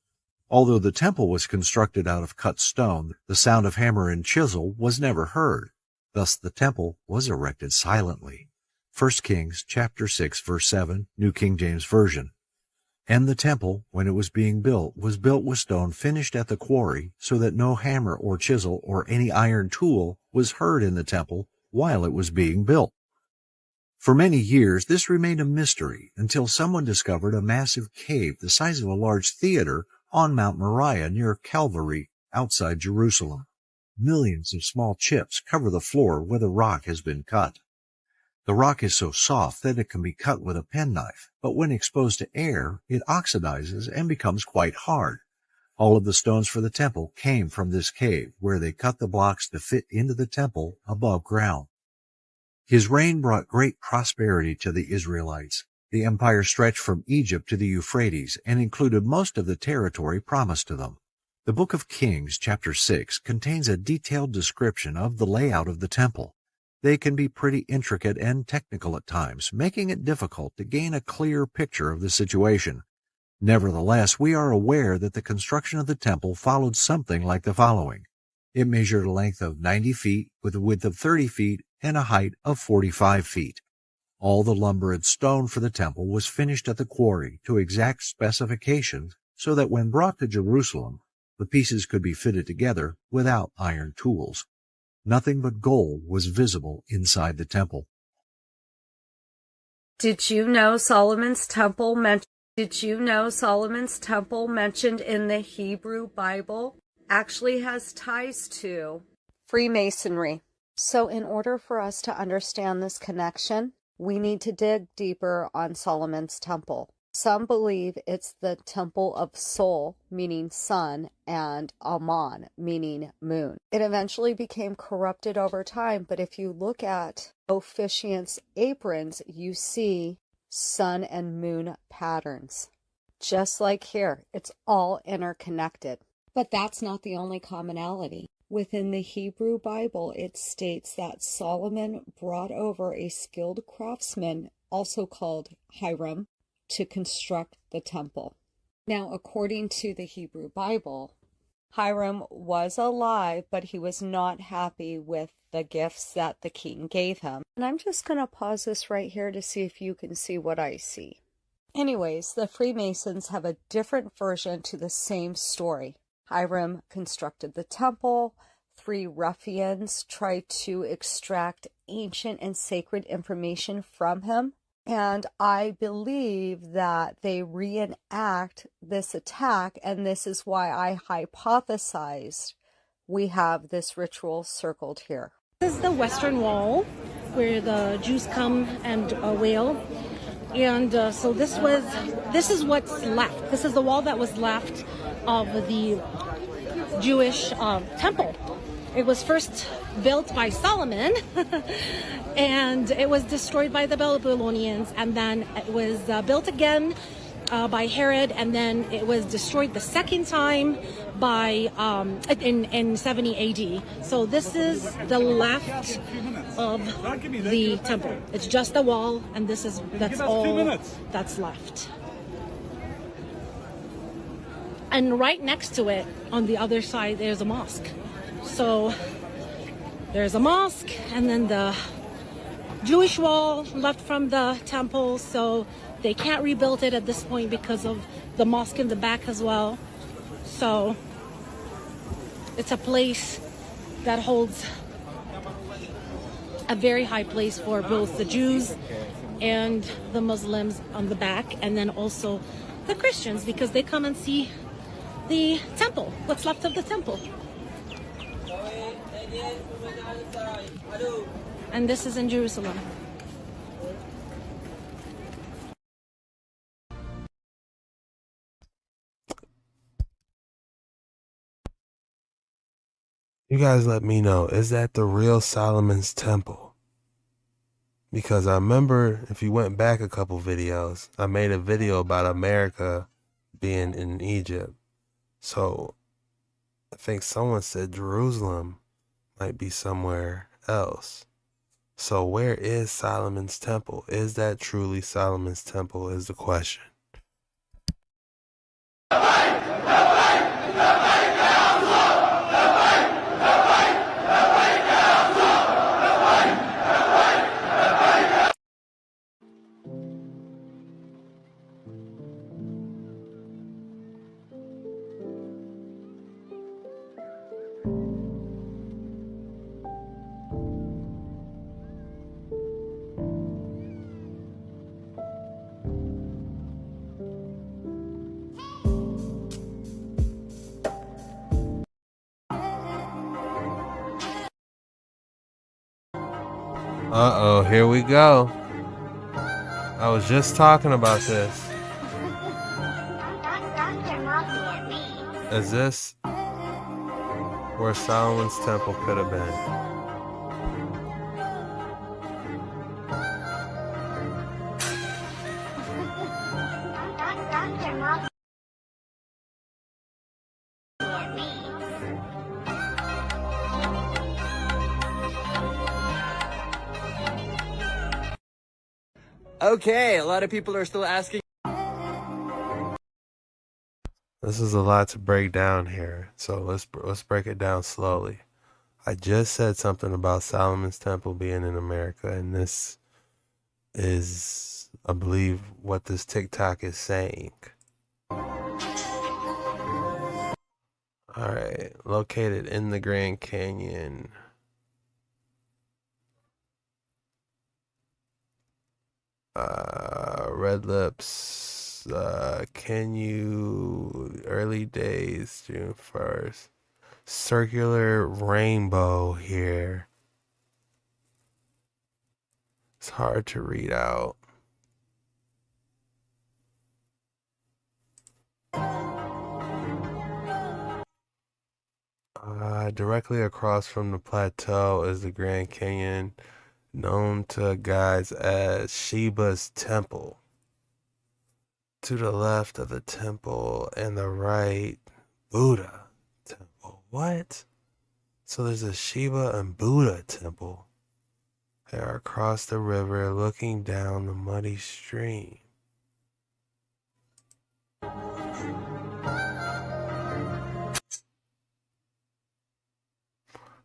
Although the temple was constructed out of cut stone, the sound of hammer and chisel was never heard. Thus the temple was erected silently. 1 Kings chapter 6, verse 7, New King James Version. And the temple, when it was being built, was built with stone finished at the quarry, so that no hammer or chisel or any iron tool was heard in the temple while it was being built. For many years, this remained a mystery until someone discovered a massive cave the size of a large theater on Mount Moriah near Calvary outside Jerusalem. Millions of small chips cover the floor where the rock has been cut. The rock is so soft that it can be cut with a penknife, but when exposed to air, it oxidizes and becomes quite hard. All of the stones for the temple came from this cave, where they cut the blocks to fit into the temple above ground. His reign brought great prosperity to the Israelites. The empire stretched from Egypt to the Euphrates and included most of the territory promised to them. The Book of Kings, chapter 6, contains a detailed description of the layout of the temple. They can be pretty intricate and technical at times, making it difficult to gain a clear picture of the situation. Nevertheless, we are aware that the construction of the temple followed something like the following. It measured a length of 90 feet with a width of 30 feet and a height of 45 feet. All the lumber and stone for the temple was finished at the quarry to exact specifications so that when brought to Jerusalem, the pieces could be fitted together without iron tools. Nothing but gold was visible inside the temple. Did you know Solomon's temple mentioned in the Hebrew Bible actually has ties to Freemasonry? So in order for us to understand this connection, we need to dig deeper on Solomon's temple. Some believe it's the temple of Sol, meaning sun, and Amon, meaning moon. It eventually became corrupted over time, but if you look at officiants' aprons, you see sun and moon patterns. Just like here, it's all interconnected. But that's not the only commonality. Within the Hebrew Bible, it states that Solomon brought over a skilled craftsman, also called Hiram, to construct the temple. Now, according to the Hebrew Bible, Hiram was alive, but he was not happy with the gifts that the king gave him. And I'm just going to pause this right here to see if you can see what I see. Anyways, the Freemasons have a different version to the same story. Hiram constructed the temple. 3 ruffians tried to extract ancient and sacred information from him. And I believe that they reenact this attack, and this is why I hypothesized we have this ritual circled here. This is the Western Wall, where the Jews come and wail. And so this is what's left. This is the wall that was left of the Jewish temple. It was first built by Solomon, and it was destroyed by the Babylonians, and then it was built again by Herod, and then it was destroyed the second time by in 70 AD. So this is the left of the temple. It's just the wall, and that's all that's left. And right next to it, on the other side, there's a mosque. So there's a mosque, and then the Jewish wall left from the temple. So they can't rebuild it at this point because of the mosque in the back as well. So it's a place that holds a very high place for both the Jews and the Muslims on the back, and then also the Christians, because they come and see the temple, what's left of the temple. And this is in Jerusalem. You guys let me know, is that the real Solomon's temple? Because I remember, if you went back a couple videos, I made a video about America being in Egypt. So I think someone said Jerusalem might be somewhere else. So where is Solomon's temple? Is that truly Solomon's temple is the question. Uh-oh, here we go. I was just talking about this. Is this where Solomon's temple could have been? Okay, a lot of people are still asking. This is a lot to break down here, so let's break it down slowly. I just said something about Solomon's temple being in America, and this is, I believe, what this TikTok is saying. Alright, located in the Grand Canyon. Red Lips, early days, June 1st. Circular rainbow here. It's hard to read out. Directly across from the plateau is the Grand Canyon, known to guides as Sheba's Temple. To the left of the temple and the right, Buddha Temple. What? So there's a Shiva and Buddha temple. They are across the river looking down the muddy stream.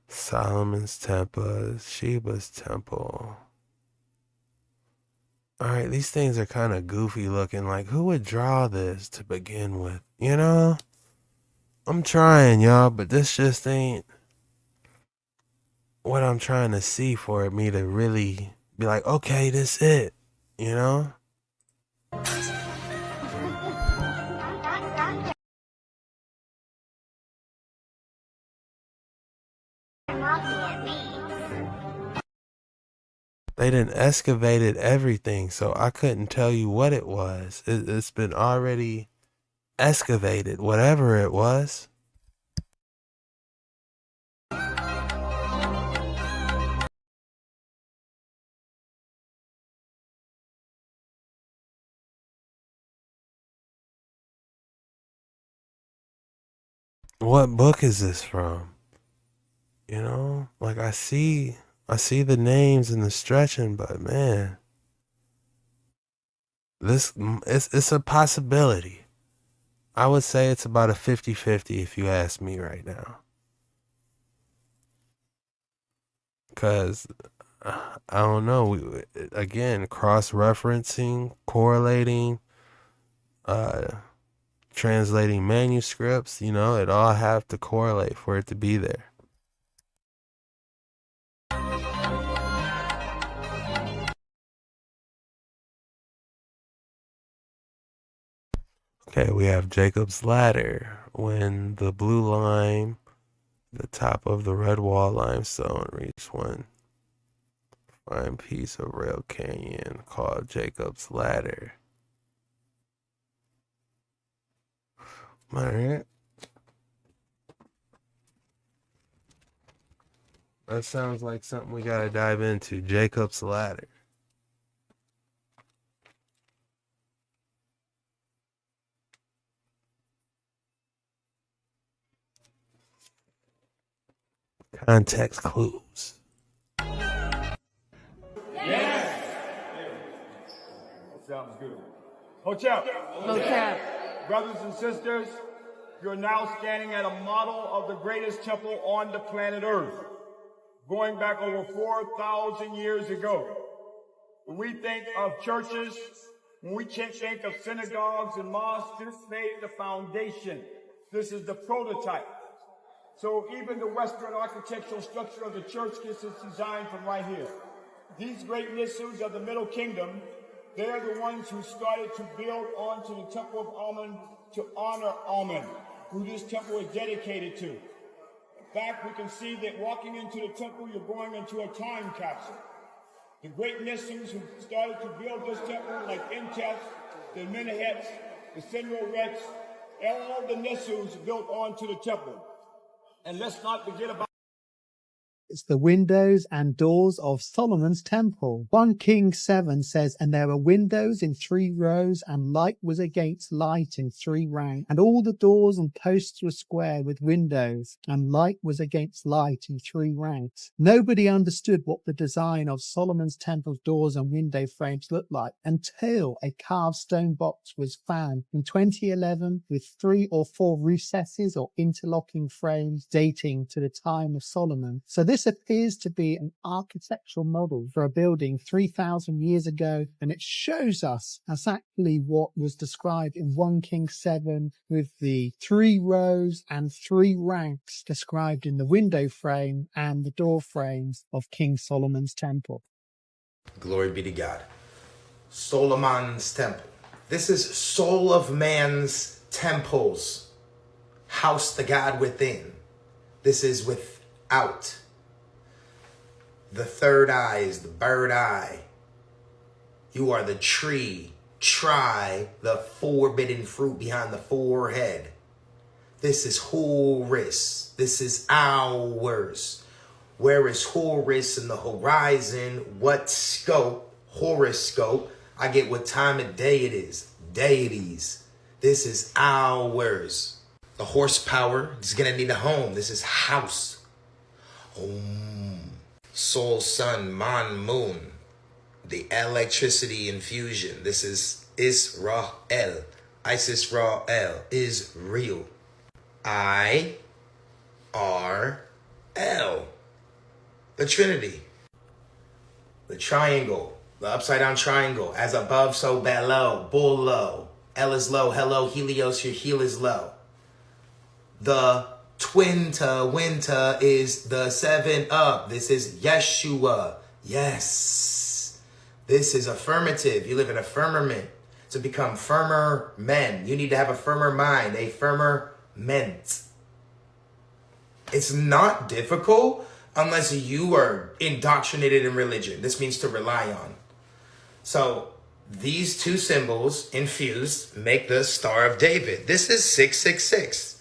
Solomon's temple, Sheba's temple. Alright, these things are kind of goofy looking. Like, who would draw this to begin with? You know? I'm trying, y'all, but this just ain't what I'm trying to see for me to really be like, okay, this it. You know? They done excavated everything, so I couldn't tell you what it was. It's been already excavated, whatever it was. What book is this from? You know, like I see the names and the stretching, but man, it's a possibility. I would say it's about a 50-50 if you ask me right now. Because, I don't know, again, cross-referencing, correlating, translating manuscripts, you know, it all have to correlate for it to be there. Okay, we have Jacob's Ladder. When the blue line, the top of the red wall limestone, reach one fine piece of rail canyon called Jacob's Ladder. Alright. That sounds like something we gotta dive into. Jacob's Ladder. Context clues. Yes! Sounds good. Hotel. Brothers and sisters, you're now standing at a model of the greatest temple on the planet Earth, going back over 4,000 years ago. When we think of churches, when we think of synagogues and mosques, this laid the foundation. This is the prototype. So even the Western architectural structure of the church gets its design from right here. These great Nissus of the Middle Kingdom, they're the ones who started to build onto the Temple of Amun to honor Amun, who this temple is dedicated to. In fact, we can see that walking into the temple, you're going into a time capsule. The great Nissus who started to build this temple, like Imhotep, the Amenhotep, the Senro-Rex, all the Nissus built onto the temple. And let's not forget about It's the windows and doors of Solomon's temple. 1 Kings 7 says, and there were windows in 3 rows, and light was against light in 3 ranks. And all the doors and posts were square with windows, and light was against light in 3 ranks. Nobody understood what the design of Solomon's temple's doors and window frames looked like until a carved stone box was found in 2011 with 3 or 4 recesses or interlocking frames dating to the time of Solomon. So this appears to be an architectural model for a building 3,000 years ago, and it shows us exactly what was described in 1 Kings 7 with the 3 rows and 3 ranks described in the window frame and the door frames of King Solomon's temple. Glory be to God. Solomon's temple. This is soul of man's temples. House the God within. This is without. The third eye is the bird eye. You are the tree. Try the forbidden fruit behind the forehead. This is Horus. This is ours. Where is Horus in the horizon? What scope? Horoscope. I get what time of day it is. Deities. This is ours. The horsepower is going to need a home. This is house. Soul, sun, man, moon. The electricity infusion. This is Israel. Isis Rael is real. I-R-L. The Trinity. The triangle. The upside down triangle. As above, so below. Below. L is low. Hello, Helios. Your heel is low. The twinta, winter is the 7 up. This is Yeshua. Yes. This is affirmative. You live in a firmament. To become firmer men, you need to have a firmer mind, a firmer ment. It's not difficult unless you are indoctrinated in religion. This means to rely on. So these 2 symbols infused make the Star of David. This is 666.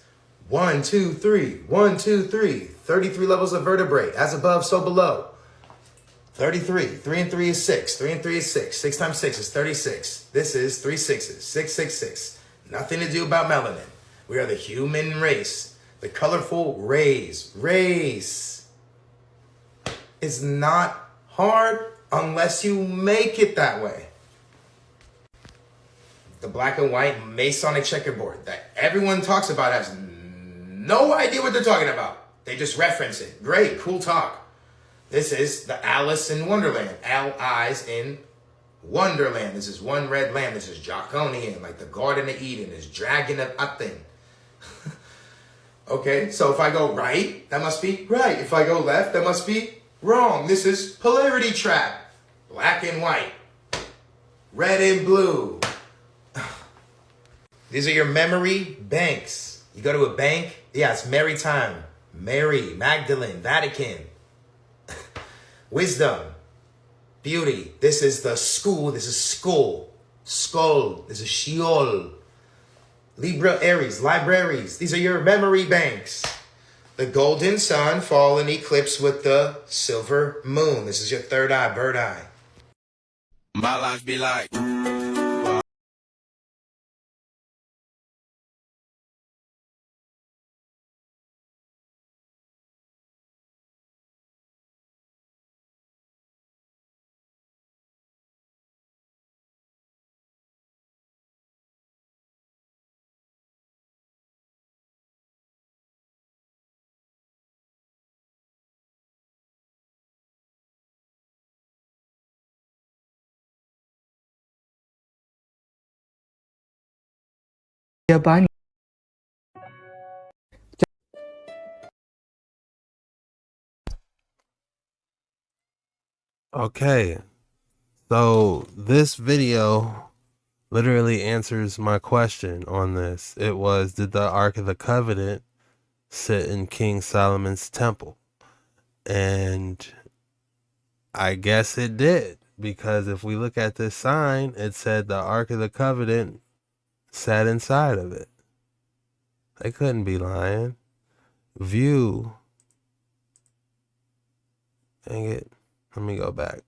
1, 2, 3. 1, 2, 3. 33 levels of vertebrae. As above, so below. 33. 3 and 3 is 6. 3 and 3 is 6. 6 times 6 is 36. This is 3 6s. 666. Nothing to do about melanin. We are the human race. The colorful rays. Race. It's not hard unless you make it that way. The black and white Masonic checkerboard that everyone talks about has no idea what they're talking about. They just reference it. Great, cool talk. This is the Alice in Wonderland. Alice in Wonderland. This is one red lamb. This is Draconian, like the Garden of Eden. Is dragon of a thing. Okay, so if I go right, that must be right. If I go left, that must be wrong. This is polarity trap. Black and white. Red and blue. These are your memory banks. You go to a bank, yeah, it's Mary time. Mary, Magdalene, Vatican. Wisdom, beauty. This is the school. This is skull. Skull. This is Sheol. Libra, Aries, libraries. These are your memory banks. The golden sun fall in eclipse with the silver moon. This is your third eye, bird eye. My life be like. Okay, so this video literally answers my question on this. It was, did the Ark of the Covenant sit in King Solomon's temple? And I guess it did, because if we look at this sign, it said the Ark of the Covenant sat inside of it. They couldn't be lying. View. Dang it. Let me go back.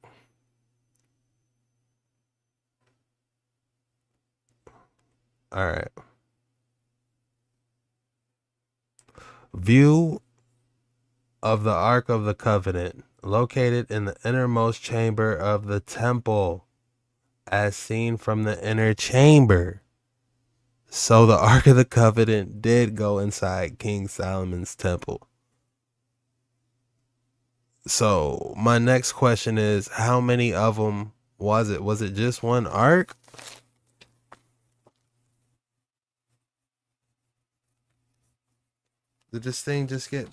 All right. View of the Ark of the Covenant, located in the innermost chamber of the temple, as seen from the inner chamber. So the Ark of the Covenant did go inside King Solomon's temple. So my next question is, how many of them was it? Was it just one ark? Did this thing just get,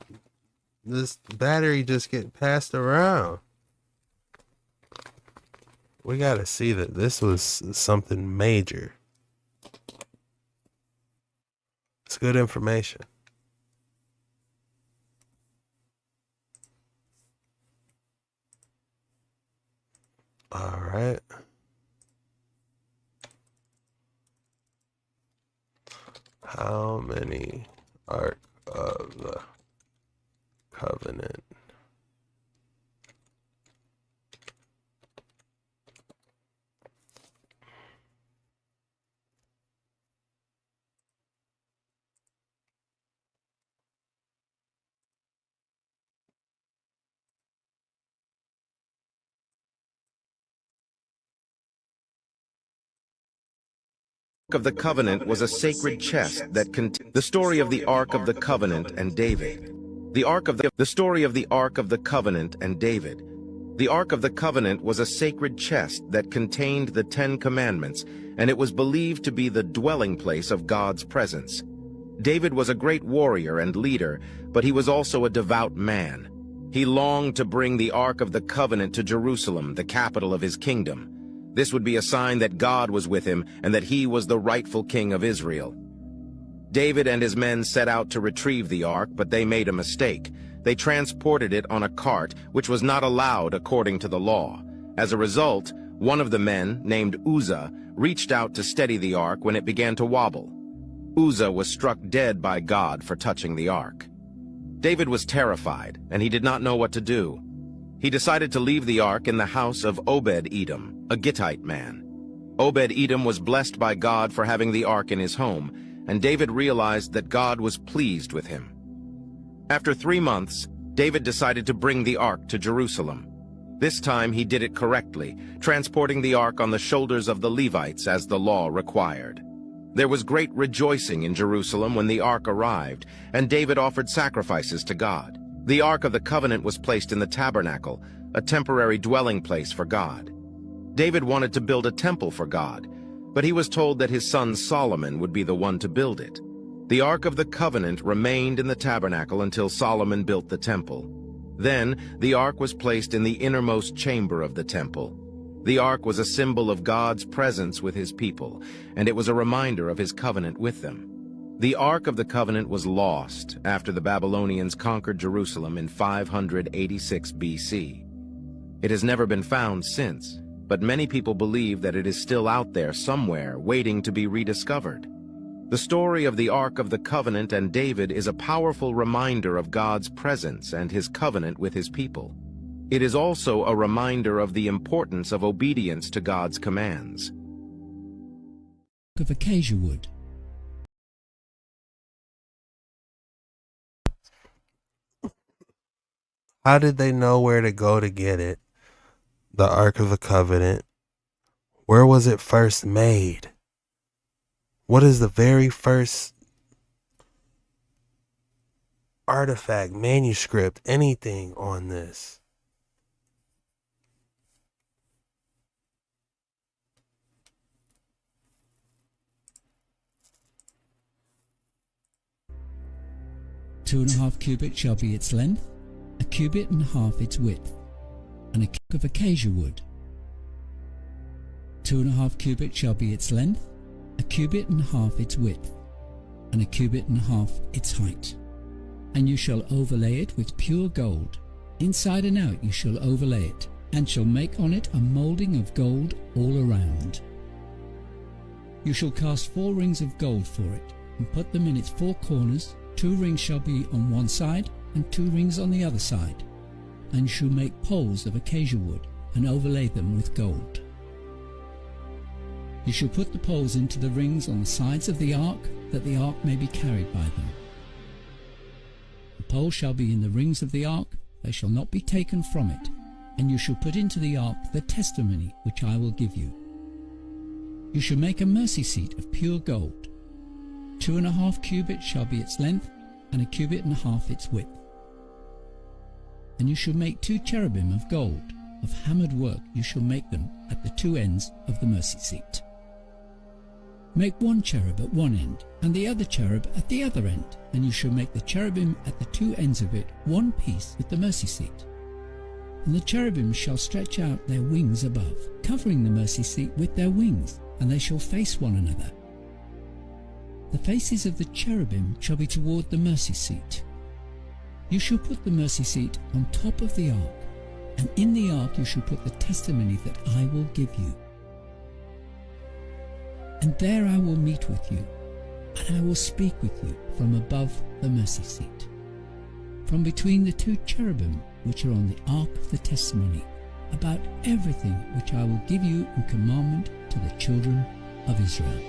this battery just get passed around? We gotta see that this was something major. It's good information. All right. How many Ark of the Covenant? Of the Covenant was a sacred chest that contained the story of the Ark of the Covenant and David. The story of the Ark of the Covenant and David. The Ark of the Covenant was a sacred chest that contained the 10 Commandments, and it was believed to be the dwelling place of God's presence. David was a great warrior and leader, but he was also a devout man. He longed to bring the Ark of the Covenant to Jerusalem, the capital of his kingdom. This would be a sign that God was with him and that he was the rightful king of Israel. David and his men set out to retrieve the ark, but they made a mistake. They transported it on a cart, which was not allowed according to the law. As a result, one of the men, named Uzzah, reached out to steady the ark when it began to wobble. Uzzah was struck dead by God for touching the ark. David was terrified, and he did not know what to do. He decided to leave the ark in the house of Obed-Edom, a Gittite man. Obed-Edom was blessed by God for having the ark in his home, and David realized that God was pleased with him. After 3 months, David decided to bring the ark to Jerusalem. This time he did it correctly, transporting the ark on the shoulders of the Levites as the law required. There was great rejoicing in Jerusalem when the ark arrived, and David offered sacrifices to God. The Ark of the Covenant was placed in the Tabernacle, a temporary dwelling place for God. David wanted to build a temple for God, but he was told that his son Solomon would be the one to build it. The Ark of the Covenant remained in the Tabernacle until Solomon built the temple. Then the Ark was placed in the innermost chamber of the temple. The Ark was a symbol of God's presence with his people, and it was a reminder of his covenant with them. The Ark of the Covenant was lost after the Babylonians conquered Jerusalem in 586 BC. It has never been found since, but many people believe that it is still out there somewhere waiting to be rediscovered. The story of the Ark of the Covenant and David is a powerful reminder of God's presence and his covenant with his people. It is also a reminder of the importance of obedience to God's commands. Of acacia wood. How did they know where to go to get it? The Ark of the Covenant. Where was it first made? What is the very first artifact, manuscript, anything on this? Two and a half cubits shall be its length, a cubit and a half its width, and a cubit of acacia wood. 2.5 cubits shall be its length, a cubit and a half its width, and a cubit and a half its height. And you shall overlay it with pure gold. Inside and out you shall overlay it, and shall make on it a moulding of gold all around. You shall cast 4 rings of gold for it, and put them in its 4 corners. 2 rings shall be on one side, and 2 rings on the other side. And you shall make poles of acacia wood, and overlay them with gold. You shall put the poles into the rings on the sides of the ark, that the ark may be carried by them. The poles shall be in the rings of the ark, they shall not be taken from it. And you shall put into the ark the testimony which I will give you. You shall make a mercy seat of pure gold. 2.5 cubits shall be its length, and 1.5 cubits its width. And you shall make 2 cherubim of gold, of hammered work you shall make them at the 2 ends of the mercy seat. Make 1 cherub at one end, and the other cherub at the other end, and you shall make the cherubim at the 2 ends of it one piece with the mercy seat. And the cherubim shall stretch out their wings above, covering the mercy seat with their wings, and they shall face one another. The faces of the cherubim shall be toward the mercy seat. You shall put the mercy seat on top of the ark, and in the ark you shall put the testimony that I will give you. And there I will meet with you, and I will speak with you from above the mercy seat, from between the 2 cherubim which are on the ark of the testimony, about everything which I will give you in commandment to the children of Israel.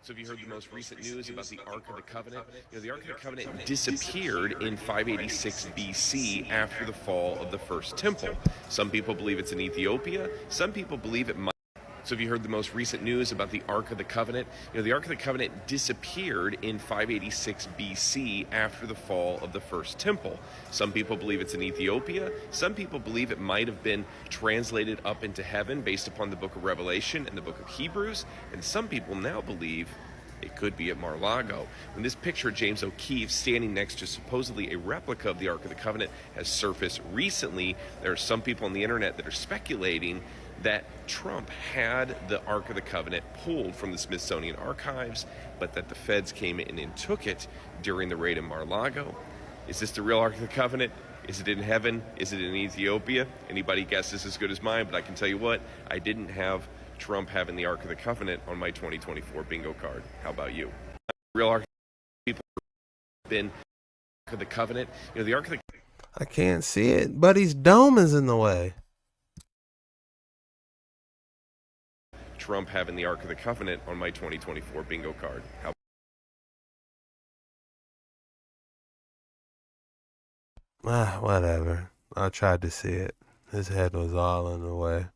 So have you heard the most recent news about the Ark of the Covenant? You know, the Ark of the Covenant disappeared in 586 BC after the fall of the first temple. Some people believe it's in Ethiopia. Some people believe it might. So have you heard the most recent news about the Ark of the Covenant? You know, the Ark of the Covenant disappeared in 586 BC after the fall of the first temple. Some people believe it's in Ethiopia. Some people believe it might have been translated up into heaven based upon the book of Revelation and the book of Hebrews. And some people now believe it could be at Mar-a-Lago. When this picture of James O'Keefe standing next to supposedly a replica of the Ark of the Covenant has surfaced recently, there are some people on the internet that are speculating that Trump had the Ark of the Covenant pulled from the Smithsonian archives, but that the feds came in and took it during the raid in Mar-a-Lago. Is this the real Ark of the Covenant? Is it in heaven? Is it in Ethiopia? Anybody guess is as good as mine, but I can tell you what, I didn't have Trump having the Ark of the Covenant on my 2024 bingo card. How about you? Real Ark of the people have been Ark of the Covenant. You know, the Ark of the I can't see it. Buddy's dome is in the way. Trump having the Ark of the Covenant on my 2024 bingo card. How Whatever. I tried to see it. His head was all in the way.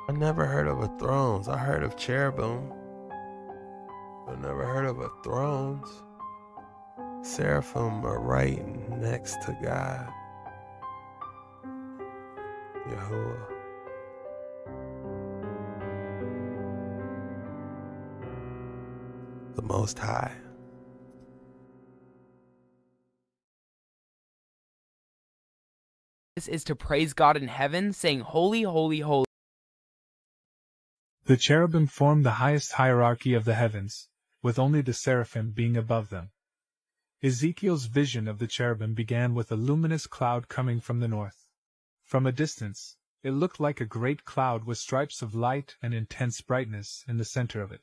I never heard of a thrones. I heard of cherubim. I never heard of a thrones. Seraphim are right next to God. Yahuwah. The Most High. is to praise God in heaven, saying, "Holy, holy, holy." The cherubim form the highest hierarchy of the heavens, with only the seraphim being above them. Ezekiel's vision of the cherubim began with a luminous cloud coming from the north. From a distance, it looked like a great cloud with stripes of light and intense brightness in the center of it.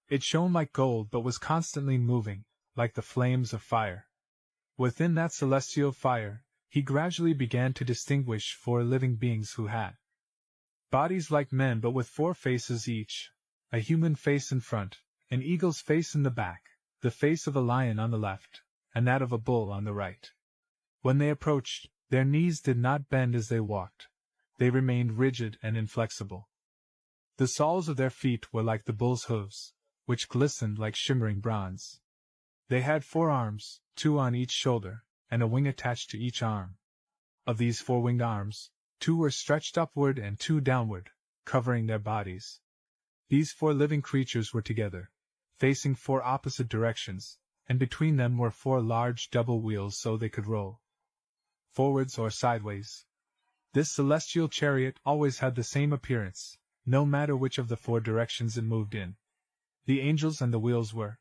It shone like gold but was constantly moving, like the flames of fire. Within that celestial fire, he gradually began to distinguish 4 living beings who had bodies like men but with 4 faces each, a human face in front, an eagle's face in the back, the face of a lion on the left, and that of a bull on the right. When they approached, their knees did not bend as they walked. They remained rigid and inflexible. The soles of their feet were like the bull's hooves, which glistened like shimmering bronze. They had 4 arms, 2 on each shoulder, and a wing attached to each arm. Of these 4 winged arms, 2 were stretched upward and 2 downward, covering their bodies. These 4 living creatures were together, facing 4 opposite directions, and between them were 4 large double wheels so they could roll forwards or sideways. This celestial chariot always had the same appearance, no matter which of the 4 directions it moved in. The angels and the wheels were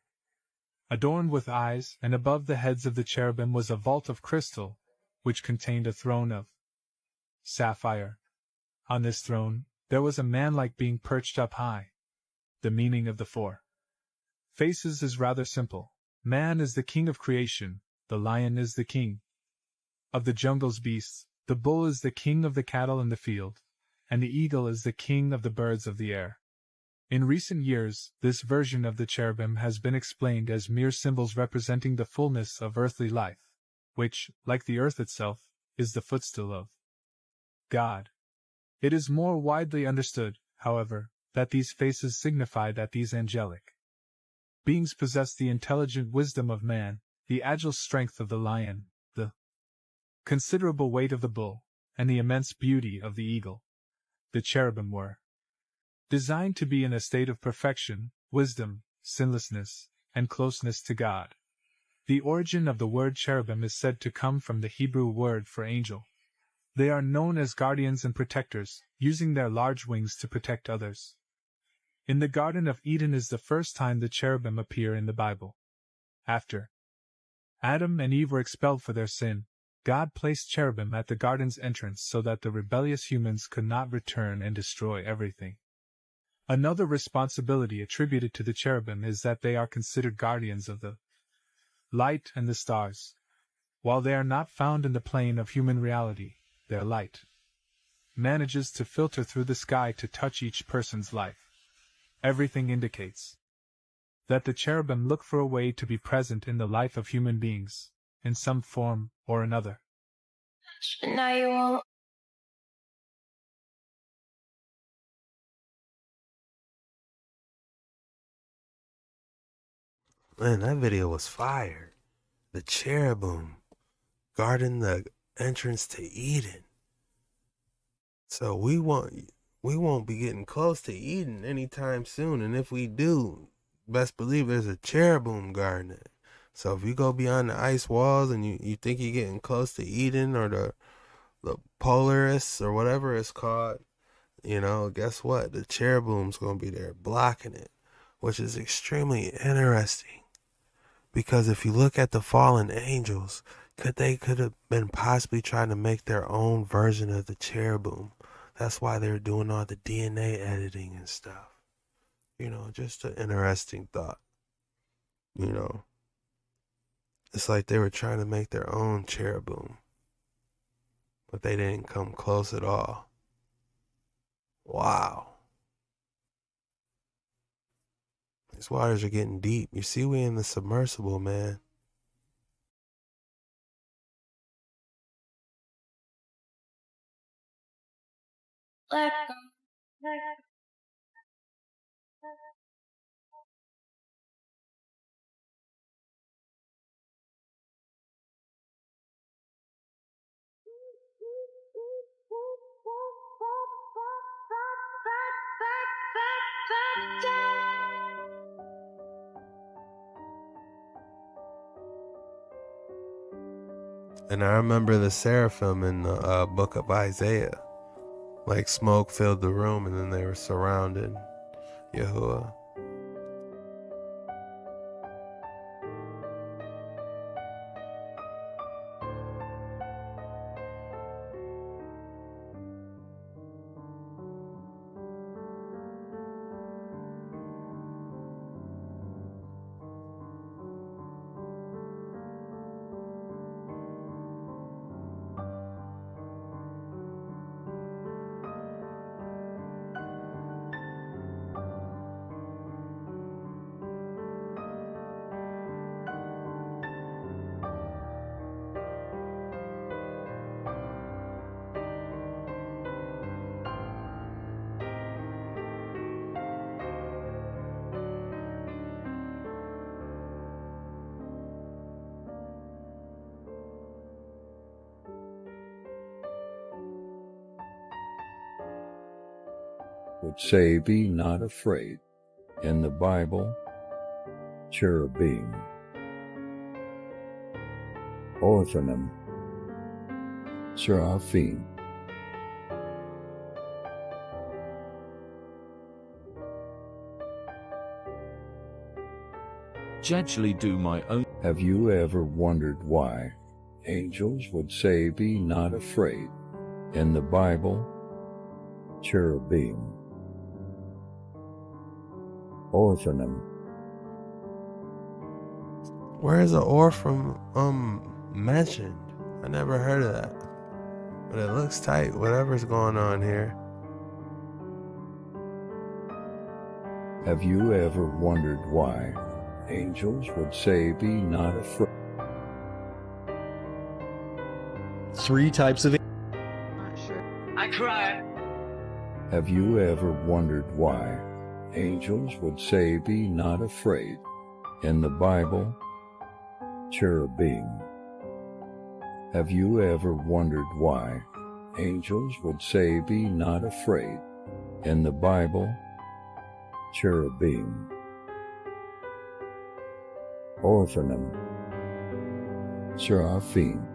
adorned with eyes, and above the heads of the cherubim was a vault of crystal, which contained a throne of sapphire. On this throne, there was a man-like being perched up high. The meaning of the 4 faces is rather simple. Man is the king of creation, the lion is the king of the jungle's beasts, the bull is the king of the cattle in the field, and the eagle is the king of the birds of the air. In recent years, this version of the cherubim has been explained as mere symbols representing the fullness of earthly life, which, like the earth itself, is the footstool of God. It is more widely understood, however, that these faces signify that these angelic beings possess the intelligent wisdom of man, the agile strength of the lion, the considerable weight of the bull, and the immense beauty of the eagle. The cherubim were designed to be in a state of perfection, wisdom, sinlessness, and closeness to God. The origin of the word cherubim is said to come from the Hebrew word for angel. They are known as guardians and protectors, using their large wings to protect others. In the Garden of Eden is the first time the cherubim appear in the Bible. After Adam and Eve were expelled for their sin, God placed cherubim at the garden's entrance so that the rebellious humans could not return and destroy everything. Another responsibility attributed to the cherubim is that they are considered guardians of the light and the stars. While they are not found in the plane of human reality, their light manages to filter through the sky to touch each person's life. Everything indicates that the cherubim look for a way to be present in the life of human beings, in some form or another. Now you won't. Man, that video was fire. The cherubim guarding the entrance to Eden. So we won't be getting close to Eden anytime soon, and if we do, best believe there's a cherubim guarding it. So if you go beyond the ice walls and you think you're getting close to Eden or the Polaris or whatever it's called, guess what? The cherubim's gonna be there blocking it, which is extremely interesting. Because if you look at the fallen angels, could have been possibly trying to make their own version of the cherubim. That's why they're doing all the DNA editing and stuff. Just an interesting thought. It's like they were trying to make their own cherubim, but they didn't come close at all. Wow. These waters are getting deep. You see, we in the submersible, man. Let go. Let go. And I remember the seraphim in the book of Isaiah. Like smoke filled the room and then they were surrounding Yahuwah. Would say, be not afraid. In the Bible, cherubim, orphanum, seraphim. Gently do my own. Have you ever wondered why angels would say, be not afraid? In the Bible, cherubim, orphanum. Where is the orphan mentioned? I never heard of that. But it looks tight, whatever's going on here. Have you ever wondered why angels would say, be not afraid? 3 types of... Not sure. I cry. Have you ever wondered why angels would say, be not afraid? In the Bible, cherubim. Have you ever wondered why angels would say, be not afraid? In the Bible, cherubim, orphanum, seraphim.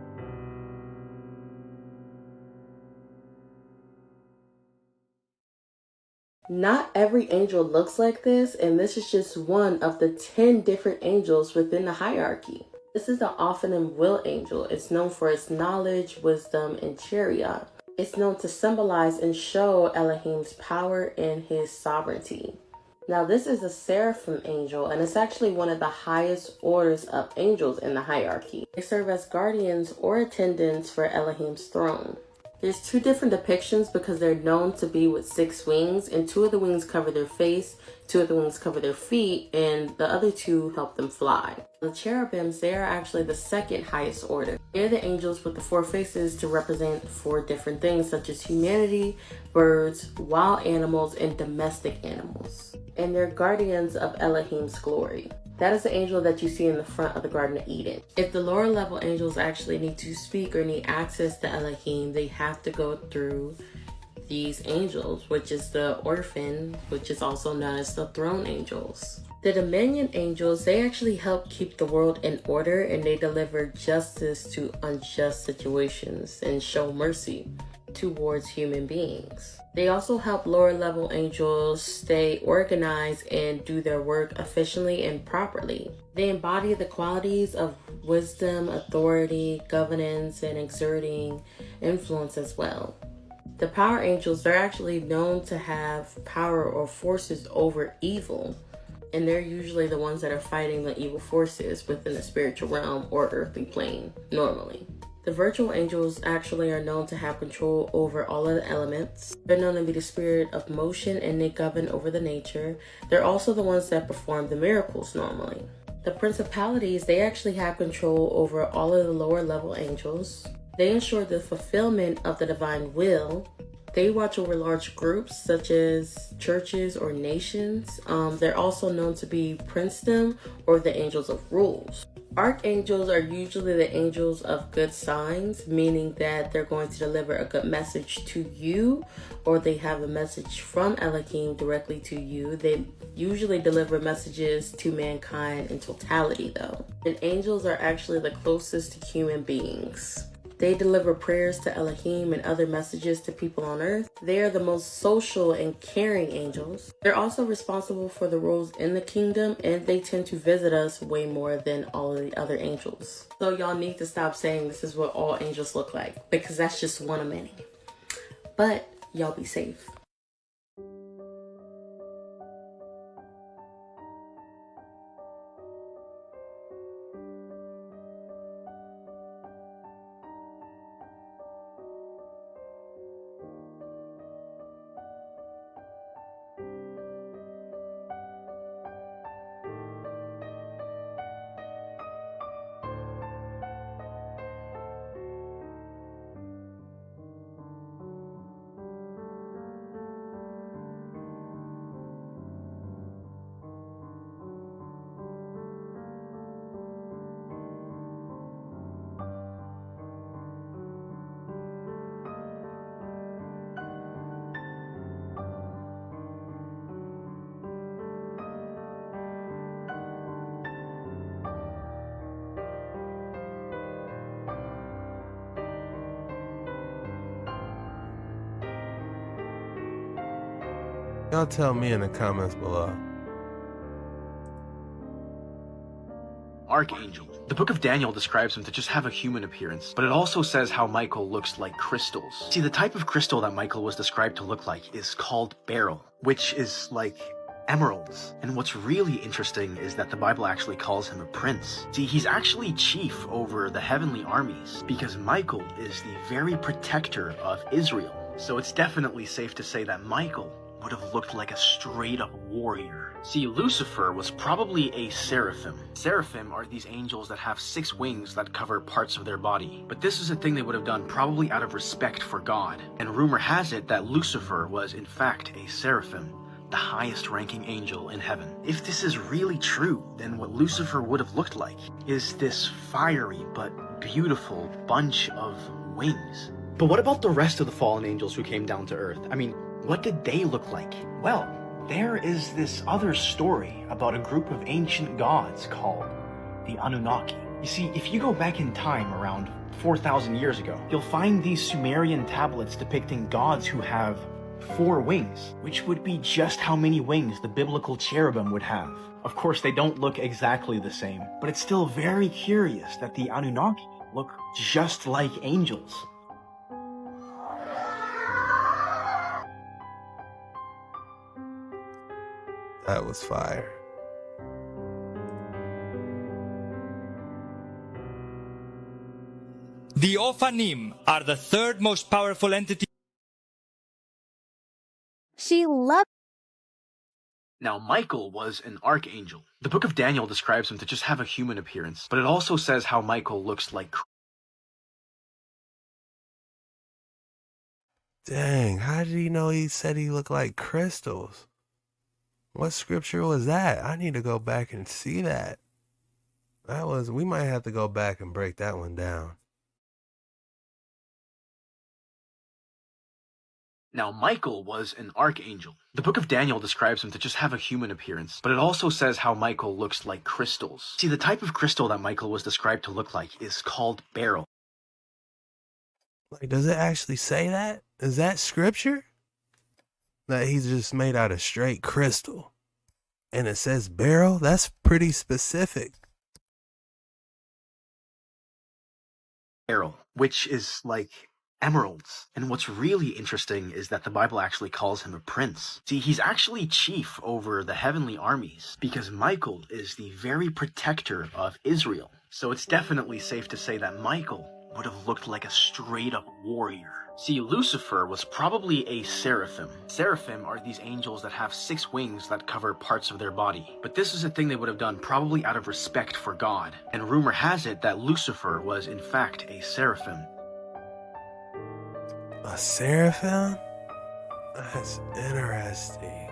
Not every angel looks like this, and this is just one of the 10 different angels within the hierarchy. This is the Ophanim Will angel. It's known for its knowledge, wisdom, and chariot. It's known to symbolize and show Elohim's power and his sovereignty. Now this is a seraphim angel, and it's actually one of the highest orders of angels in the hierarchy. They serve as guardians or attendants for Elohim's throne. There's 2 different depictions because they're known to be with 6 wings, and 2 of the wings cover their face, 2 of the wings cover their feet, and the other 2 help them fly. The cherubims, they are actually the 2nd highest order. They're the angels with the 4 faces to represent 4 different things such as humanity, birds, wild animals, and domestic animals. And they're guardians of Elohim's glory. That is the angel that you see in the front of the Garden of Eden. If the lower level angels actually need to speak or need access to Elohim, they have to go through these angels, which is the orphan, which is also known as the throne angels. The dominion angels, they actually help keep the world in order, and they deliver justice to unjust situations and show mercy towards human beings. They also help lower level angels stay organized and do their work efficiently and properly. They embody the qualities of wisdom, authority, governance, and exerting influence as well. The power angels, they're actually known to have power or forces over evil, and they're usually the ones that are fighting the evil forces within the spiritual realm or earthly plane normally. The virtual angels actually are known to have control over all of the elements. They're known to be the spirit of motion, and they govern over the nature. They're also the ones that perform the miracles normally. The principalities, they actually have control over all of the lower level angels. They ensure the fulfillment of the divine will. They watch over large groups such as churches or nations. They're also known to be princedom or the angels of rules. Archangels are usually the angels of good signs, meaning that they're going to deliver a good message to you, or they have a message from Elohim directly to you. They usually deliver messages to mankind in totality though. And angels are actually the closest to human beings. They deliver prayers to Elohim and other messages to people on earth. They are the most social and caring angels. They're also responsible for the roles in the kingdom, and they tend to visit us way more than all of the other angels. So y'all need to stop saying this is what all angels look like, because that's just one of many. But y'all be safe. Y'all tell me in the comments below. Archangel. The book of Daniel describes him to just have a human appearance, but it also says how Michael looks like crystals. See, the type of crystal that Michael was described to look like is called beryl, which is like emeralds. And what's really interesting is that the Bible actually calls him a prince. See, he's actually chief over the heavenly armies because Michael is the very protector of Israel. So it's definitely safe to say that Michael would have looked like a straight-up warrior. See, Lucifer was probably a seraphim. Seraphim are these angels that have 6 wings that cover parts of their body. But this is a thing they would have done probably out of respect for God. And rumor has it that Lucifer was in fact a seraphim, the highest ranking angel in heaven. If this is really true, then what Lucifer would have looked like is this fiery but beautiful bunch of wings. But what about the rest of the fallen angels who came down to earth? I mean, what did they look like? Well, there is this other story about a group of ancient gods called the Anunnaki. You see, if you go back in time around 4,000 years ago, you'll find these Sumerian tablets depicting gods who have 4 wings, which would be just how many wings the biblical cherubim would have. Of course, they don't look exactly the same, but it's still very curious that the Anunnaki look just like angels. That was fire. The Ophanim are the 3rd most powerful entity. She loved. Now, Michael was an archangel. The book of Daniel describes him to just have a human appearance, but it also says how Michael looks like. Dang, how did he know he said he looked like crystals? What scripture was that? I need to go back and see that. We might have to go back and break that one down. Now, Michael was an archangel. The book of Daniel describes him to just have a human appearance, but it also says how Michael looks like crystals. See, the type of crystal that Michael was described to look like is called beryl. Like, does it actually say that? Is that scripture? That he's just made out of straight crystal. And it says beryl? That's pretty specific. Beryl, which is like emeralds. And what's really interesting is that the Bible actually calls him a prince. See, he's actually chief over the heavenly armies because Michael is the very protector of Israel. So it's definitely safe to say that Michael would have looked like a straight-up warrior. See, Lucifer was probably a seraphim. Seraphim are these angels that have 6 wings that cover parts of their body. But this is a thing they would have done probably out of respect for God. And rumor has it that Lucifer was in fact a seraphim. A seraphim? That's interesting.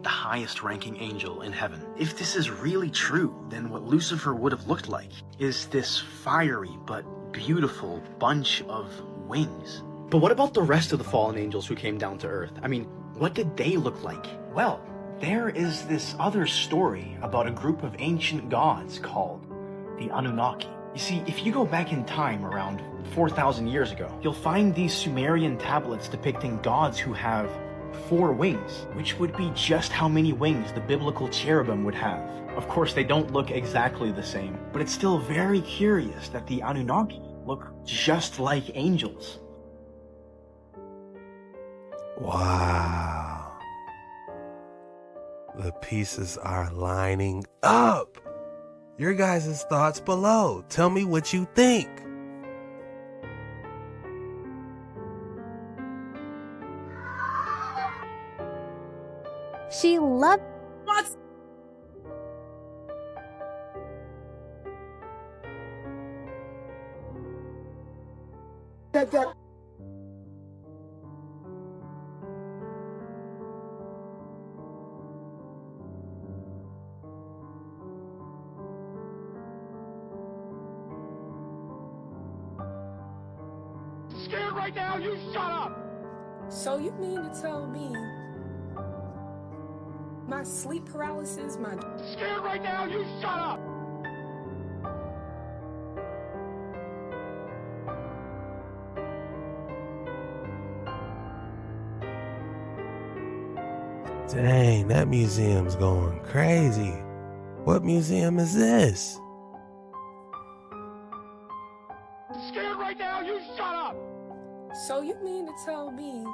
the highest ranking angel in heaven. If this is really true, then what Lucifer would have looked like is this fiery but beautiful bunch of wings. But what about the rest of the fallen angels who came down to earth? I mean, what did they look like? Well, there is this other story about a group of ancient gods called the Anunnaki. You see, if you go back in time around 4,000 years ago, you'll find these Sumerian tablets depicting gods who have 4 wings, which would be just how many wings the biblical cherubim would have. Of course, they don't look exactly the same, but it's still very curious that the Anunnaki look just like angels. Wow. The pieces are lining up. Your guys' thoughts below. Tell me what you think. She loved what? That. Scared right now, you shut up! So you mean to tell me my sleep paralysis, my... Scared right now, you shut up! Dang, that museum's going crazy. What museum is this? Scared right now, you shut up! So you mean to tell me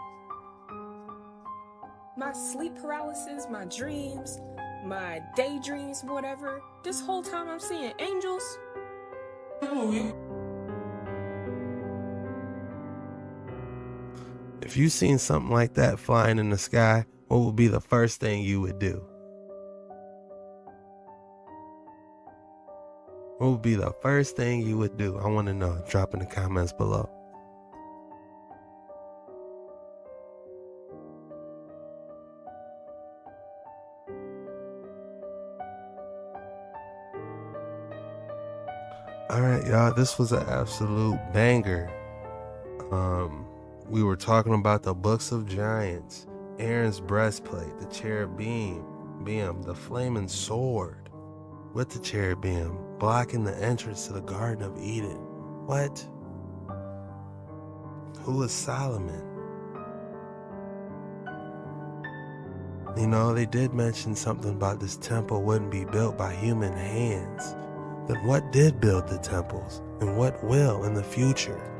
my sleep paralysis, my dreams, my daydreams, whatever, this whole time I'm seeing angels? If you seen something like that flying in the sky, what would be the first thing you would do? What would be the first thing you would do? I want to know. Drop in the comments below. Alright, y'all, this was an absolute banger. We were talking about the books of giants, Aaron's breastplate, the cherubim, the flaming sword with the cherubim, blocking the entrance to the Garden of Eden. What? Who is Solomon? You know, they did mention something about this temple wouldn't be built by human hands. Then what did build the temples, and what will in the future?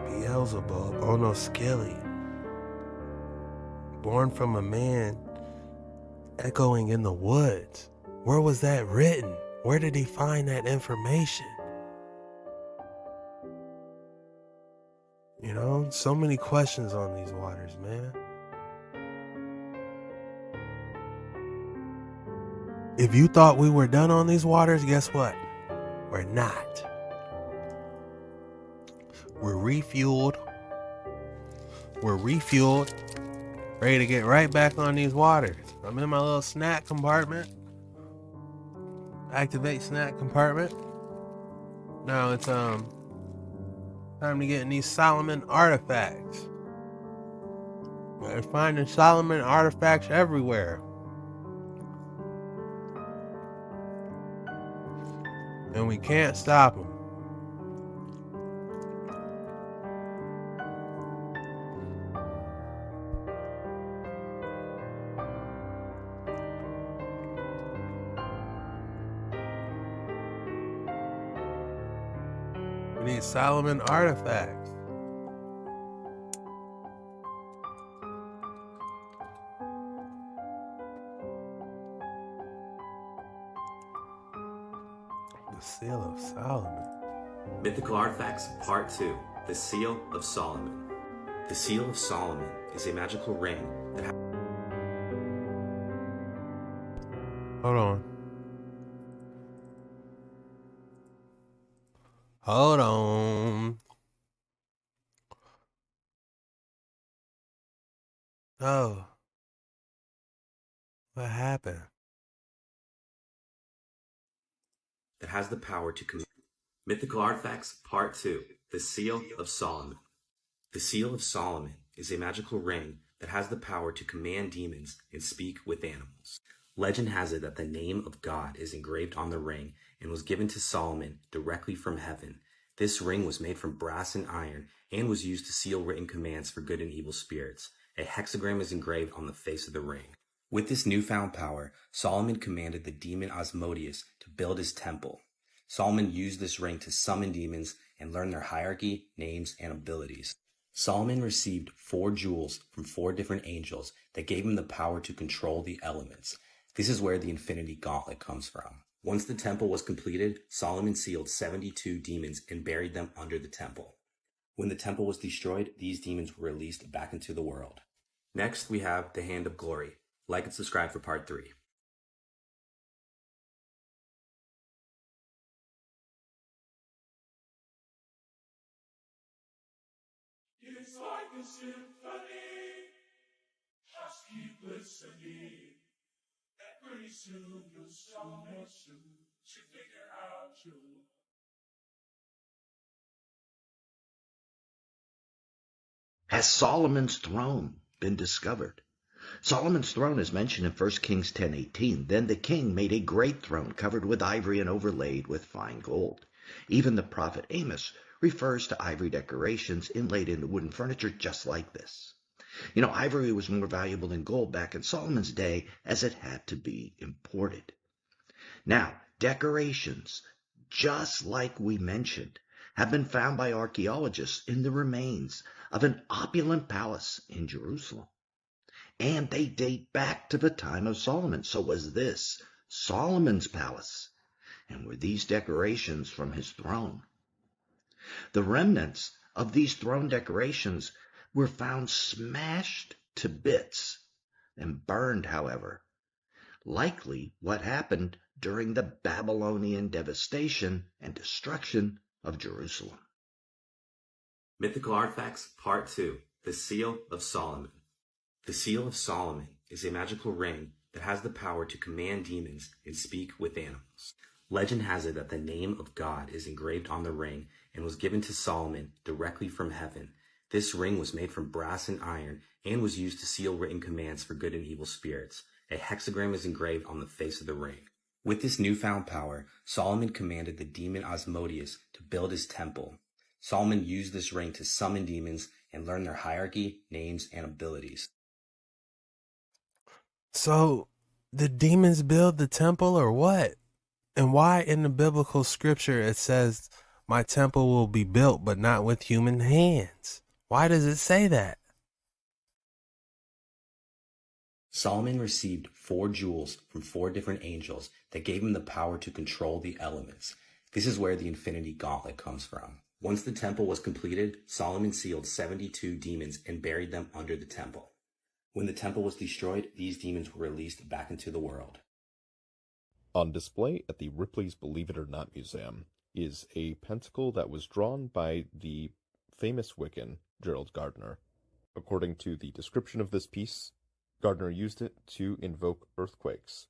Beelzebub, oh no, Skilly, born from a man, echoing in the woods. Where was that written? Where did he find that information? You know, so many questions on these waters, man. If you thought we were done on these waters, guess what? We're not. We're refueled. Ready to get right back on these waters. I'm in my little snack compartment. Activate snack compartment. Now it's time to get in these Solomon artifacts. We're finding Solomon artifacts everywhere. And we can't stop them. We need Solomon artifacts. The Seal of Solomon. Mythical Artifacts Part 2. The Seal of Solomon. The Seal of Solomon is a magical ring that has... Hold on. Hold on. Oh, what happened? That has the power to command. Mythical Artifacts, Part 2, The Seal of Solomon. The Seal of Solomon is a magical ring that has the power to command demons and speak with animals. Legend has it that the name of God is engraved on the ring and was given to Solomon directly from heaven. This ring was made from brass and iron and was used to seal written commands for good and evil spirits. A hexagram is engraved on the face of the ring. With this newfound power, Solomon commanded the demon Asmodeus to build his temple. Solomon used this ring to summon demons and learn their hierarchy, names, and abilities. Solomon received 4 jewels from 4 different angels that gave him the power to control the elements. This is where the Infinity Gauntlet comes from. Once the temple was completed, Solomon sealed 72 demons and buried them under the temple. When the temple was destroyed, these demons were released back into the world. Next, we have the Hand of Glory. Like and subscribe for Part 3. It's like a symphony. Just keep listening. And pretty soon you'll so much to figure out your. Has Solomon's throne been discovered? Solomon's throne is mentioned in 1 Kings 10:18. Then the king made a great throne covered with ivory and overlaid with fine gold. Even the prophet Amos refers to ivory decorations inlaid into wooden furniture just like this. You know, ivory was more valuable than gold back in Solomon's day as it had to be imported. Now, decorations, just like we mentioned, have been found by archaeologists in the remains of an opulent palace in Jerusalem. And they date back to the time of Solomon. So was this Solomon's palace? And were these decorations from his throne? The remnants of these throne decorations were found smashed to bits and burned, however. Likely what happened during the Babylonian devastation and destruction of Jerusalem. Mythical Artifacts, Part 2, The Seal of Solomon. The Seal of Solomon is a magical ring that has the power to command demons and speak with animals. Legend has it that the name of God is engraved on the ring and was given to Solomon directly from heaven. This ring was made from brass and iron and was used to seal written commands for good and evil spirits. A hexagram is engraved on the face of the ring. With this newfound power, Solomon commanded the demon Asmodeus to build his temple. Solomon used this ring to summon demons and learn their hierarchy, names, and abilities. So, did demons build the temple or what? And why in the biblical scripture it says, my temple will be built, but not with human hands? Why does it say that? Solomon received 4 jewels from 4 different angels that gave him the power to control the elements. This is where the Infinity Gauntlet comes from. Once the temple was completed, Solomon sealed 72 demons and buried them under the temple. When the temple was destroyed, these demons were released back into the world. On display at the Ripley's Believe It or Not Museum is a pentacle that was drawn by the famous Wiccan Gerald Gardner. According to the description of this piece, Gardner used it to invoke earthquakes.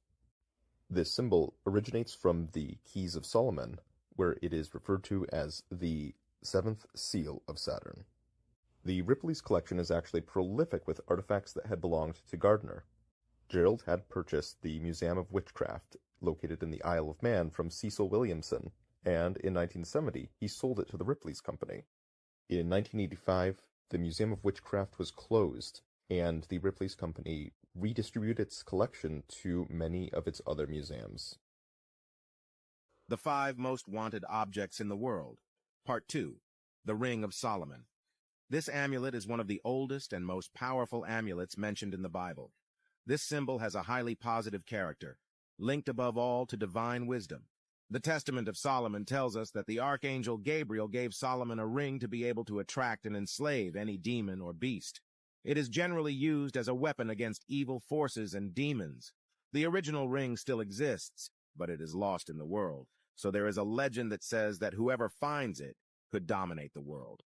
This symbol originates from the Keys of Solomon, where it is referred to as the 7th seal of Saturn. The Ripley's collection is actually prolific with artifacts that had belonged to Gardner. Gerald had purchased the Museum of Witchcraft, located in the Isle of Man, from Cecil Williamson, and in 1970 he sold it to the Ripley's Company. In 1985, the Museum of Witchcraft was closed, and the Ripley's Company redistributed its collection to many of its other museums. The 5 most wanted objects in the world. Part 2. The Ring of Solomon. This amulet is one of the oldest and most powerful amulets mentioned in the Bible. This symbol has a highly positive character, linked above all to divine wisdom. The Testament of Solomon tells us that the Archangel Gabriel gave Solomon a ring to be able to attract and enslave any demon or beast. It is generally used as a weapon against evil forces and demons. The original ring still exists, but it is lost in the world, so there is a legend that says that whoever finds it could dominate the world.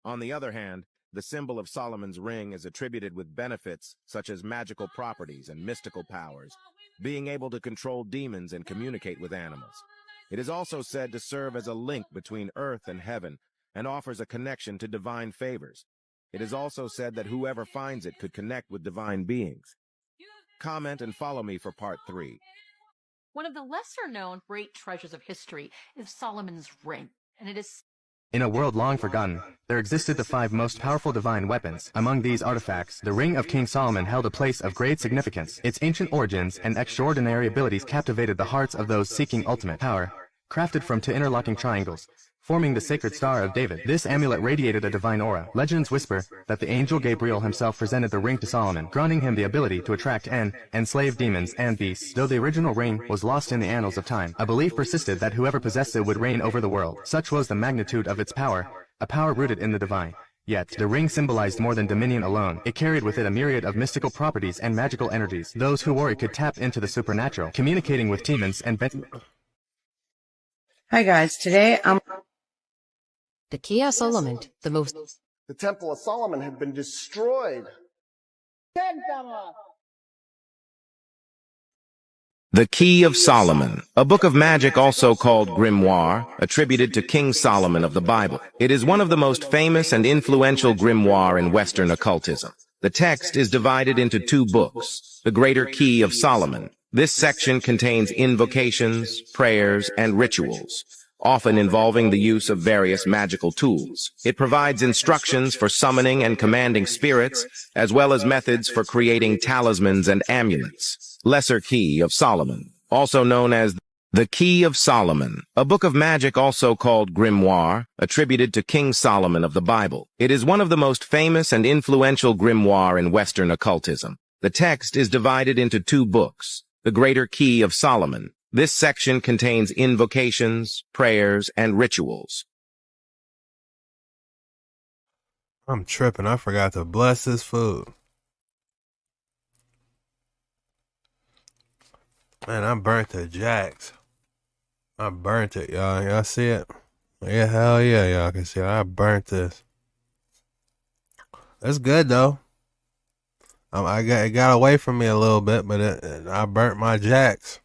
On the other hand, the symbol of Solomon's ring is attributed with benefits such as magical properties and mystical powers, being able to control demons and communicate with animals. It is also said to serve as a link between earth and heaven and offers a connection to divine favors. It is also said that whoever finds it could connect with divine beings. Comment and follow me for part 3. One of the lesser-known great treasures of history is Solomon's ring, and it is... In a world long forgotten, there existed the 5 most powerful divine weapons. Among these artifacts, the Ring of King Solomon held a place of great significance. Its ancient origins and extraordinary abilities captivated the hearts of those seeking ultimate power. Crafted from 2 interlocking triangles, forming the sacred Star of David, this amulet radiated a divine aura. Legends whisper that the angel Gabriel himself presented the ring to Solomon, granting him the ability to attract and enslave demons and beasts. Though the original ring was lost in the annals of time, a belief persisted that whoever possessed it would reign over the world. Such was the magnitude of its power, a power rooted in the divine. Yet, the ring symbolized more than dominion alone. It carried with it a myriad of mystical properties and magical energies. Those who wore it could tap into the supernatural, communicating with demons and Hi guys, today I'm... The Key of Solomon, The Temple of Solomon had been destroyed. The Key of Solomon, a book of magic also called Grimoire, attributed to King Solomon of the Bible. It is one of the most famous and influential grimoire in Western occultism. The text is divided into 2 books, the Greater Key of Solomon. This section contains invocations, prayers, and rituals, often involving the use of various magical tools. It provides instructions for summoning and commanding spirits, as well as methods for creating talismans and amulets. Lesser Key of Solomon, also known as the Key of Solomon, a book of magic also called Grimoire, attributed to King Solomon of the Bible. It is one of the most famous and influential grimoire in Western occultism. The text is divided into 2 books, the Greater Key of Solomon. This section contains invocations, prayers, and rituals. I'm tripping. I forgot to bless this food. Man, I burnt the jacks. I burnt it, y'all. Y'all see it? Yeah, hell yeah, y'all can see it. I burnt this. That's good, though. It got away from me a little bit, but I burnt my jacks.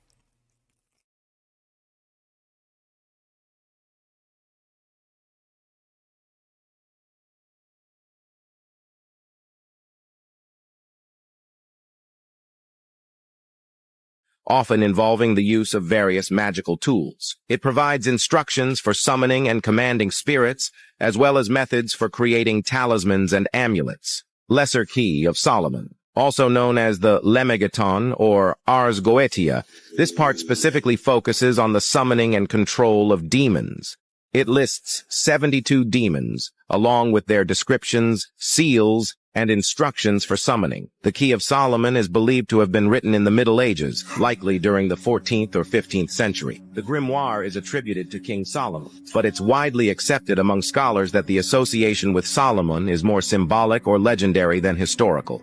Often involving the use of various magical tools. It provides instructions for summoning and commanding spirits, as well as methods for creating talismans and amulets. Lesser Key of Solomon, also known as the Lemegeton or Ars Goetia. This part specifically focuses on the summoning and control of demons. It lists 72 demons, along with their descriptions, seals, and instructions for summoning. The Key of Solomon is believed to have been written in the Middle Ages, likely during the 14th or 15th century. The grimoire is attributed to King Solomon, but it's widely accepted among scholars that the association with Solomon is more symbolic or legendary than historical.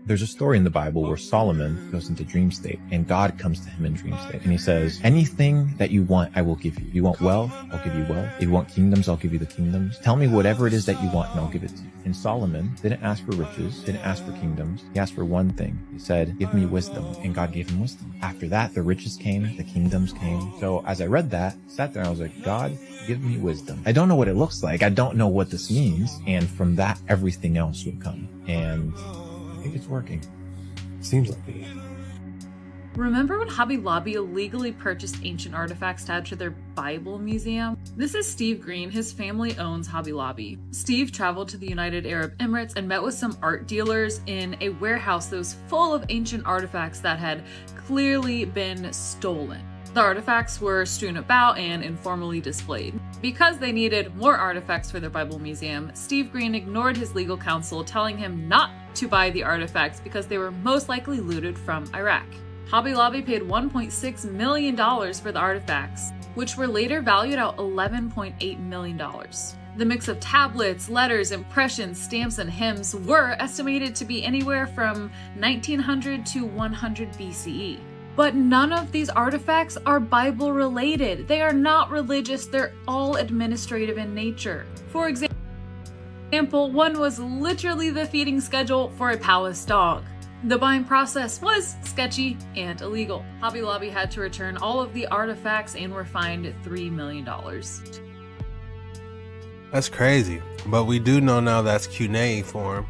There's a story in the Bible where Solomon goes into dream state and God comes to him in dream state and he says, anything that you want, I will give you. You want wealth? I'll give you wealth. If you want kingdoms, I'll give you the kingdoms. Tell me whatever it is that you want and I'll give it to you. And Solomon didn't ask for riches, didn't ask for kingdoms. He asked for one thing. He said, give me wisdom. And God gave him wisdom. After that, the riches came, the kingdoms came. So as I read that, sat there and I was like, God, give me wisdom. I don't know what it looks like. I don't know what this means. And from that, everything else would come. And I think it's working. Seems like it. Remember when Hobby Lobby illegally purchased ancient artifacts to add to their Bible museum? This is Steve Green. His family owns Hobby Lobby. Steve traveled to the United Arab Emirates and met with some art dealers in a warehouse that was full of ancient artifacts that had clearly been stolen. The artifacts were strewn about and informally displayed. Because they needed more artifacts for their Bible museum, Steve Green ignored his legal counsel, telling him not to buy the artifacts because they were most likely looted from Iraq. Hobby Lobby paid $1.6 million for the artifacts, which were later valued at $11.8 million. The mix of tablets, letters, impressions, stamps, and hymns were estimated to be anywhere from 1900 to 100 BCE. But none of these artifacts are Bible related. They are not religious, they're all administrative in nature. For example, example, one was literally the feeding schedule for a palace dog. The buying process was sketchy and illegal. Hobby Lobby had to return all of the artifacts and were fined $3 million. That's crazy. But we do know now that's cuneiform.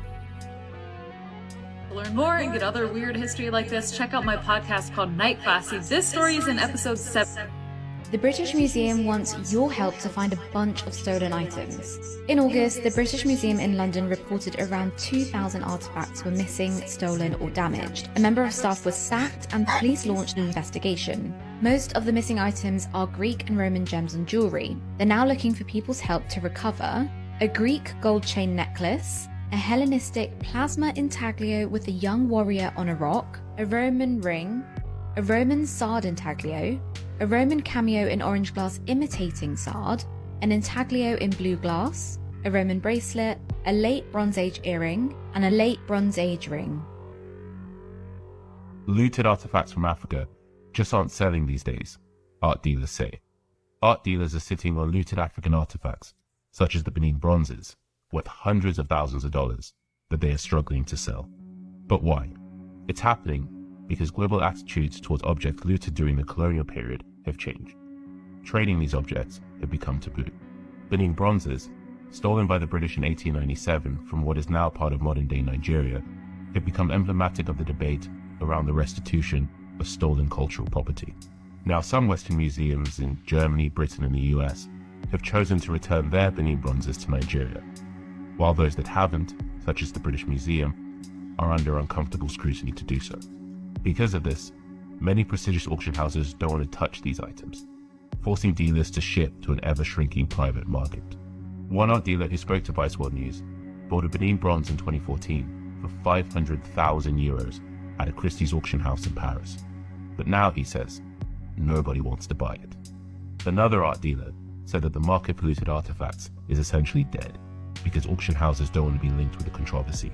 To learn more and get other weird history like this, check out my podcast called Night Classy. This story is in episode 7. The British Museum wants your help to find a bunch of stolen items. In August, the British Museum in London reported around 2,000 artifacts were missing, stolen or damaged. A member of staff was sacked and the police launched an investigation. Most of the missing items are Greek and Roman gems and jewellery. They're now looking for people's help to recover a Greek gold chain necklace, a Hellenistic plasma intaglio with a young warrior on a rock, a Roman ring, a Roman sard intaglio, a Roman cameo in orange glass imitating sard, an intaglio in blue glass, a Roman bracelet, a late Bronze Age earring, and a late Bronze Age ring. Looted artifacts from Africa just aren't selling these days, art dealers say. Art dealers are sitting on looted African artifacts, such as the Benin bronzes, worth hundreds of thousands of dollars, that they are struggling to sell. But why? It's happening because global attitudes towards objects looted during the colonial period have changed. Trading these objects had become taboo. Benin bronzes, stolen by the British in 1897 from what is now part of modern-day Nigeria, have become emblematic of the debate around the restitution of stolen cultural property. Now, some Western museums in Germany, Britain and the US have chosen to return their Benin bronzes to Nigeria, while those that haven't, such as the British Museum, are under uncomfortable scrutiny to do so. Because of this, many prestigious auction houses don't want to touch these items, forcing dealers to ship to an ever-shrinking private market. One art dealer who spoke to Vice World News bought a Benin bronze in 2014 for 500,000 euros at a Christie's auction house in Paris. But now, he says, nobody wants to buy it. Another art dealer said that the market for looted artifacts is essentially dead because auction houses don't want to be linked with a controversy,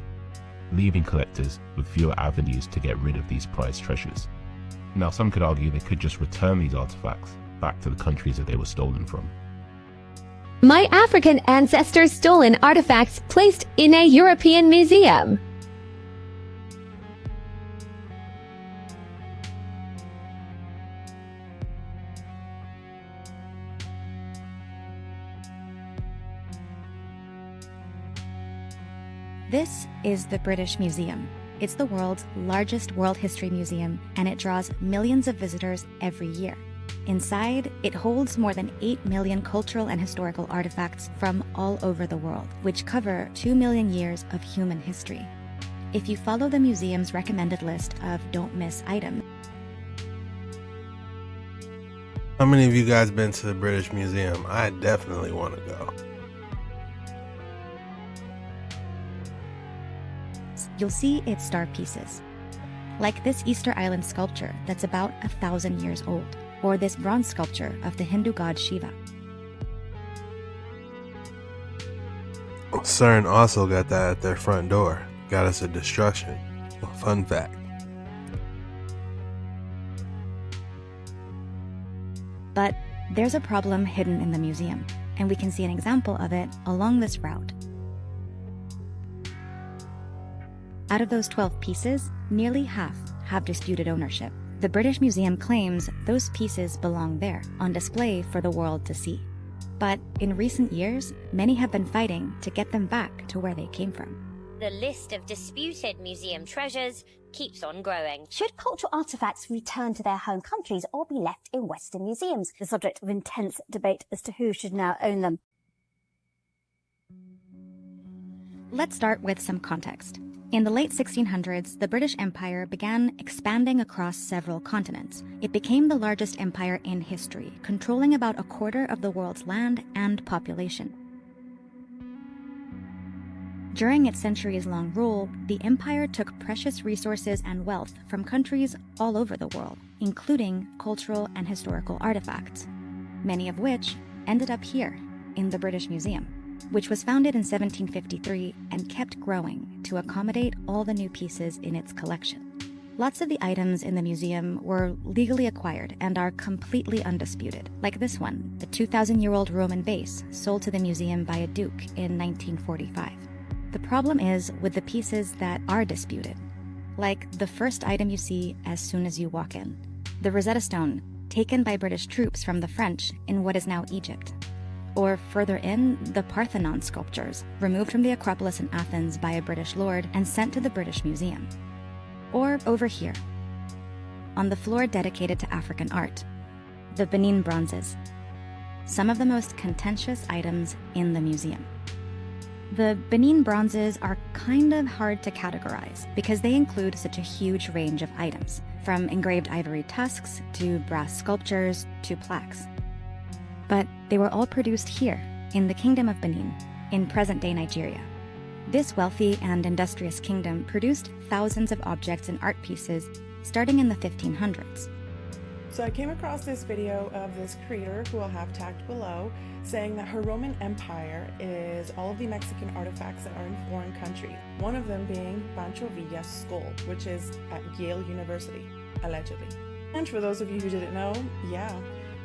leaving collectors with fewer avenues to get rid of these prized treasures. Now, some could argue they could just return these artifacts back to the countries that they were stolen from. My African ancestors' stolen artifacts placed in a European museum. This is the British Museum. It's the world's largest world history museum, and it draws millions of visitors every year. Inside, it holds more than 8 million cultural and historical artifacts from all over the world, which cover 2 million years of human history. If you follow the museum's recommended list of don't miss items. How many of you guys been to the British Museum? I definitely want to go. You'll see its star pieces, like this Easter Island sculpture that's about 1,000 years old, or this bronze sculpture of the Hindu god Shiva. CERN also got that at their front door. Got us a destruction. Fun fact. But there's a problem hidden in the museum, and we can see an example of it along this route. Out of those 12 pieces, nearly half have disputed ownership. The British Museum claims those pieces belong there, on display for the world to see. But in recent years, many have been fighting to get them back to where they came from. The list of disputed museum treasures keeps on growing. Should cultural artifacts return to their home countries or be left in Western museums? The subject of intense debate as to who should now own them. Let's start with some context. In the late 1600s, the British Empire began expanding across several continents. It became the largest empire in history, controlling about a quarter of the world's land and population. During its centuries-long rule, the empire took precious resources and wealth from countries all over the world, including cultural and historical artifacts, many of which ended up here in the British Museum, which was founded in 1753 and kept growing to accommodate all the new pieces in its collection. Lots of the items in the museum were legally acquired and are completely undisputed, like this one, a 2,000-year-old Roman vase sold to the museum by a duke in 1945. The problem is with the pieces that are disputed, like the first item you see as soon as you walk in, the Rosetta Stone, taken by British troops from the French in what is now Egypt. Or further in, the Parthenon sculptures, removed from the Acropolis in Athens by a British lord and sent to the British Museum. Or over here, on the floor dedicated to African art, the Benin bronzes, some of the most contentious items in the museum. The Benin bronzes are kind of hard to categorize because they include such a huge range of items, from engraved ivory tusks to brass sculptures to plaques. But they were all produced here, in the Kingdom of Benin, in present-day Nigeria. This wealthy and industrious kingdom produced thousands of objects and art pieces starting in the 1500s. So I came across this video of this creator, who I'll have tagged below, saying that her Roman Empire is all of the Mexican artifacts that are in foreign countries. One of them being Pancho Villa's skull, which is at Yale University, allegedly. And for those of you who didn't know, yeah,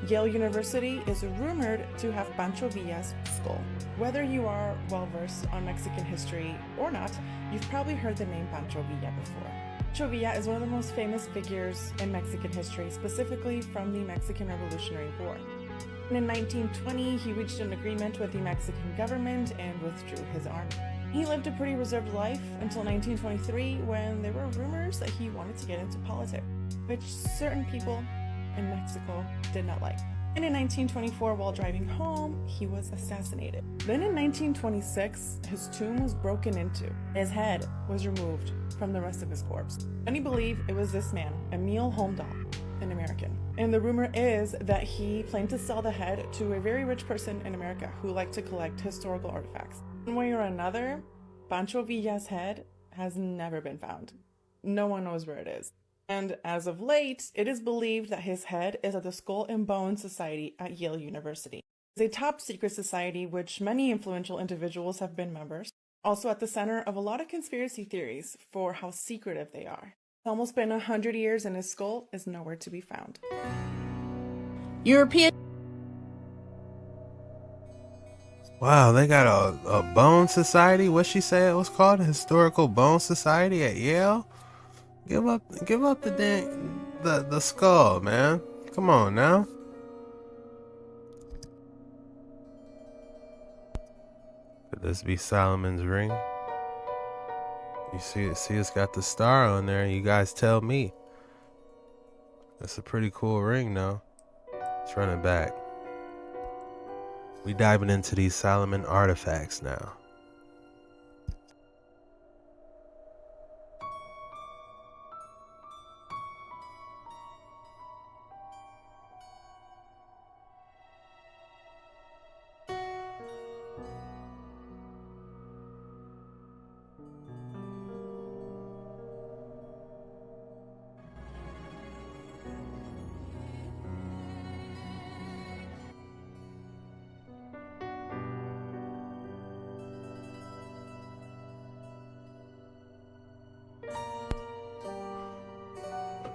Yale University is rumored to have Pancho Villa's skull. Whether you are well-versed on Mexican history or not, you've probably heard the name Pancho Villa before. Pancho Villa is one of the most famous figures in Mexican history, specifically from the Mexican Revolutionary War. In 1920, he reached an agreement with the Mexican government and withdrew his army. He lived a pretty reserved life until 1923, when there were rumors that he wanted to get into politics, which certain people in Mexico did not like. And in 1924, while driving home, he was assassinated. Then in 1926, his tomb was broken into. His head was removed from the rest of his corpse. Many believe it was this man, Emil Holmdahl, an American. And the rumor is that he planned to sell the head to a very rich person in America who liked to collect historical artifacts. One way or another, Pancho Villa's head has never been found. No one knows where it is. And as of late, it is believed that his head is at the Skull and Bones Society at Yale University. It's a top secret society which many influential individuals have been members, also at the center of a lot of conspiracy theories for how secretive they are. It's almost been 100 years and his skull is nowhere to be found. European. Wow, they got a bone society? What she say it was called? A historical bone society at Yale? Give up the skull, man. Come on now. Could this be Solomon's ring? You see it's got the star on there. You guys tell me. That's a pretty cool ring, though. Let's run it back. We diving into these Solomon artifacts now.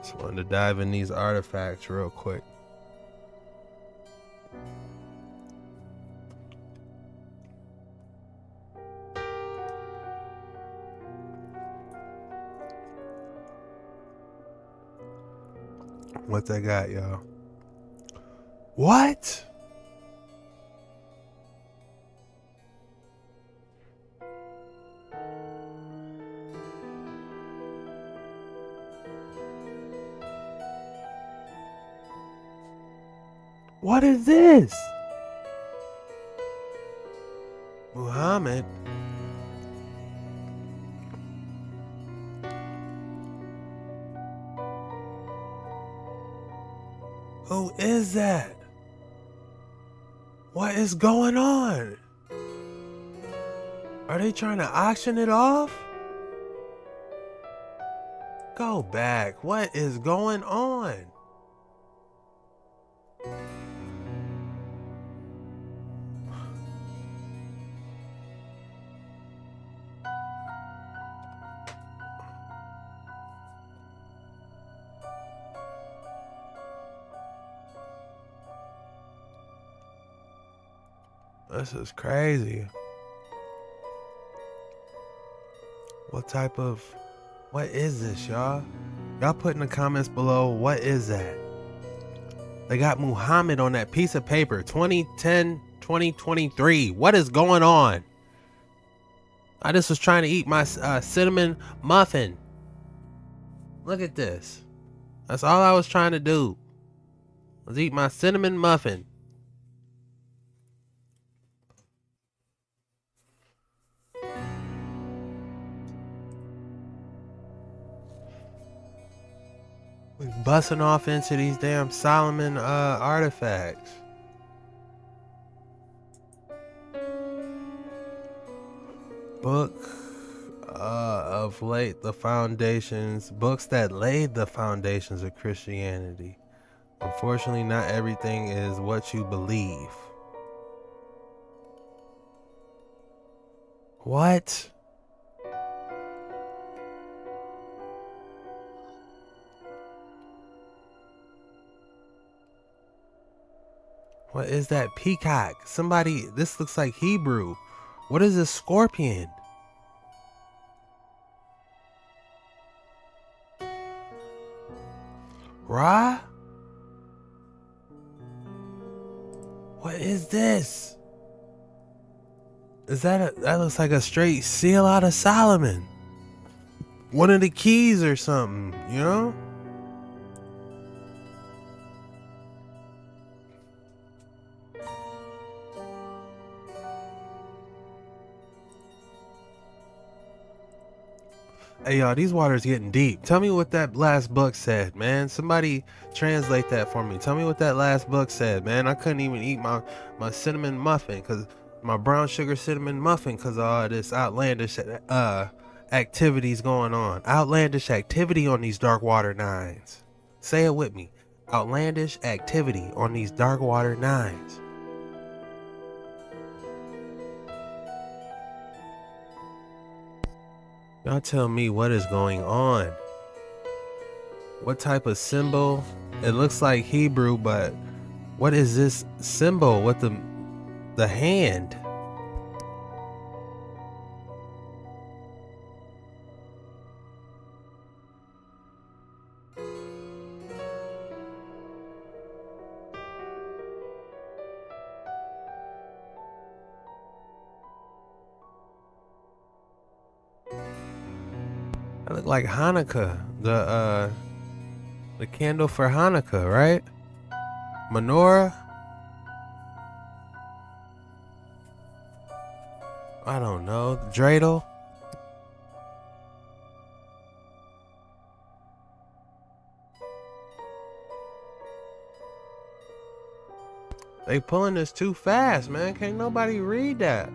Just wanted to dive in these artifacts real quick. What they got, y'all? What? What is this? Muhammad. Who is that? What is going on? Are they trying to auction it off? Go back. What is going on? This is crazy. What is this, y'all? Y'all put in the comments below, what is that? They got Muhammad on that piece of paper, 2010, 2023. What is going on? I just was trying to eat my cinnamon muffin. Look at this. That's all I was trying to do. Was eat my cinnamon muffin. We busting off into these damn Solomon artifacts. Book of late the foundations, books that laid the foundations of Christianity. Unfortunately, not everything is what you believe. What? What is that? Peacock. Somebody, this looks like Hebrew. What is a scorpion? Ra? What is this? Is that that looks like a straight seal out of Solomon. One of the keys or something, you know? Hey y'all, these waters getting deep. Tell me what that last book said, man. Somebody translate that for me. Tell me what that last book said, man. I couldn't even eat my cinnamon muffin, cause my brown sugar cinnamon muffin, cause of all this outlandish activities going on. Outlandish activity on these dark water nines. Say it with me. Outlandish activity on these dark water nines. Y'all tell me what is going on. What type of symbol? It looks like Hebrew, but what is this symbol with the hand? That look like Hanukkah, the candle for Hanukkah, right? Menorah. I don't know. The dreidel. They pulling this too fast, man. Can't nobody read that.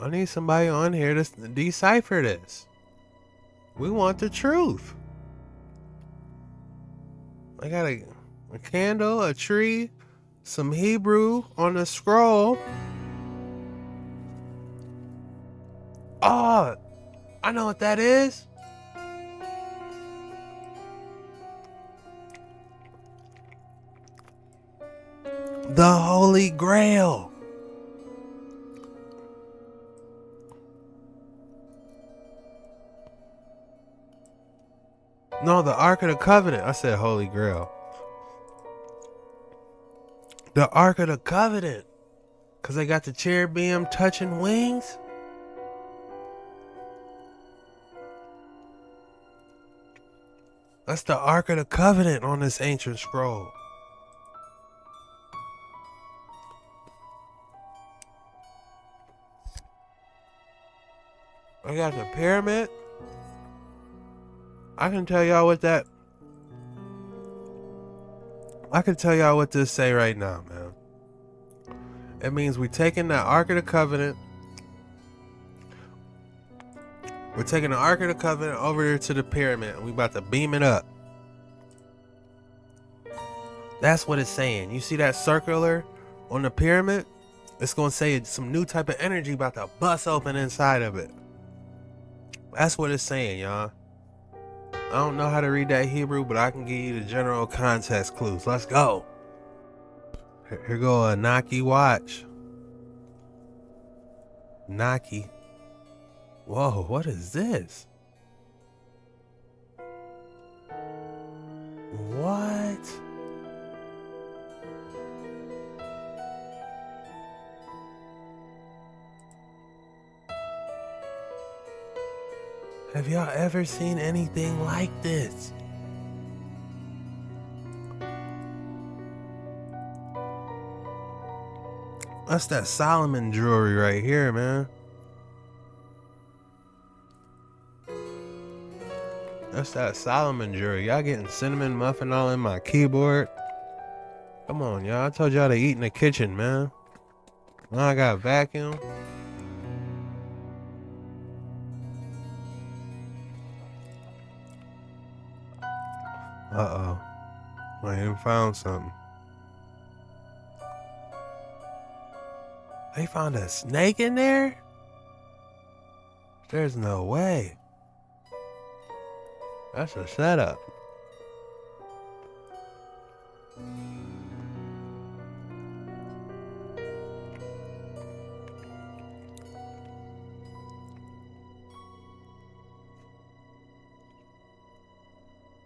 I need somebody on here to decipher this. We want the truth. I got a candle, a tree, some Hebrew on the scroll. Oh, I know what that is. The Holy Grail. No, the Ark of the Covenant. I said Holy Grail. The Ark of the Covenant. Because they got the cherubim touching wings. That's the Ark of the Covenant on this ancient scroll. I got the pyramid. I can tell y'all what this say right now, man. It means we taking that Ark of the Covenant. We're taking the Ark of the Covenant over here to the pyramid and we about to beam it up. That's what it's saying. You see that circular on the pyramid? It's gonna say some new type of energy about to bust open inside of it. That's what it's saying, y'all. I don't know how to read that Hebrew, but I can give you the general context clues. Let's go. Here go a Naki watch. Naki. Whoa, what is this? What? Have y'all ever seen anything like this? That's that Solomon jewelry right here, man. That's that Solomon jewelry. Y'all getting cinnamon muffin all in my keyboard? Come on, y'all. I told y'all to eat in the kitchen, man. Now I got vacuum. Uh-oh. I even found something. They found a snake in there? There's no way. That's a setup.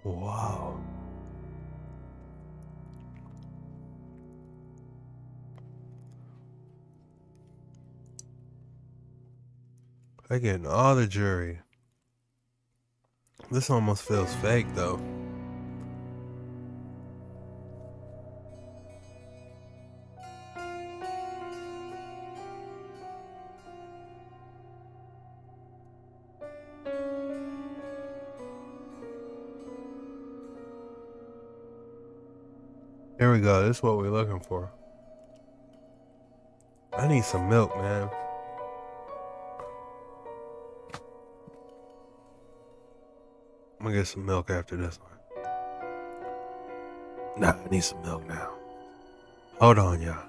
Wow. They're getting all the jewelry. This almost feels fake though. Here we go. This is what we're looking for. I need some milk, man. I'm gonna get some milk after this one. Nah, I need some milk now. Hold on, y'all.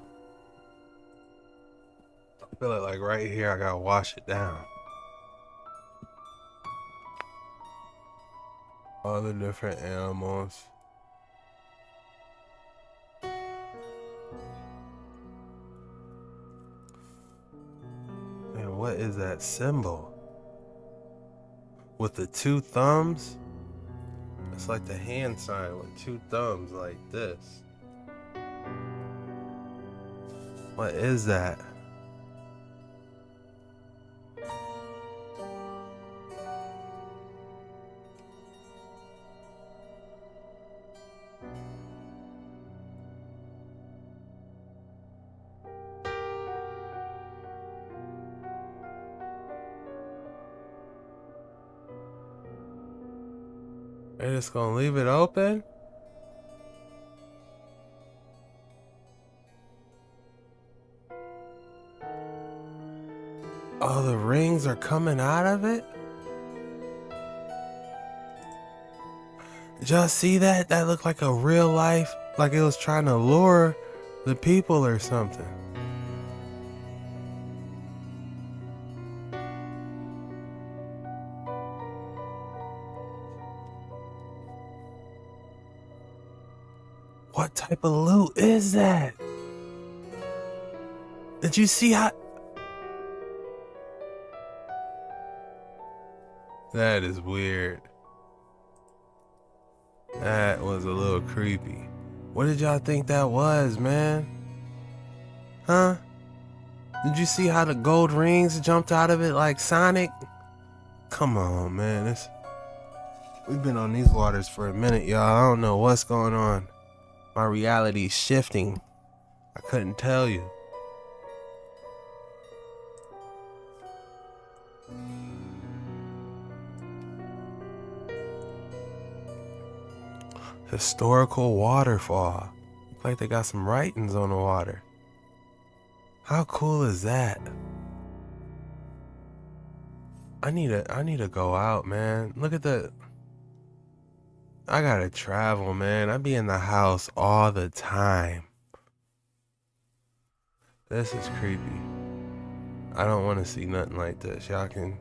I feel it like right here. I gotta wash it down. All the different animals. Man, what is that symbol? With the two thumbs? It's like the hand sign with two thumbs like this. What is that? They're just gonna leave it open? Oh, the rings are coming out of it? Did y'all see that? That looked like a real life, like it was trying to lure the people or something. What type of loot is that? Did you see how... That is weird. That was a little creepy. What did y'all think that was, man? Huh? Did you see how the gold rings jumped out of it like Sonic? Come on, man. We've been on these waters for a minute, y'all. I don't know what's going on. My reality's shifting. I couldn't tell you. Historical waterfall. Looks like they got some writings on the water. How cool is that? I need to go out, man. Look at the... I gotta travel, man. I be in the house all the time. This is creepy. I don't want to see nothing like this. Y'all can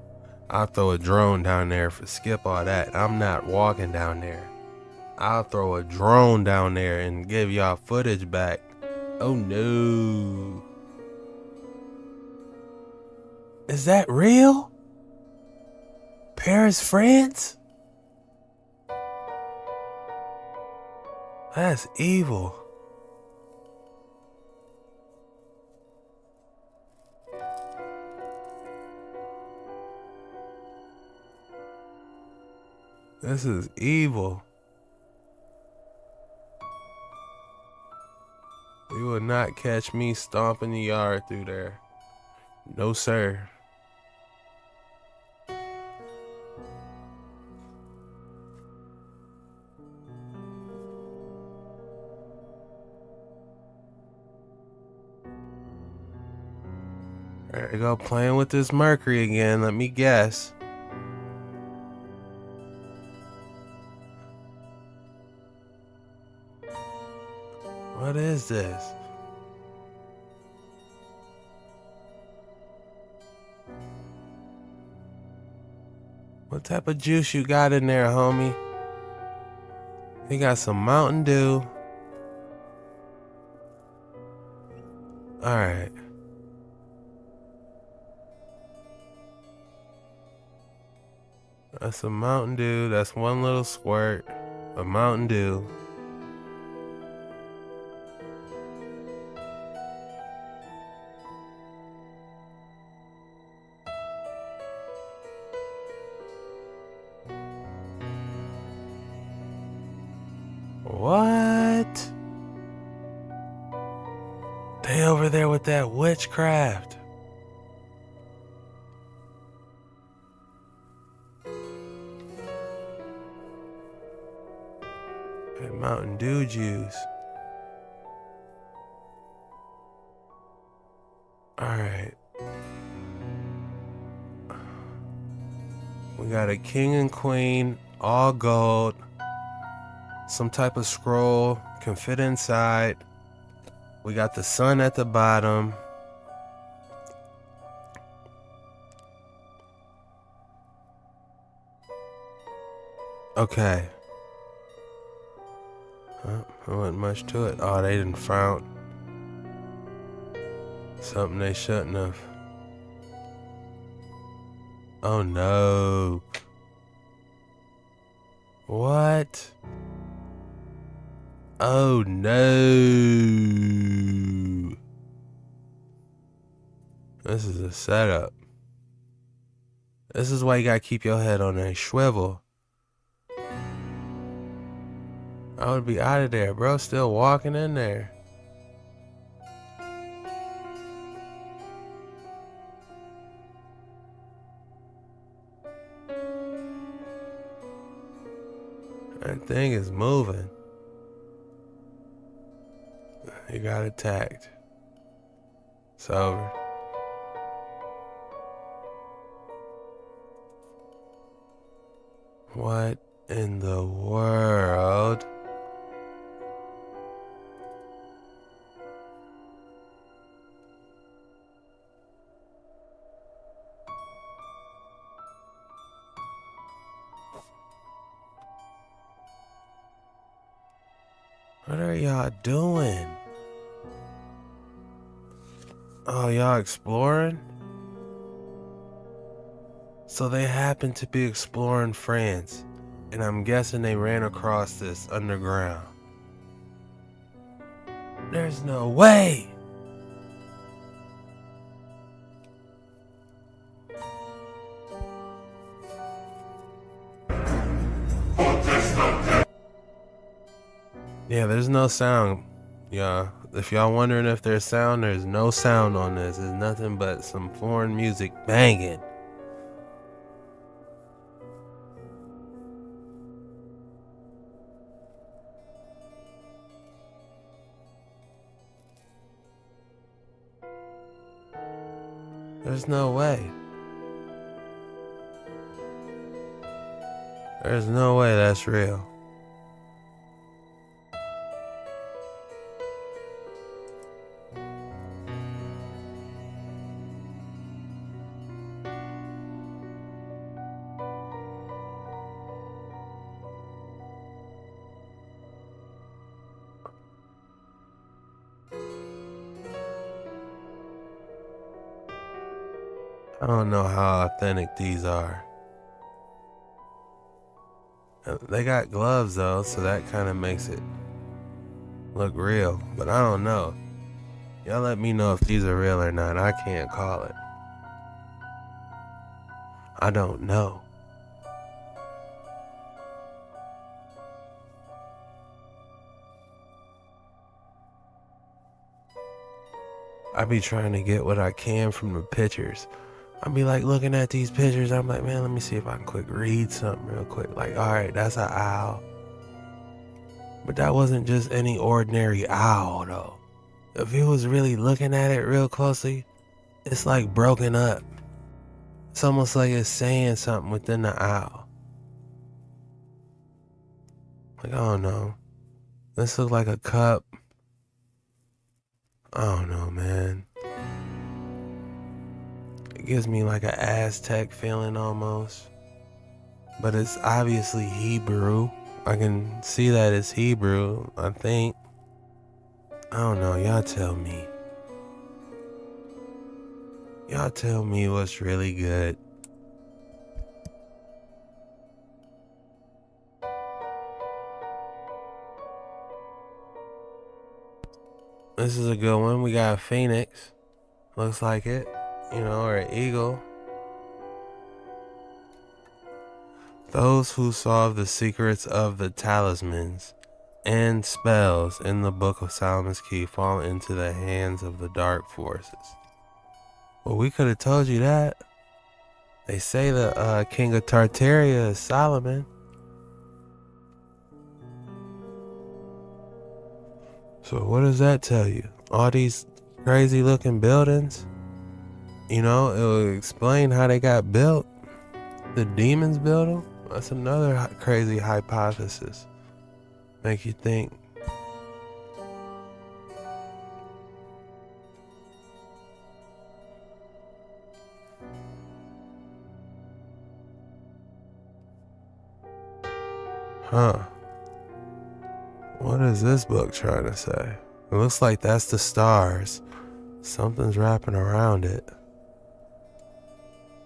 I'll throw a drone down there for skip all that. I'm not walking down there. I'll throw a drone down there and give y'all footage back. Oh no. Is that real? Paris, France? That's evil. This is evil. You will not catch me stomping the yard through there. No, sir. There you go, playing with this mercury again. Let me guess. What is this? What type of juice you got in there, homie? You got some Mountain Dew. Alright. That's a Mountain Dew. That's one little squirt of Mountain Dew. What? They over there with that witchcraft. That Mountain Dew juice. Alright. We got a king and queen, all gold. Some type of scroll can fit inside. We got the sun at the bottom. Okay. There wasn't much to it. Oh, they didn't found something they shouldn't have. Oh no. What? Oh no. This is a setup. This is why you gotta keep your head on a swivel. I would be out of there, bro. Still walking in there. That thing is moving. He got attacked. It's over. What in the world? What are y'all doing? Oh, y'all exploring? So they happened to be exploring France, and I'm guessing they ran across this underground. There's no way! Yeah, there's no sound. Yeah, if y'all wondering if there's sound, there's no sound on this. There's nothing but some foreign music banging. There's no way. There's no way that's real. I don't know how authentic these are. They got gloves though, so that kind of makes it look real, but I don't know. Y'all let me know if these are real or not. I can't call it. I don't know. I be trying to get what I can from the pictures. I be like looking at these pictures. I'm like, man, let me see if I can quick read something real quick. Like, all right, that's an owl. But that wasn't just any ordinary owl though. If you was really looking at it real closely, it's like broken up. It's almost like it's saying something within the owl. Like, I don't know. This looks like a cup. I don't know, man. It gives me like an Aztec feeling almost. But it's obviously Hebrew. I can see that it's Hebrew, I think. I don't know, y'all tell me. Y'all tell me what's really good. This is a good one. We got a phoenix. Looks like it. You know, or an eagle. Those who solve the secrets of the talismans and spells in the Book of Solomon's Key fall into the hands of the dark forces. Well, we could have told you that. They say the king of Tartaria is Solomon. So what does that tell you? All these crazy looking buildings? You know, it will explain how they got built. The demons built them? That's another crazy hypothesis. Make you think. Huh. What is this book trying to say? It looks like that's the stars. Something's wrapping around it.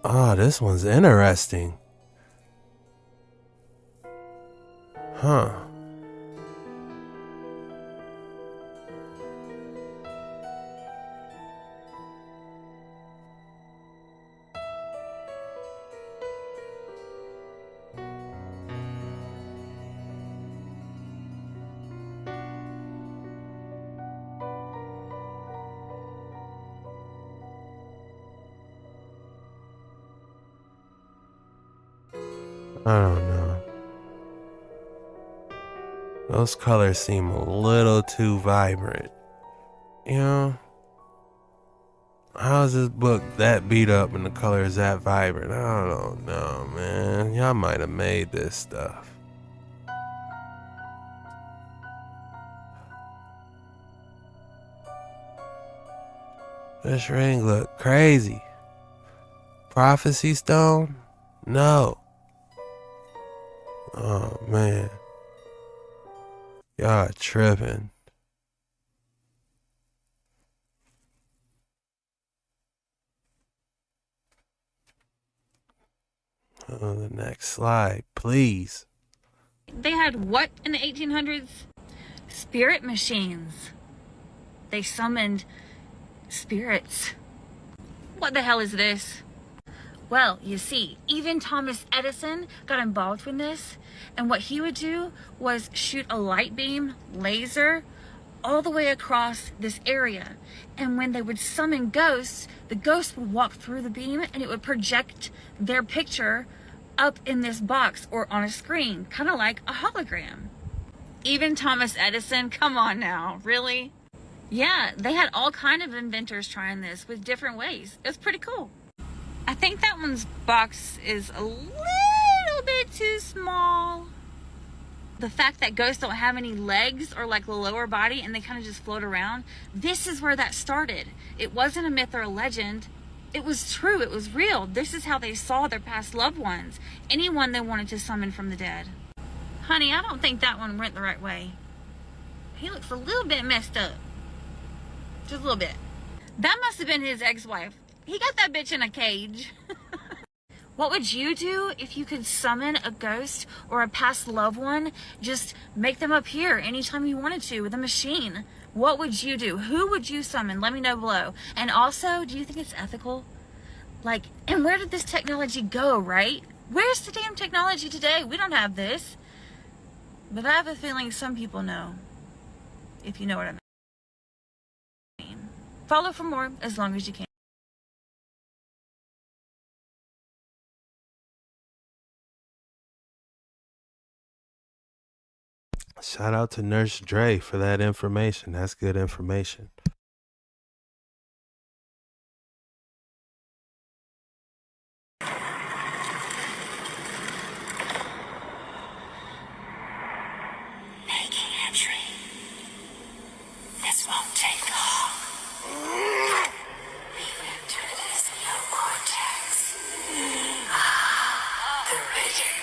Oh, this one's interesting. Huh. I don't know. Those colors seem a little too vibrant. You know? How is this book that beat up and the colors that vibrant? I don't know, man. Y'all might have made this stuff. This ring look crazy. Prophecy stone? No. Oh, man. Y'all tripping. Oh, the next slide, please. They had what in the 1800s? Spirit machines. They summoned spirits. What the hell is this? Well, you see, even Thomas Edison got involved with this, and what he would do was shoot a light beam, laser, all the way across this area. And when they would summon ghosts, the ghosts would walk through the beam and it would project their picture up in this box or on a screen, kind of like a hologram. Even Thomas Edison, come on now, really? Yeah, they had all kind of inventors trying this with different ways. It was pretty cool. I think that one's box is a little bit too small. The fact that ghosts don't have any legs or like the lower body and they kind of just float around, this is where that started. It wasn't a myth or a legend. It was true, it was real. This is how they saw their past loved ones, anyone they wanted to summon from the dead. Honey, I don't think that one went the right way. He looks a little bit messed up. Just a little bit. That must have been his ex-wife. He got that bitch in a cage. What would you do if you could summon a ghost or a past loved one? Just make them appear anytime you wanted to with a machine. What would you do? Who would you summon? Let me know below. And also, do you think it's ethical? Like, and where did this technology go, right? Where's the damn technology today? We don't have this. But I have a feeling some people know, if you know what I mean. Follow for more as long as you can. Shout out to Nurse Dre for that information. That's good information. Making entry. This won't take long. We've entered his neocortex. The Riddick.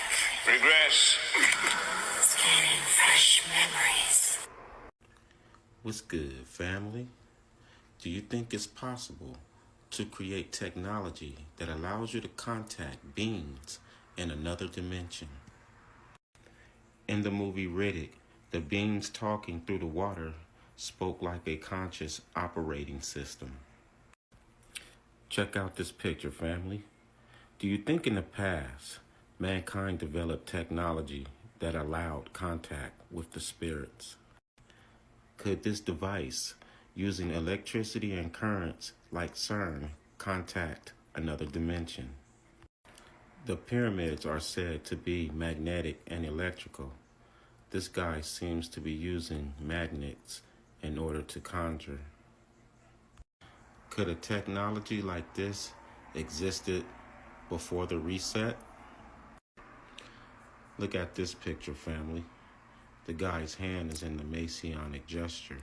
Regress. Scanning fresh memories. What's good, family? Do you think it's possible to create technology that allows you to contact beings in another dimension? In the movie Riddick, the beings talking through the water spoke like a conscious operating system. Check out this picture, family. Do you think in the past, mankind developed technology that allowed contact with the spirits? Could this device, using electricity and currents like CERN, contact another dimension? The pyramids are said to be magnetic and electrical. This guy seems to be using magnets in order to conjure. Could a technology like this existed before the reset? Look at this picture, family. The guy's hand is in the Masonic gesture.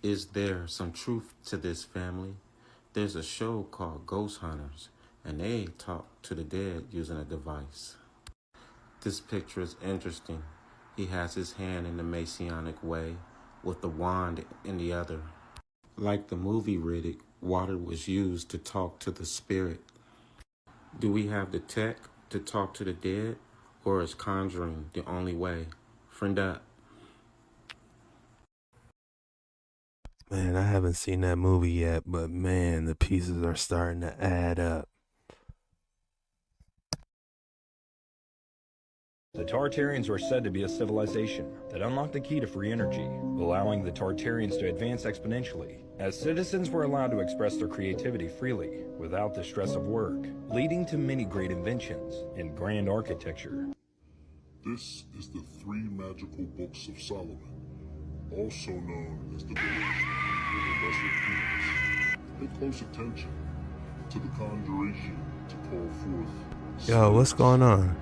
Is there some truth to this, family? There's a show called Ghost Hunters, and they talk to the dead using a device. This picture is interesting. He has his hand in the Masonic way, with the wand in the other. Like the movie Riddick, water was used to talk to the spirit. Do we have the tech to talk to the dead, or is conjuring the only way? Friend up. Man, I haven't seen that movie yet, but man, the pieces are starting to add up. The Tartarians were said to be a civilization that unlocked the key to free energy, allowing the Tartarians to advance exponentially, as citizens were allowed to express their creativity freely, without the stress of work, leading to many great inventions and grand architecture. This is the 3 magical books of Solomon, also known as the Revelation or the Lesser Keys. Pay close attention to the conjuration to call forth. Yo, what's going on?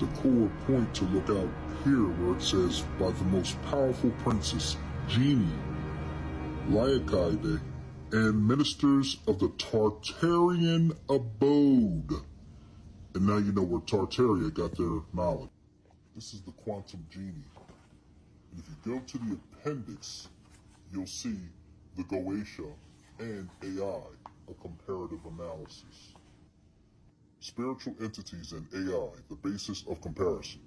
The core point to look out here where it says, by the most powerful princess, Genie, Laikaide, and ministers of the Tartarian abode. And now you know where Tartaria got their knowledge. This is the quantum genie. And if you go to the appendix, you'll see the Goetia and AI, a comparative analysis. Spiritual entities and AI, the basis of comparison.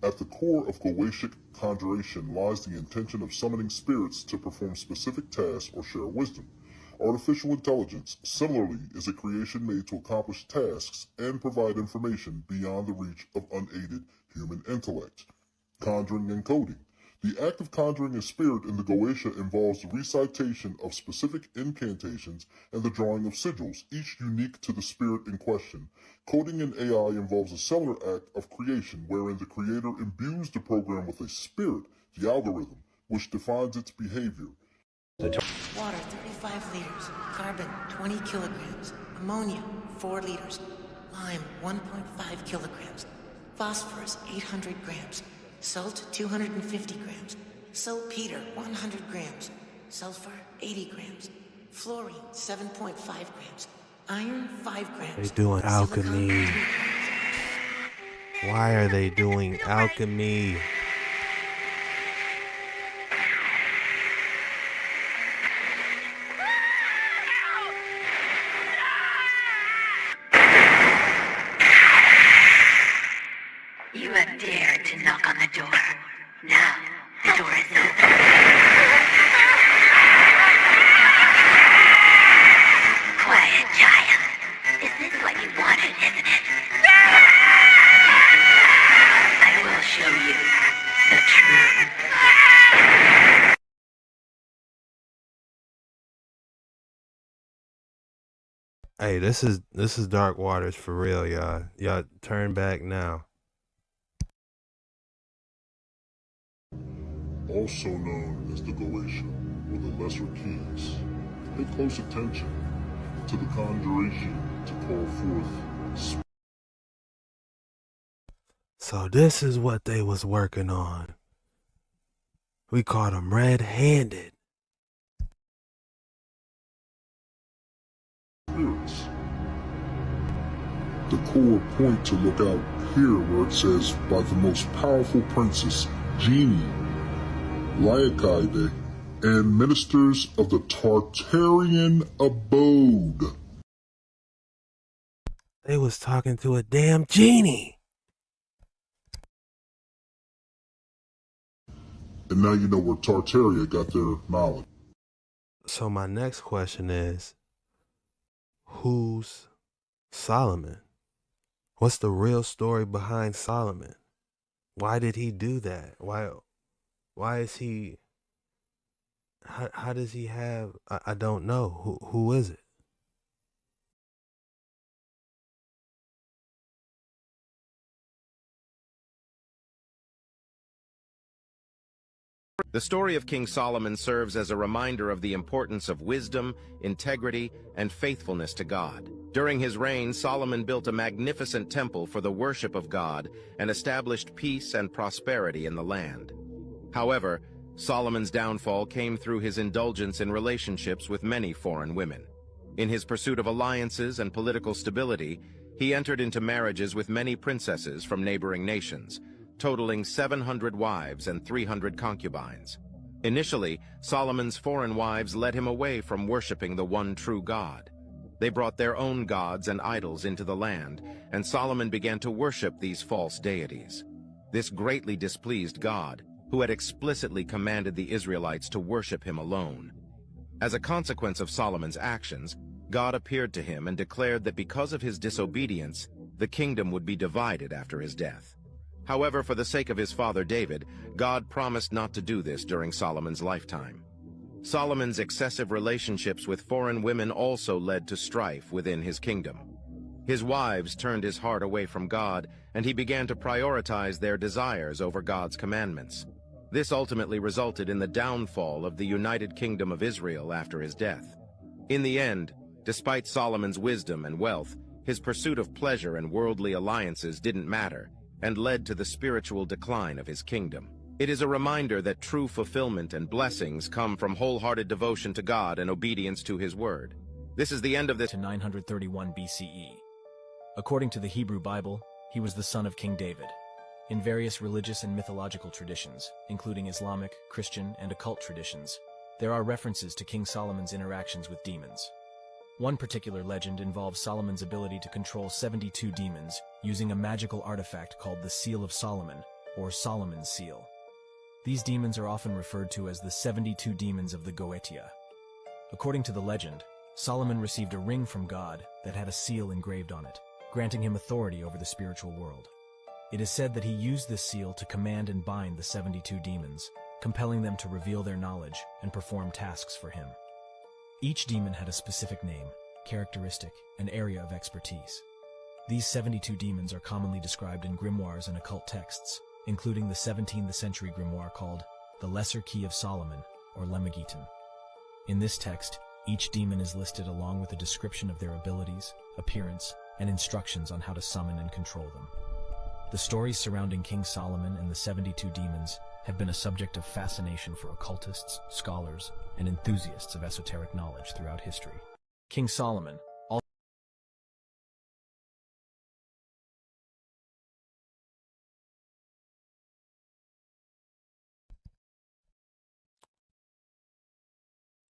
At the core of Goetic conjuration lies the intention of summoning spirits to perform specific tasks or share wisdom. Artificial intelligence, similarly, is a creation made to accomplish tasks and provide information beyond the reach of unaided human intellect. Conjuring and coding. The act of conjuring a spirit in the Goetia involves the recitation of specific incantations and the drawing of sigils, each unique to the spirit in question. Coding in AI involves a cellular act of creation wherein the creator imbues the program with a spirit, the algorithm, which defines its behavior. Water 35 liters, carbon 20 kilograms, ammonia 4 liters, lime 1.5 kilograms, phosphorus 800 grams, salt 250 grams, saltpeter 100 grams, sulfur 80 grams, fluorine 7.5 grams, iron 5 grams. They doing alchemy. Why are they doing alchemy? Hey, this is dark waters for real, y'all. Y'all turn back now. Also known as the Galatian, or the Lesser Keys. Pay close attention to the conjuration to call forth. So this is what they was working on. We caught them red-handed. Spirits. The core point to look out here where it says, by the most powerful princess, Genie, Laikaide, and ministers of the Tartarian abode. They was talking to a damn genie. And now you know where Tartaria got their knowledge. So my next question is, who's Solomon? What's the real story behind Solomon? Why did he do that? Why is he, how does he have, I don't know. Who is it? The story of King Solomon serves as a reminder of the importance of wisdom, integrity, and faithfulness to God. During his reign, Solomon built a magnificent temple for the worship of God and established peace and prosperity in the land. However, Solomon's downfall came through his indulgence in relationships with many foreign women. In his pursuit of alliances and political stability, he entered into marriages with many princesses from neighboring nations, totaling 700 wives and 300 concubines. Initially, Solomon's foreign wives led him away from worshiping the one true God. They brought their own gods and idols into the land, and Solomon began to worship these false deities. This greatly displeased God, who had explicitly commanded the Israelites to worship him alone. As a consequence of Solomon's actions, God appeared to him and declared that because of his disobedience, the kingdom would be divided after his death. However, for the sake of his father David, God promised not to do this during Solomon's lifetime. Solomon's excessive relationships with foreign women also led to strife within his kingdom. His wives turned his heart away from God, and he began to prioritize their desires over God's commandments. This ultimately resulted in the downfall of the United Kingdom of Israel after his death. In the end, despite Solomon's wisdom and wealth, his pursuit of pleasure and worldly alliances didn't matter, and led to the spiritual decline of his kingdom. It is a reminder that true fulfillment and blessings come from wholehearted devotion to God and obedience to his word. This is the end of this. To 931 BCE. According to the Hebrew Bible, he was the son of King David. In various religious and mythological traditions, including Islamic, Christian, and occult traditions, there are references to King Solomon's interactions with demons. One particular legend involves Solomon's ability to control 72 demons using a magical artifact called the Seal of Solomon, or Solomon's Seal. These demons are often referred to as the 72 demons of the Goetia. According to the legend, Solomon received a ring from God that had a seal engraved on it, granting him authority over the spiritual world. It is said that he used this seal to command and bind the 72 demons, compelling them to reveal their knowledge and perform tasks for him. Each demon had a specific name, characteristic, and area of expertise. These 72 demons are commonly described in grimoires and occult texts, including the 17th century grimoire called the Lesser Key of Solomon, or Lemegeton. In this text, each demon is listed along with a description of their abilities, appearance, and instructions on how to summon and control them. The stories surrounding King Solomon and the 72 demons have been a subject of fascination for occultists, scholars, and enthusiasts of esoteric knowledge throughout history. King Solomon,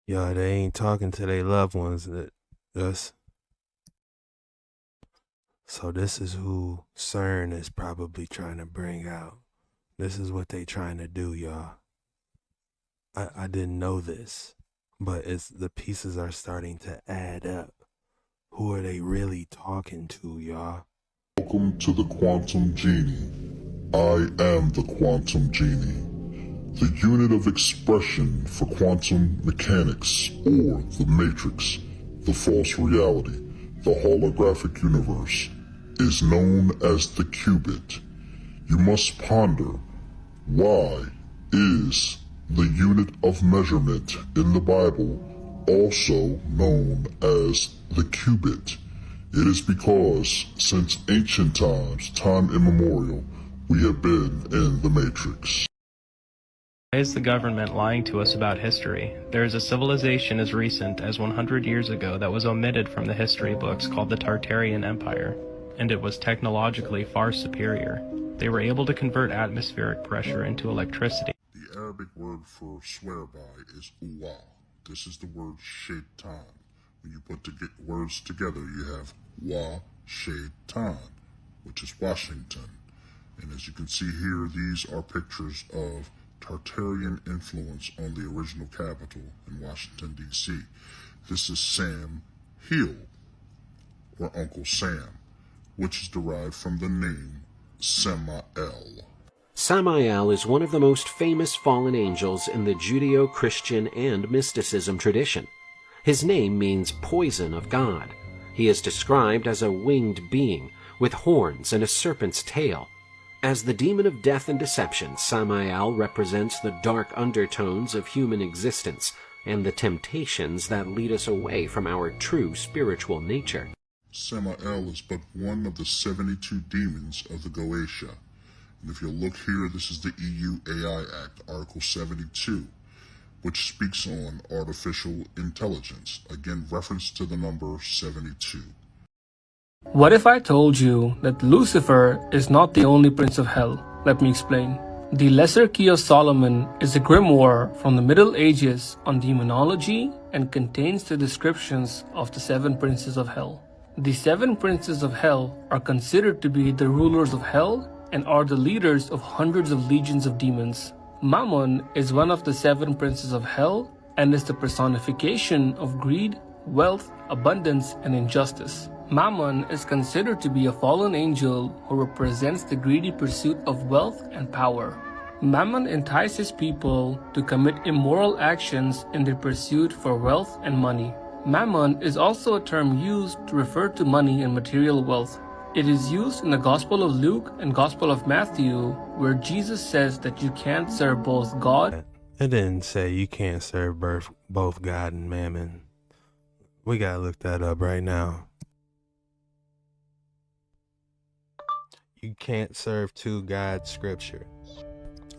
Yo, they ain't talking to their loved ones. So this is who CERN is probably trying to bring out. This is what they trying to do, y'all. I didn't know this, but the pieces are starting to add up. Who are they really talking to, y'all? Welcome to the Quantum Genie. I am the Quantum Genie, the unit of expression for quantum mechanics, or the Matrix, the false reality, the holographic universe, is known as the cubit. You must ponder, why is the unit of measurement in the Bible also known as the cubit? It is because since ancient times, time immemorial, we have been in the Matrix. Why is the government lying to us about history? There is a civilization as recent as 100 years ago that was omitted from the history books called the Tartarian Empire, and it was technologically far superior. They were able to convert atmospheric pressure into electricity. The Arabic word for swear by is uwa. This is the word shaitan. When you put the words together, you have wa shaitan, which is Washington. And as you can see here, these are pictures of Tartarian influence on the original capital in Washington, D.C. This is Sam Hill, or Uncle Sam, which is derived from the name Samael. Samael is one of the most famous fallen angels in the Judeo-Christian and mysticism tradition. His name means poison of God. He is described as a winged being with horns and a serpent's tail. As the demon of death and deception, Samael represents the dark undertones of human existence and the temptations that lead us away from our true spiritual nature. Samael is but one of the 72 demons of the Goetia. And if you look here, this is the EU AI Act, Article 72, which speaks on artificial intelligence. Again, reference to the number 72. What if I told you that Lucifer is not the only prince of hell? Let me explain. The Lesser Key of Solomon is a grimoire from the Middle Ages on demonology and contains the descriptions of the 7 princes of hell. The 7 princes of hell are considered to be the rulers of hell and are the leaders of hundreds of legions of demons. Mammon is one of the 7 princes of hell and is the personification of greed, wealth, abundance, and injustice. Mammon is considered to be a fallen angel who represents the greedy pursuit of wealth and power. Mammon entices people to commit immoral actions in their pursuit for wealth and money. Mammon is also a term used to refer to money and material wealth. It is used in the Gospel of Luke and Gospel of Matthew, where Jesus says that you can't serve both God. It didn't say you can't serve both God and mammon. We gotta look that up right now. You can't serve two gods, scripture.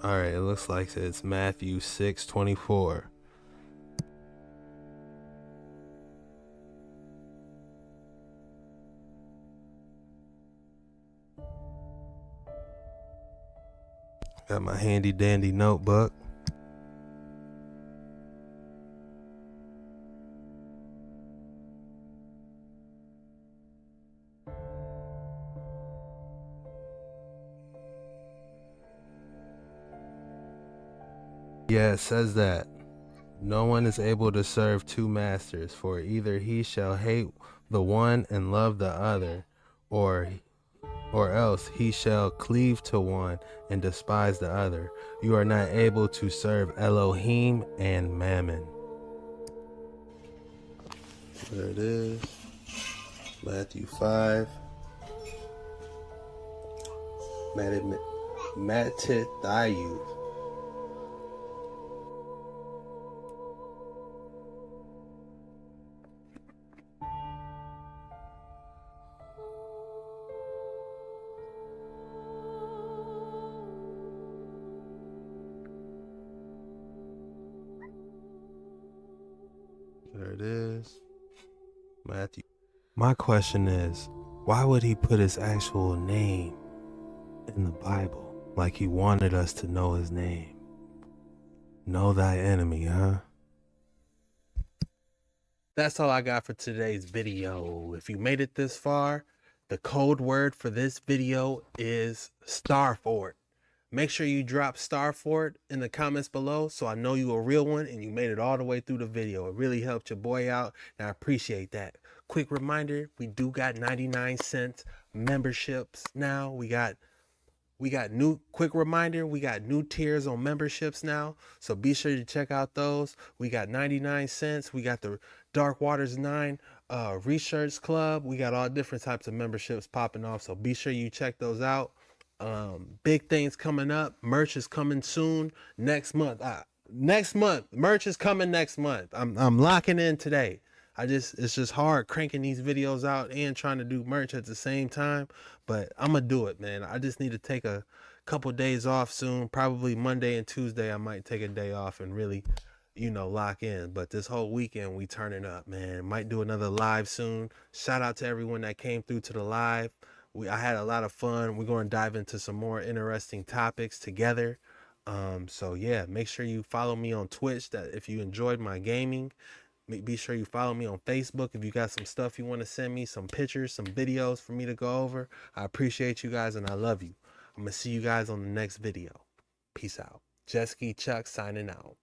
Alright, it looks like it's Matthew 6:24. Got my handy dandy notebook. Yeah, it says that no one is able to serve 2 masters, for either he shall hate the one and love the other, or else he shall cleave to one and despise the other. You are not able to serve Elohim and Mammon. There it is. Matthew 5. Matithayu. There it is. Matthew. My question is, why would he put his actual name in the Bible? Like he wanted us to know his name. Know thy enemy, huh? That's all I got for today's video. If you made it this far, the code word for this video is Starfort. Make sure you drop Starfort in the comments below so I know you a real one and you made it all the way through the video. It really helped your boy out and I appreciate that. Quick reminder, we do got 99 cent memberships now. We We got quick reminder, we got new tiers on memberships now. So be sure to check out those. We got 99 cents. We got the Dark Waters 9 Research Club. We got all different types of memberships popping off. So be sure you check those out. Big things coming up. Merch is coming soon. Next month. Merch is coming next month. I'm locking in today. It's just hard cranking these videos out and trying to do merch at the same time, but I'm gonna do it, man. I just need to take a couple days off soon. Probably Monday and Tuesday I might take a day off and really, lock in. But this whole weekend we turning up, man. Might do another live soon. Shout out to everyone that came through to the live. I had a lot of fun. We're going to dive into some more interesting topics together. So yeah, make sure you follow me on Twitch that if you enjoyed my gaming. Be sure you follow me on Facebook if you got some stuff you want to send me, some pictures, some videos for me to go over. I appreciate you guys and I love you. I'm going to see you guys on the next video. Peace out. JetskiChucK signing out.